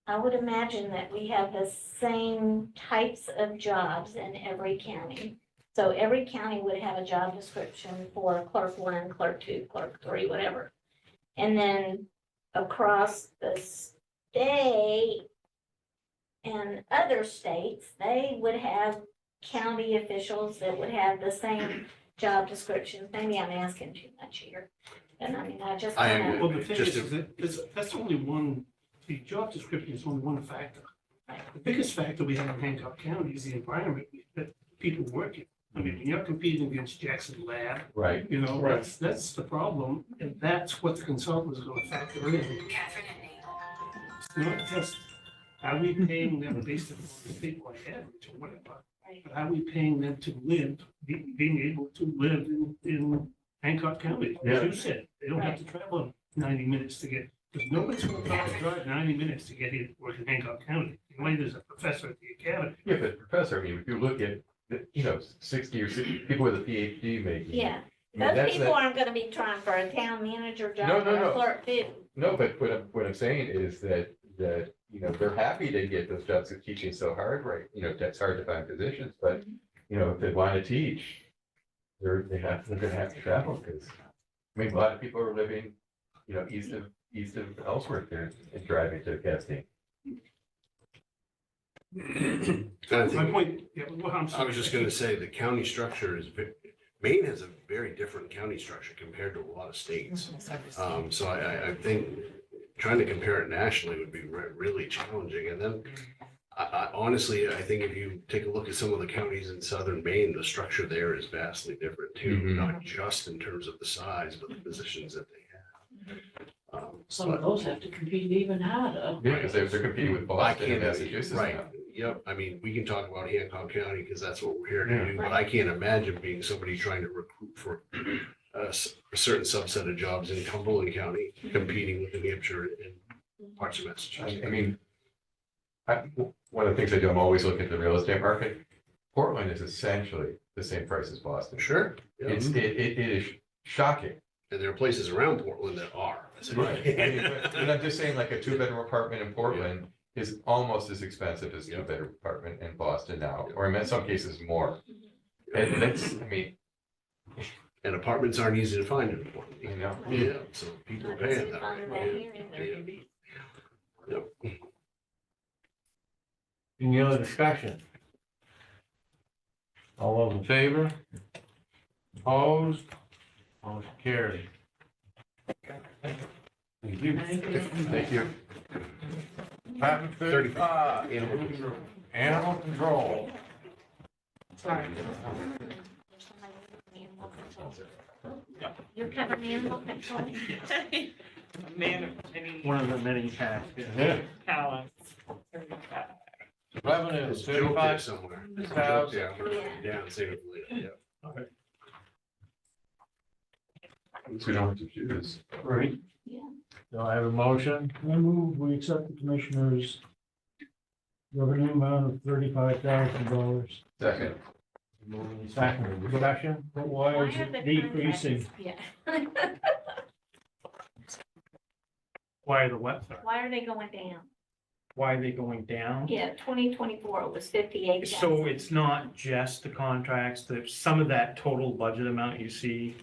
I would imagine that we have the same types of jobs in every county. So every county would have a job description for clerk 1, clerk 2, clerk 3, whatever. And then across the state and other states, they would have county officials that would have the same job descriptions. Maybe I'm asking too much here. And I mean, I just I kind agree. of, Well, the thing Just is that's only one, the job description is only one factor. The biggest factor we have in Hancock County is the environment that people work in. I mean, you're competing against Jackson Lab, Right. you know, that's the problem, and that's what the consultant is gonna factor in. It's not just, are we paying them based upon the statewide average or whatever? But are we paying them to live, being able to live in Hancock County? As you said, they don't have to travel 90 minutes to get, because nobody's gonna drive 90 minutes to get here to work in Hancock County. Anyway, there's a professor at the academy. Yeah, but Professor, I mean, if you look at, 60 or 60 people with a PhD making. yeah. I mean, Those that's people not- aren't gonna be trying for a town manager job No, or no, a no. clerk too. No, but what I'm saying is that, they're happy to get those jobs of teaching so hard, right? That's hard to find positions, but, if they want to teach, they're gonna have to travel, because, I mean, a lot of people are living, east of Ellsworth there and driving to Cascade. My point, yeah, well, I'm I sorry. was just gonna say, the county structure is, Maine has a very different county structure compared to a lot of states. So I think trying to compare it nationally would be really challenging. And then I honestly, I think if you take a look at some of the counties in southern Maine, the structure there is vastly different too, Mhm. not just in terms of the size, but the positions that they have. Some of those have to compete even harder. Yeah, because they're competing with I Boston and can't, Massachusetts right, now. yep, I mean, we can talk about Hancock County because that's what we're here Yeah. to do, but I can't imagine being somebody trying to recruit for a certain subset of jobs in Cumberland County, competing with New Hampshire and parts of Massachusetts. I mean, one of the things I do, I'm always looking at the real estate market. Portland is essentially the same price as Boston. Sure. yeah. It is shocking. And there are places around Portland that are. Right. And I'm just saying, like, a 2-bedroom apartment in Portland is almost as expensive as a 2-bedroom apartment in Boston now, or in some cases more. And that's, I mean, And apartments aren't easy to find in Portland. you know. Yeah, so people are paying that. Find way. that here and there. Yep. Any other discussion? All those in favor? Opposed? Motion carried. Thank you. Thank you. Department 35, animal control. Sorry. You're covering animal control? One of the many tasks. Yeah. Talents. Revenue, There's a joke there 35. somewhere. There's a joke there. I'm gonna write it Yeah. down, save it for later. Yeah. So we don't have to choose. Right. Yeah. Do I have a motion? I move we accept the commissioner's revenue amount of $35,000. Second. Moving second, discussion? But why Why is are it the decreasing? contracts- Yeah. Why are the what, sorry? Why are they going down? Why are they going down? Yeah, 2024 was 58,000. So it's not just the contracts, there's some of that total budget amount you see.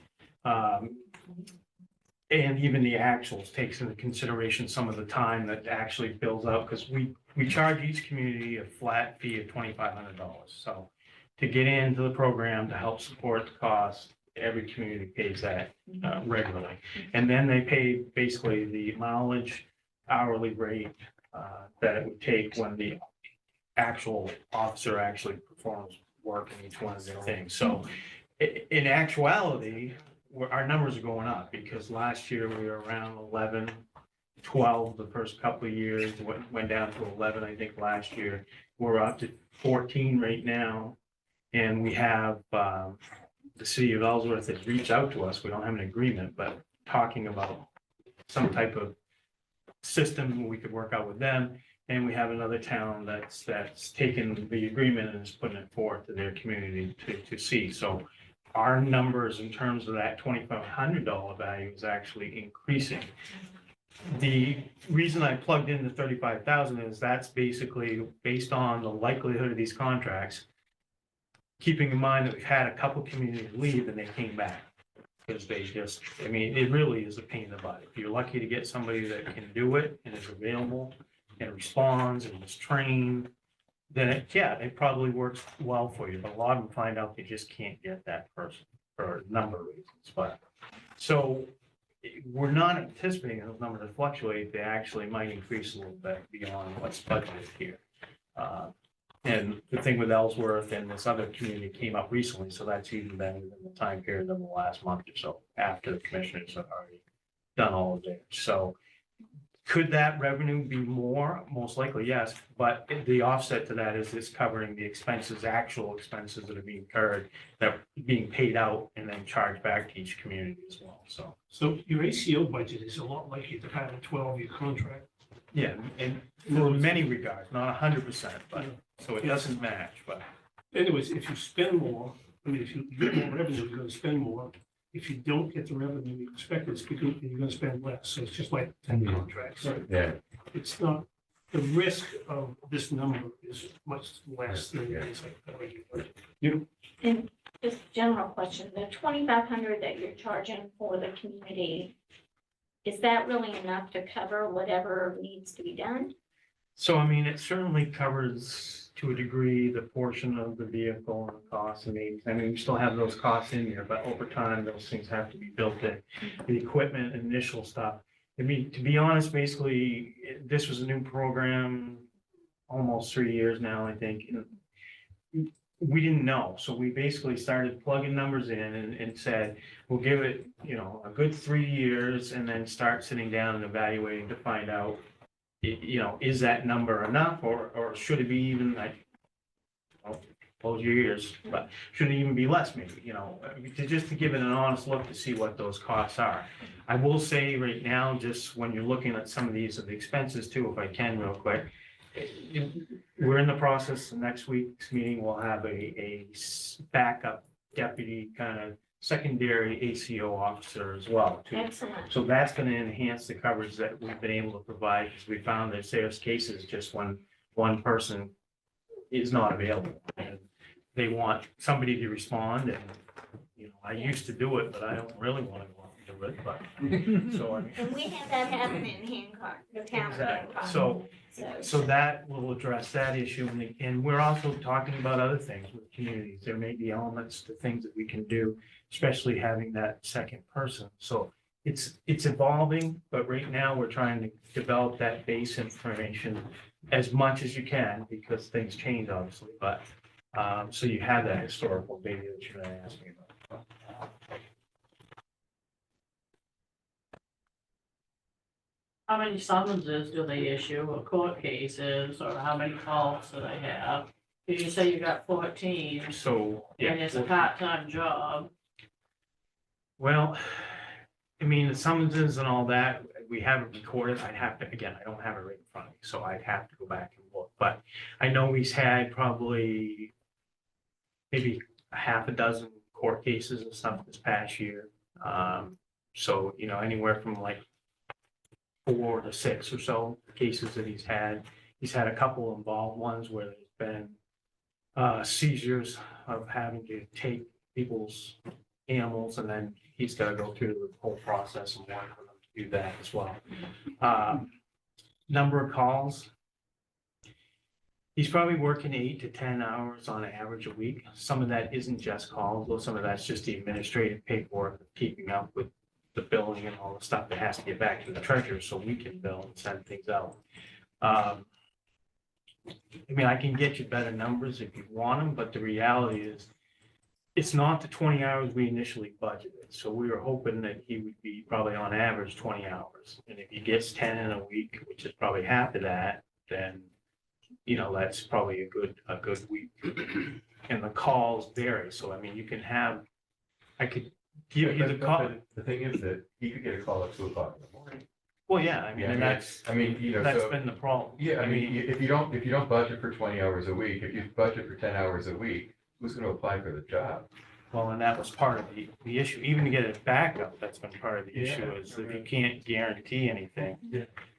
And even the actuals takes into consideration some of the time that actually bills out, because we charge each community a flat fee of $2,500. So to get into the program to help support the cost, every community pays that regularly. And then they pay basically the mileage hourly rate that it would take when the actual officer actually performs work in each one of their things. So in actuality, our numbers are going up because last year we were around 11, 12 the first couple of years, went down to 11, I think, last year. We're up to 14 right now. And we have the city of Ellsworth has reached out to us. We don't have an agreement, but talking about some type of system we could work out with them. And we have another town that's taken the agreement and is putting it forth to their community to see. So our numbers in terms of that $2,500 value is actually increasing. The reason I plugged in the 35,000 is that's basically based on the likelihood of these contracts, keeping in mind that we've had a couple communities leave and they came back. Because they just, I mean, it really is a pain in the butt. If you're lucky to get somebody that can do it and is available and responds and is trained, then it probably works well for you. But a lot of them find out they just can't get that person. for a number of reasons, but, so we're not anticipating those numbers to fluctuate. They actually might increase a little bit beyond what's budgeted here. And the thing with Ellsworth and this other community came up recently, so that's even been within the time period of the last month or so, after the commissioners have already done all of theirs. So could that revenue be more? Most likely, yes, but the offset to that is it's covering the expenses, actual expenses that are being incurred, that are being paid out and then charged back to each community as well, so. So your ACO budget is a lot like your Department 12, your contract. Yeah, and in many regards, not 100%, but, so it doesn't match, but. Anyways, if you spend more, I mean, if you get more revenue, you're gonna spend more. If you don't get the revenue you expect, it's because you're gonna spend less. So it's just like 10 contracts. Yeah. It's not, the risk of this number is much less than it is like the regular budget. And just general question, the 2,500 that you're charging for the community, is that really enough to cover whatever needs to be done? So, I mean, it certainly covers to a degree the portion of the vehicle and the costs and needs. I mean, we still have those costs in here, but over time, those things have to be built in. The equipment, initial stuff. I mean, to be honest, basically, this was a new program, almost 3 years now, I think. And we didn't know, so we basically started plugging numbers in and said, we'll give it, you know, a good 3 years and then start sitting down and evaluating to find out, you know, is that number enough, or should it be even like, well, close your ears, but should it even be less maybe, you know, just to give it an honest look to see what those costs are. I will say right now, just when you're looking at some of these of the expenses too, if I can real quick, we're in the process, next week's meeting, we'll have a backup deputy kind of secondary ACO officer as well too. Excellent. So that's going to enhance the coverage that we've been able to provide, because we found that there's cases just when one person is not available. And they want somebody to respond, and, you know, I used to do it, but I don't really want to go out and do it, but, so I mean. And we had that happen in Hancock, the town of Exactly. Hancock. So that will address that issue, and we're also talking about other things with communities. There may be elements to things that we can do, especially having that second person. So it's evolving, but right now we're trying to develop that base information as much as you can, because things change obviously, but, so you have that historical data that you're gonna ask me about. How many summonses do they issue, or court cases, or how many calls do they have? You say you got 14, So, yeah. and it's a part-time job. Well, I mean, the summonses and all that, we haven't recorded. I'd have to, again, I don't have it right in front of me, so I'd have to go back and look. But I know he's had probably maybe a half a dozen court cases and stuff this past year. So, you know, anywhere from like 4 to 6 or so cases that he's had. He's had a couple involved ones where there's been seizures of having to take people's animals, and then he's got to go through the whole process and want for them to do that as well. Number of calls. He's probably working 8 to 10 hours on average a week. Some of that isn't just calls, though some of that's just the administrative paperwork, keeping up with the billing and all the stuff that has to get back to the treasurer so we can bill and send things out. I mean, I can get you better numbers if you want them, but the reality is it's not the 20 hours we initially budgeted. So we were hoping that he would be probably on average 20 hours. And if he gets 10 in a week, which is probably half of that, then, you know, that's probably a good week. And the calls vary. So, I mean, you can have, I could give you the call. The thing is that he could get a call at 2:00 in the morning. Well, yeah, I mean, Yeah, and that's, I mean, you know, that's so, been the problem. yeah, I mean, if you don't budget for 20 hours a week, if you budget for 10 hours a week, who's going to apply for the job? Well, and that was part of the issue, even to get it back up, that's been part of the issue, is that you can't guarantee anything.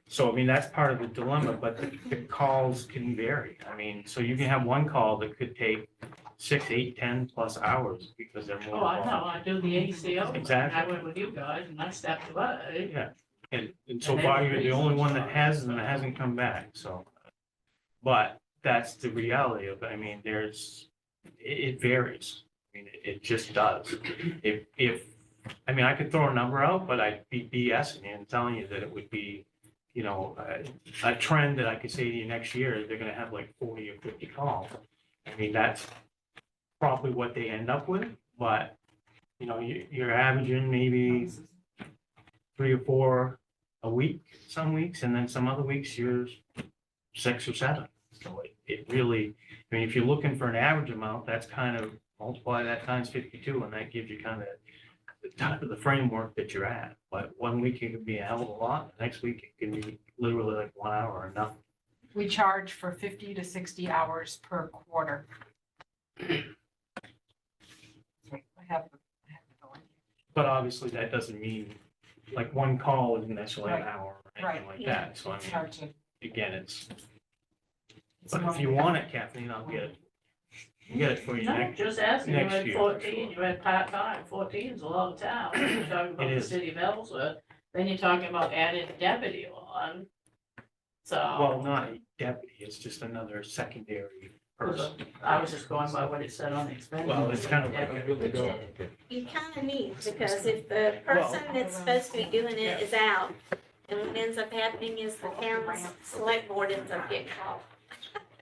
So, I mean, that's part of the dilemma, but the calls can vary. I mean, so you can have one call that could take 6, 8, 10 plus hours because they're more. Oh, I know, I do the ACO. Exactly. I went with you guys and I stepped away. Yeah, and so far, you're the only one that hasn't come back, so. But that's the reality of it. I mean, it varies. I mean, it just does. I mean, I could throw a number out, but I'd be BSing you and telling you that it would be, you know, a trend that I could say to you next year, they're gonna have like 40 or 50 calls. I mean, that's probably what they end up with, but, you know, you're averaging maybe 3 or 4 a week, some weeks, and then some other weeks you're 6 or 7. So it really, I mean, if you're looking for an average amount, that's kind of multiply that times 52, and that gives you kind of the type of the framework that you're at. But one week it could be a hell of a lot, the next week it can be literally like 1 hour or nothing. We charge for 50 to 60 hours per quarter. I have the going. But obviously that doesn't mean, like, one call isn't necessarily an Right. hour or anything like Yeah. that. So I It's mean, hard to. again, it's, it's but if you want it, Kathleen, I'll get it. I'll get it for you No, next, just asking, you next had year. 14, you had part-time, 14 is a long time. You're talking about It the is. city of Ellsworth, then you're talking about adding a deputy on. So. Well, not a deputy, it's just another secondary person. I was just going by what it said on the expense. Well, it's kind of like, You kind of need, because if the person that's supposed to be doing it is out, and what ends up happening is the town's select board ends up getting called.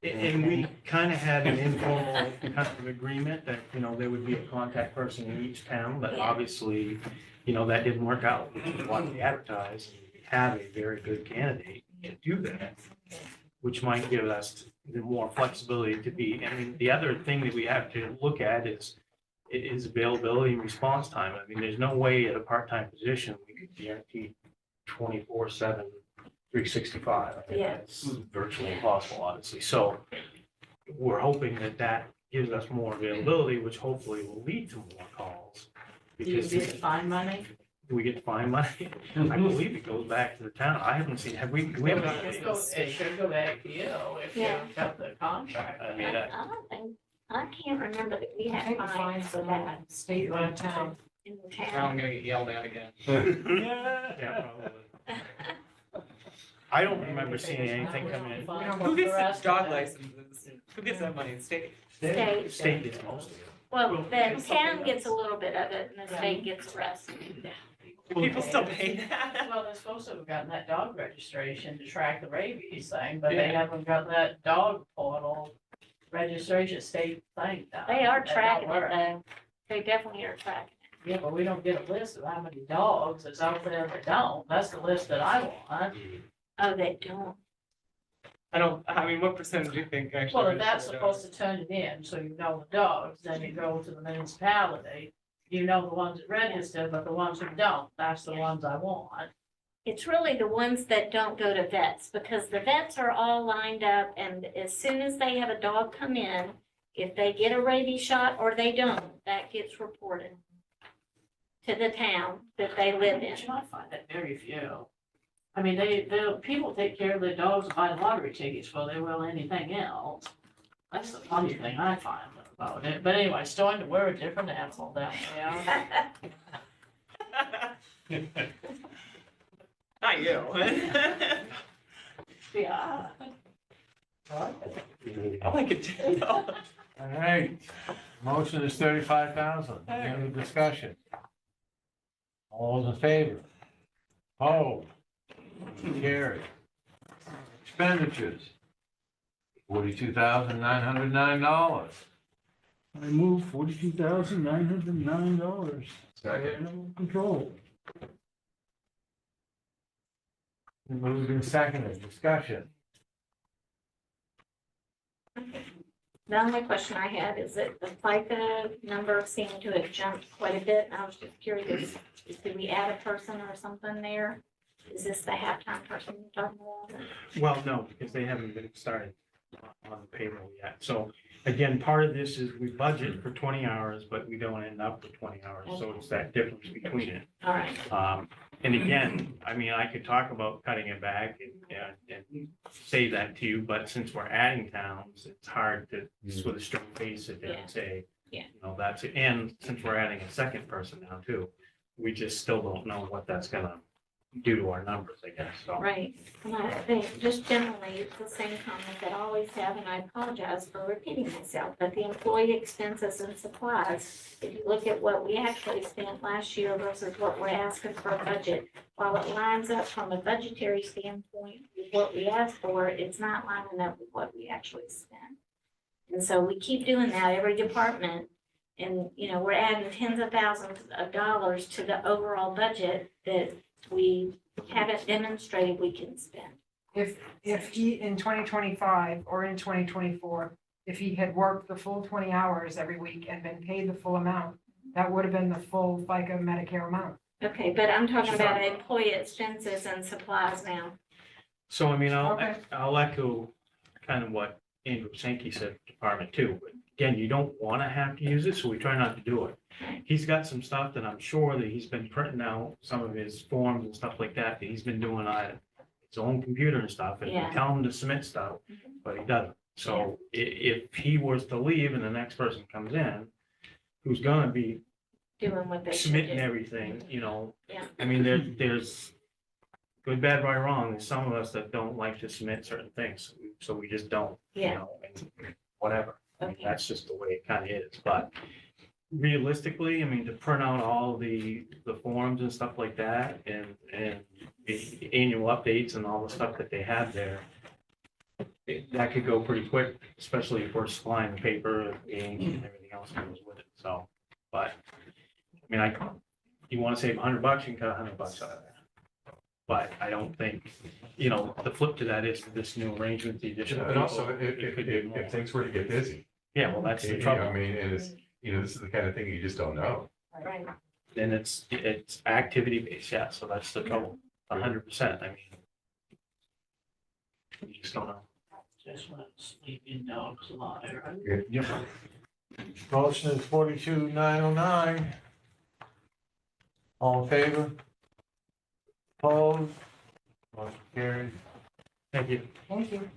and we kind of had an informal kind of agreement that, you know, there would be a contact person in each town, but Yeah. obviously, you know, that didn't work out. We wanted to advertise, and we have a very good candidate to do that, which might give us the more flexibility to be, I mean, the other thing that we have to look at is availability and response time. I mean, there's no way at a part-time position, we could guarantee 24/7, 365. I mean, Yeah. that's virtually impossible, obviously. So we're hoping that that gives us more availability, which hopefully will lead to more calls. Do you Because get to find money? do we get to find money? I believe it goes back to the town. I haven't seen, have we haven't got It should go back to you if you Yeah. got the contract. I mean, I don't think, I can't remember that we I had think the fines fines for for that that state or town. in the Now I'm town. gonna get yelled at again. Yeah, probably. I don't remember seeing anything come in. Who gets the dog licenses? Who gets that money? State? State. State gets most of it. Well, the town gets a little bit of it, and the state gets the rest. People still pay that? Well, they're supposed to have gotten that dog registration to track the rabies thing, but they Yeah. haven't got that dog portal registration state thing done. They are That don't tracking it work. though. They definitely are tracking it. Yeah, but we don't get a list of how many dogs is out there that don't. That's the list that I want. Oh, they don't. I mean, what percentage do you think actually? Well, if that's register supposed to turn it in, so you know the dogs, then you go to the municipality. You know the ones that register, but the ones who don't, that's the ones I want. It's really the ones that don't go to vets, because the vets are all lined up, and as soon as they have a dog come in, if they get a rabies shot or they don't, that gets reported to the town that they live in. But you might find that very few. I mean, people take care of their dogs and buy lottery tickets before they will anything else. That's the funny thing I find about it. But anyway, starting to wear a different animal down there. Not you. Yeah. I like it too. All right, motion is 35,000. Any other discussion? All those in favor? Oh, carry. Expenditures, $42,909. I move $42,909. Second. Animal control. Moved and seconded, discussion. The only question I had is that the FICA number seemed to have jumped quite a bit, and I was just curious, did we add a person or something there? Is this the halftime person you're talking about? Well, no, because they haven't been started on the payroll yet. So again, part of this is we budget for 20 hours, but we don't end up with 20 hours. So it's that difference between it. All right, And again, I mean, I could talk about cutting it back and say that to you, but since we're adding towns, it's hard to just with a straight face sit there and say, Yeah. you know, that's it. And since we're adding a second person now too, we just still don't know what that's gonna due to our numbers, I guess, so. Right, and I think just generally, it's the same comment that I always have, and I apologize for repeating myself, but the employee expenses and supplies, if you look at what we actually spent last year versus what we're asking for a budget, while it lines up from a budgetary standpoint with what we asked for, it's not lining up with what we actually spent. And so we keep doing that, every department, and, you know, we're adding tens of thousands of dollars to the overall budget that we haven't demonstrated we can spend. If he, in 2025 or in 2024, if he had worked the full 20 hours every week and been paid the full amount, that would have been the full FICA Medicare amount. Okay, but I'm talking about employee expenses and supplies now. So, I mean, Okay. I'll echo kind of what Andrew Sankey said, department too, but again, you don't want to have to use it, so we try not to do it. He's got some stuff that I'm sure that he's been printing out, some of his forms and stuff like that he's been doing on his own computer and stuff, and we Yeah. tell him to submit stuff, but he doesn't. So if he was to leave and the next person comes in, who's gonna be Doing what they should submitting do. everything, you know, Yeah. I mean, there's good, bad, right, wrong, there's some of us that don't like to submit certain things, so we just don't, you Yeah. know, and whatever. I mean, Okay. that's just the way it kind of is, but realistically, I mean, to print out all the forms and stuff like that and the annual updates and all the stuff that they have there, that could go pretty quick, especially if we're supplying the paper, ink, and everything else that goes with it, so, but, I mean, you want to save $100, you can cut $100 out of there. But I don't think, you know, the flip to that is this new arrangement, the additional. And also, people, it could be more. if things were to get busy. Yeah, well, that's the You know, trouble. I mean, and it's, you know, this is the kind of thing you just don't know. Right. And it's activity based, yeah, so that's the trouble, 100%, I mean. You just don't know. Just let sleeping dogs lie, right? Yep. Motion is 42,909. All in favor? Opposed? Motion carries. Thank you. Thank you.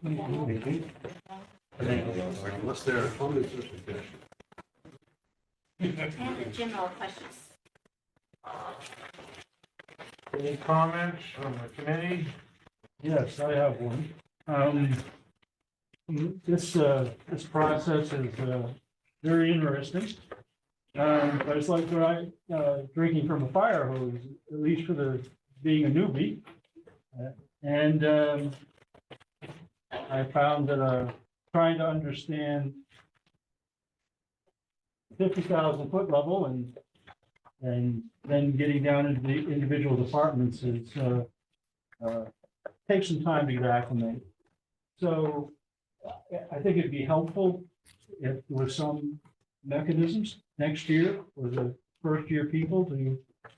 Unless they're funded sufficient. And the general questions. Any comments from the committee? Yes, I have one. This process is very interesting. But it's like drinking from a fire hose, at least for being a newbie. And I found that trying to understand 50,000-foot level and then getting down into the individual departments is takes some time to get acclimated. So I think it'd be helpful if there were some mechanisms next year for the first year people to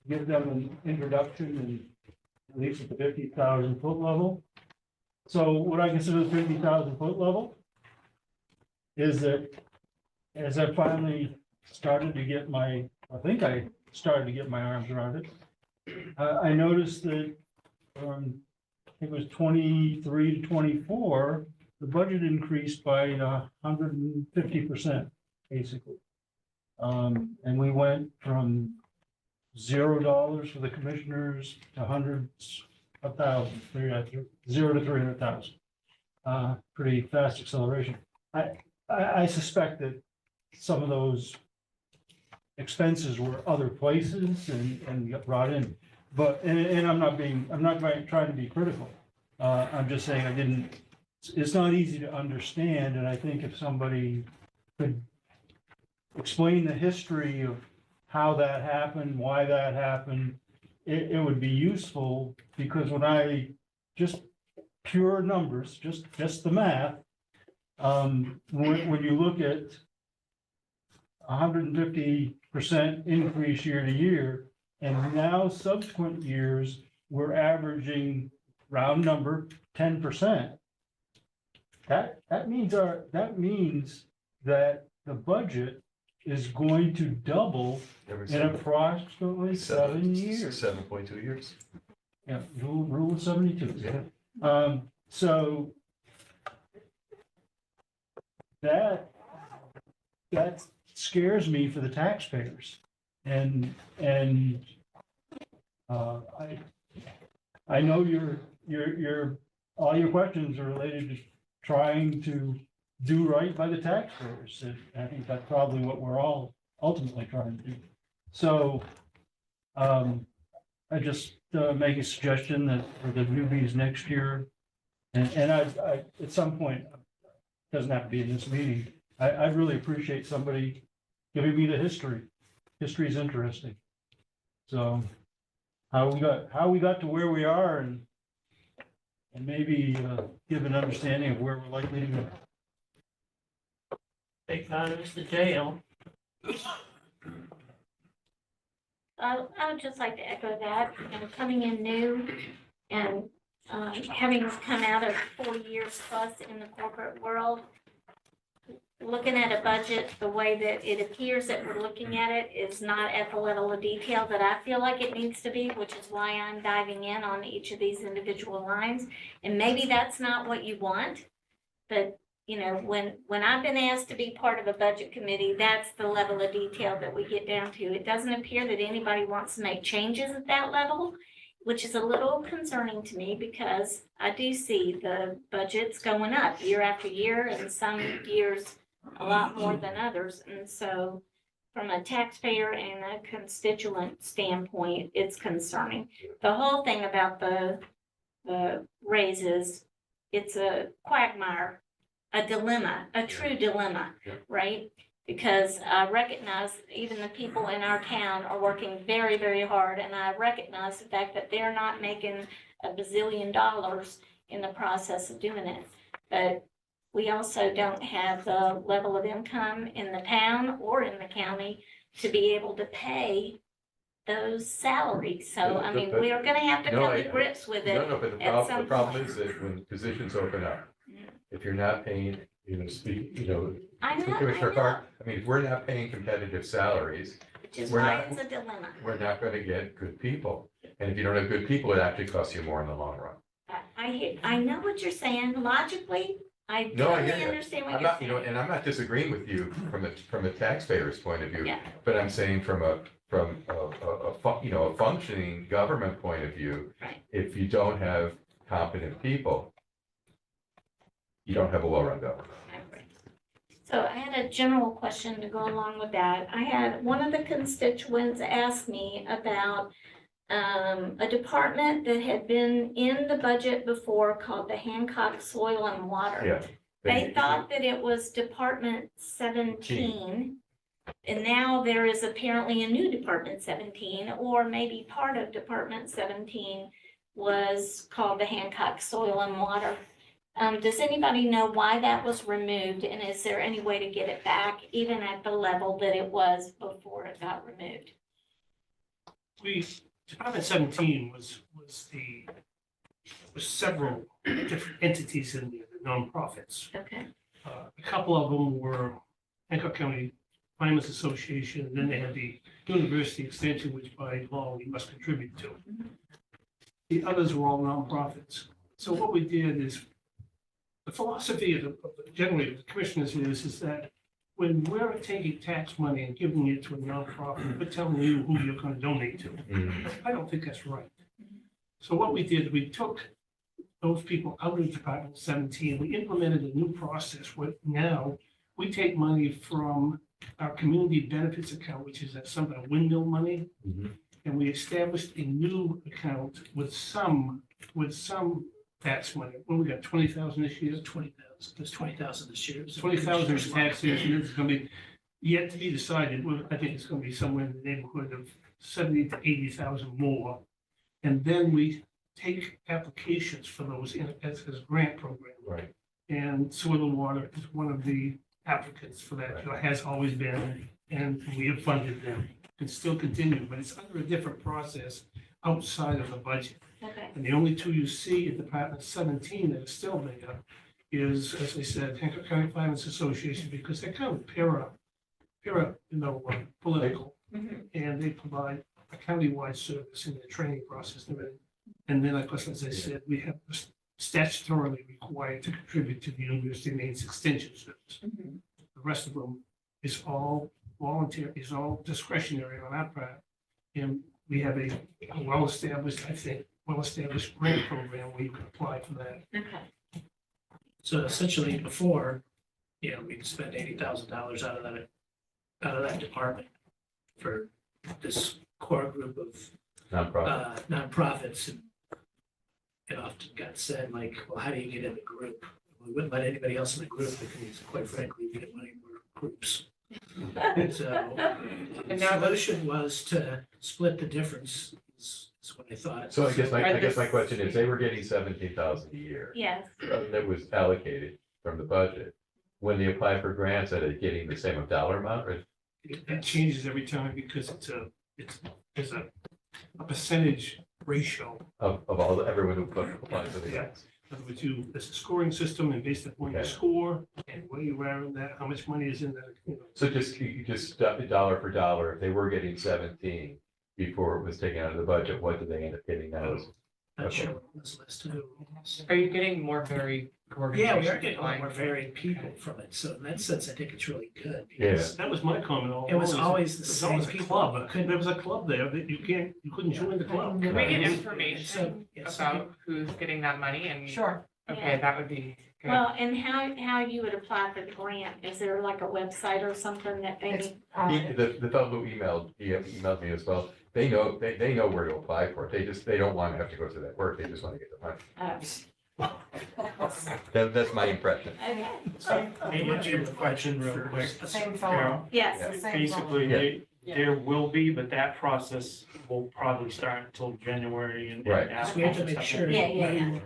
give them an introduction and at least at the 50,000-foot level. So what I consider the 50,000-foot level is that as I finally started to get I think I started to get my arms around it, I noticed that I think it was 23 to 24, the budget increased by 150%, basically. And we went from $0 for the commissioners to hundreds of thousands, 0 to 300,000. Pretty fast acceleration. I suspect that some of those expenses were other places and got brought in. But, and I'm not trying to be critical. I'm just saying it's not easy to understand. And I think if somebody could explain the history of how that happened, why that happened, it would be useful, because when I just pure numbers, just the math, when you look at 150% increase year to year, and now subsequent years, we're averaging round number 10%. That means that the budget is going to double in approximately 7 years. 7.2 years. Yeah, rule of 72. Yeah. So that scares me for the taxpayers. And I know all your questions are related to trying to do right by the taxpayers. And I think that's probably what we're all ultimately trying to do. So, I just make a suggestion that for the newbies next year, and I, at some point, doesn't have to be in this meeting, I'd really appreciate somebody giving me the history. History is interesting. So how we got to where we are and maybe give an understanding of where we're likely to go. Big part of it's the jail. I would just like to echo that, coming in new and having come out of 40 years plus in the corporate world, looking at a budget the way that it appears that we're looking at it is not at the level of detail that I feel like it needs to be, which is why I'm diving in on each of these individual lines. And maybe that's not what you want, but when I've been asked to be part of a budget committee, that's the level of detail that we get down to. It doesn't appear that anybody wants to make changes at that level, which is a little concerning to me because I do see the budgets going up year after year and some years a lot more than others. And so from a taxpayer and a constituent standpoint, it's concerning. The whole thing about the raises, it's a quagmire, a dilemma, a true dilemma, right? Because I recognize even the people in our town are working very, very hard, and I recognize the fact that they're not making a bazillion dollars in the process of doing it. But we also don't have the level of income in the town or in the county to be able to pay those salaries. So, I mean, we are gonna have to come to grips with it. No, but the problem is that when positions open up, if you're not paying, I know, Commissioner Clark, I mean, if we're not paying competitive salaries, which is we're why not- it's a dilemma. we're not gonna get good people. And if you don't have good people, it actually costs you more in the long run. I know what you're saying. Logically, I No, I totally hear you. understand what I'm you're not, saying. and I'm not disagreeing with you from a taxpayer's point of view. Yeah. But I'm saying from a functioning government point of view, Right. if you don't have competent people, you don't have a well-run government. So I had a general question to go along with that. I had one of the constituents ask me about a department that had been in the budget before called the Hancock Soil and Water. Yeah. They thought that it was Department 17. And now there is apparently a new Department 17, or maybe part of Department 17 was called the Hancock Soil and Water. Does anybody know why that was removed, and is there any way to get it back, even at the level that it was before it got removed? Department 17 was several different entities in there, the nonprofits. Okay. A couple of them were Hancock County Firemen's Association, and then they had the University Extension, which by law we must contribute to. The others were all nonprofits. So what we did is, the philosophy of generally the commissioners is that when we're taking tax money and giving it to a nonprofit, we're telling you who you're going to donate to. I don't think that's right. So what we did, we took those people out of Department 17. We implemented a new process where now we take money from our community benefits account, which is some of windmill money, and we established a new account with some tax money. Well, we got 20,000 this year. 20,000, there's 20,000 this year. 20,000 is taxes, and it's going to be yet to be decided. Well, I think it's going to be somewhere in the neighborhood of 70 to 80,000 more. And then we take applications for those as grant program. Right. And Soil and Water is one of the applicants for that, has always been, and we have funded them. Can still continue, but it's under a different process outside of the budget. Okay. And the only two you see in Department 17 that are still there is, as I said, Hancock County Firemen's Association, because they're kind of political. And they provide a countywide service in their training process and everything. And then, of course, as I said, we have statutorily required to contribute to the University of Maine's Extension Service. The rest of them is all volunteer, is all discretionary on our part. And we have a well-established, I think, well-established grant program where you can apply for that. Okay. So essentially before, we'd spend $80,000 out of that department for this core group of Nonprofit. nonprofits. And it often got said like, well, how do you get in the group? We wouldn't let anybody else in the group because quite frankly, we didn't want any more groups. So the And now the- solution was to split the difference is what I thought. So I guess my question is, they were getting 17,000 a year. Yes. That was allocated from the budget. When they apply for grants, are they getting the same dollar amount or? It changes every time because there's a percentage ratio. Of everyone who applies for the grants? In other words, there's a scoring system and based upon your Okay. score and where you are in that, how much money is in that. So you just dollar for dollar, if they were getting 17 before it was taken out of the budget, what did they end up getting now? Not sure what this list too. Are you getting more varied Yeah, we are organizations getting a lot applying? more varied people from it. So in that sense, I think it's really good. Yeah. because That was my comment all It was along. always the It was same always a people. club. There was a club there that you couldn't join the club. Can we get So, information yes. about who's getting that money and? Sure. Okay, that would be good. Well, and how you would apply for the grant? Is there like a website or something that It's, maybe? The fellow who emailed me as well, they know where to apply for it. They don't want to have to go through that work. They just want to get the money. That's my impression. Okay. May I answer your question real quick? Same Carol? fellow. Yes. It's the same Basically, fellow. there will be, but that process will probably start until January and. Right. So we have to make sure Yeah.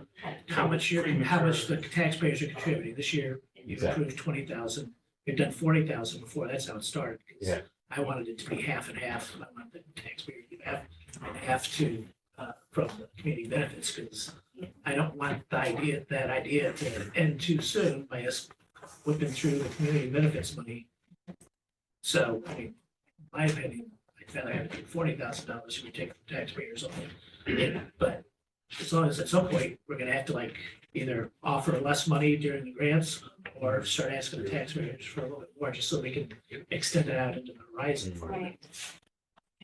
how much the taxpayers are contributing. This year, you Exactly. approved 20,000. We've done 40,000 before. That's how it started. 'Cause Yeah. I wanted it to be half and half. I wanted the taxpayer to give half and half to, from the community benefits, because I don't want that idea to end too soon by us whipping through the community benefits money. So, I mean, in my opinion, I'd rather have it be $40,000 if we take the taxpayers on it. But as long as at some point, we're gonna have to like either offer less money during the grants or start asking the taxpayers for a little bit more, just so we can extend it out into the horizon. Right.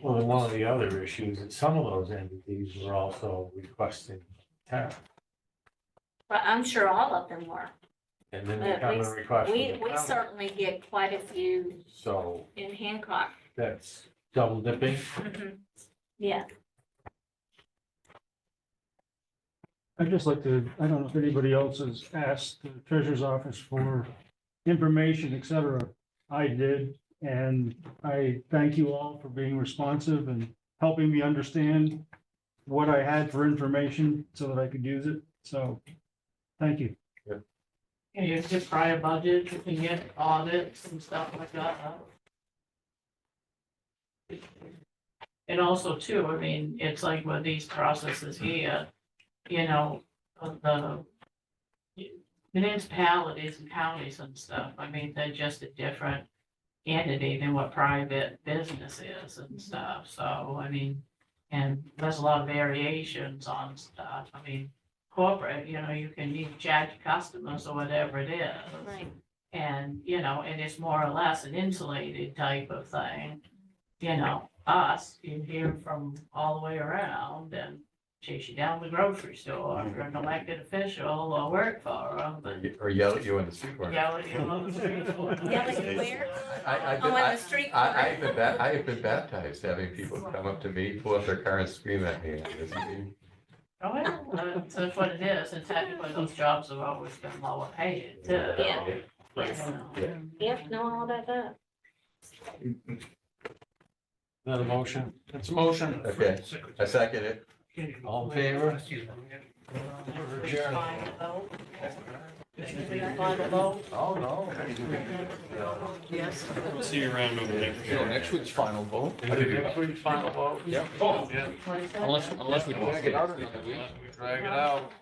Well, and one of the other issues is some of those entities were also requesting tariff. But I'm sure all of them were. And then they At come and least request. from We the county. certainly get quite a few So in Hancock. that's double dipping. Yeah. I'd just like to, I don't know if anybody else has asked the treasurer's office for information, et cetera. I did, and I thank you all for being responsive and helping me understand what I had for information so that I could use it. So, thank you. And you get prior budget, you can get audits and stuff like that. And also too, I mean, it's like with these processes here, the municipalities and counties and stuff, I mean, they're just a different entity than what private business is and stuff. So, I mean, and there's a lot of variations on stuff. I mean, corporate, you can charge customers or whatever it is. Right. And, and it's more or less an insulated type of thing. Us, you hear from all the way around and chase you down the grocery store if you're an elected official or work for them, but Or yell at you on the street corner. yell at you on the street corner. Yell at you where? I've Oh, been- on the street I corner. have been baptized, having people come up to me, pull up their car and scream at me. Oh, yeah, that's what it is. And technically, those jobs have always been lower paid too. Yeah. Yes. Yep, no, all that, that. Another motion? It's a motion. Okay, I second it. All in favor? Final vote? Oh, no. Yes. We'll see you around over there. Next week's final vote. Next week's final vote? Yeah. Oh, yeah. Unless we drag it out another week. Drag it out.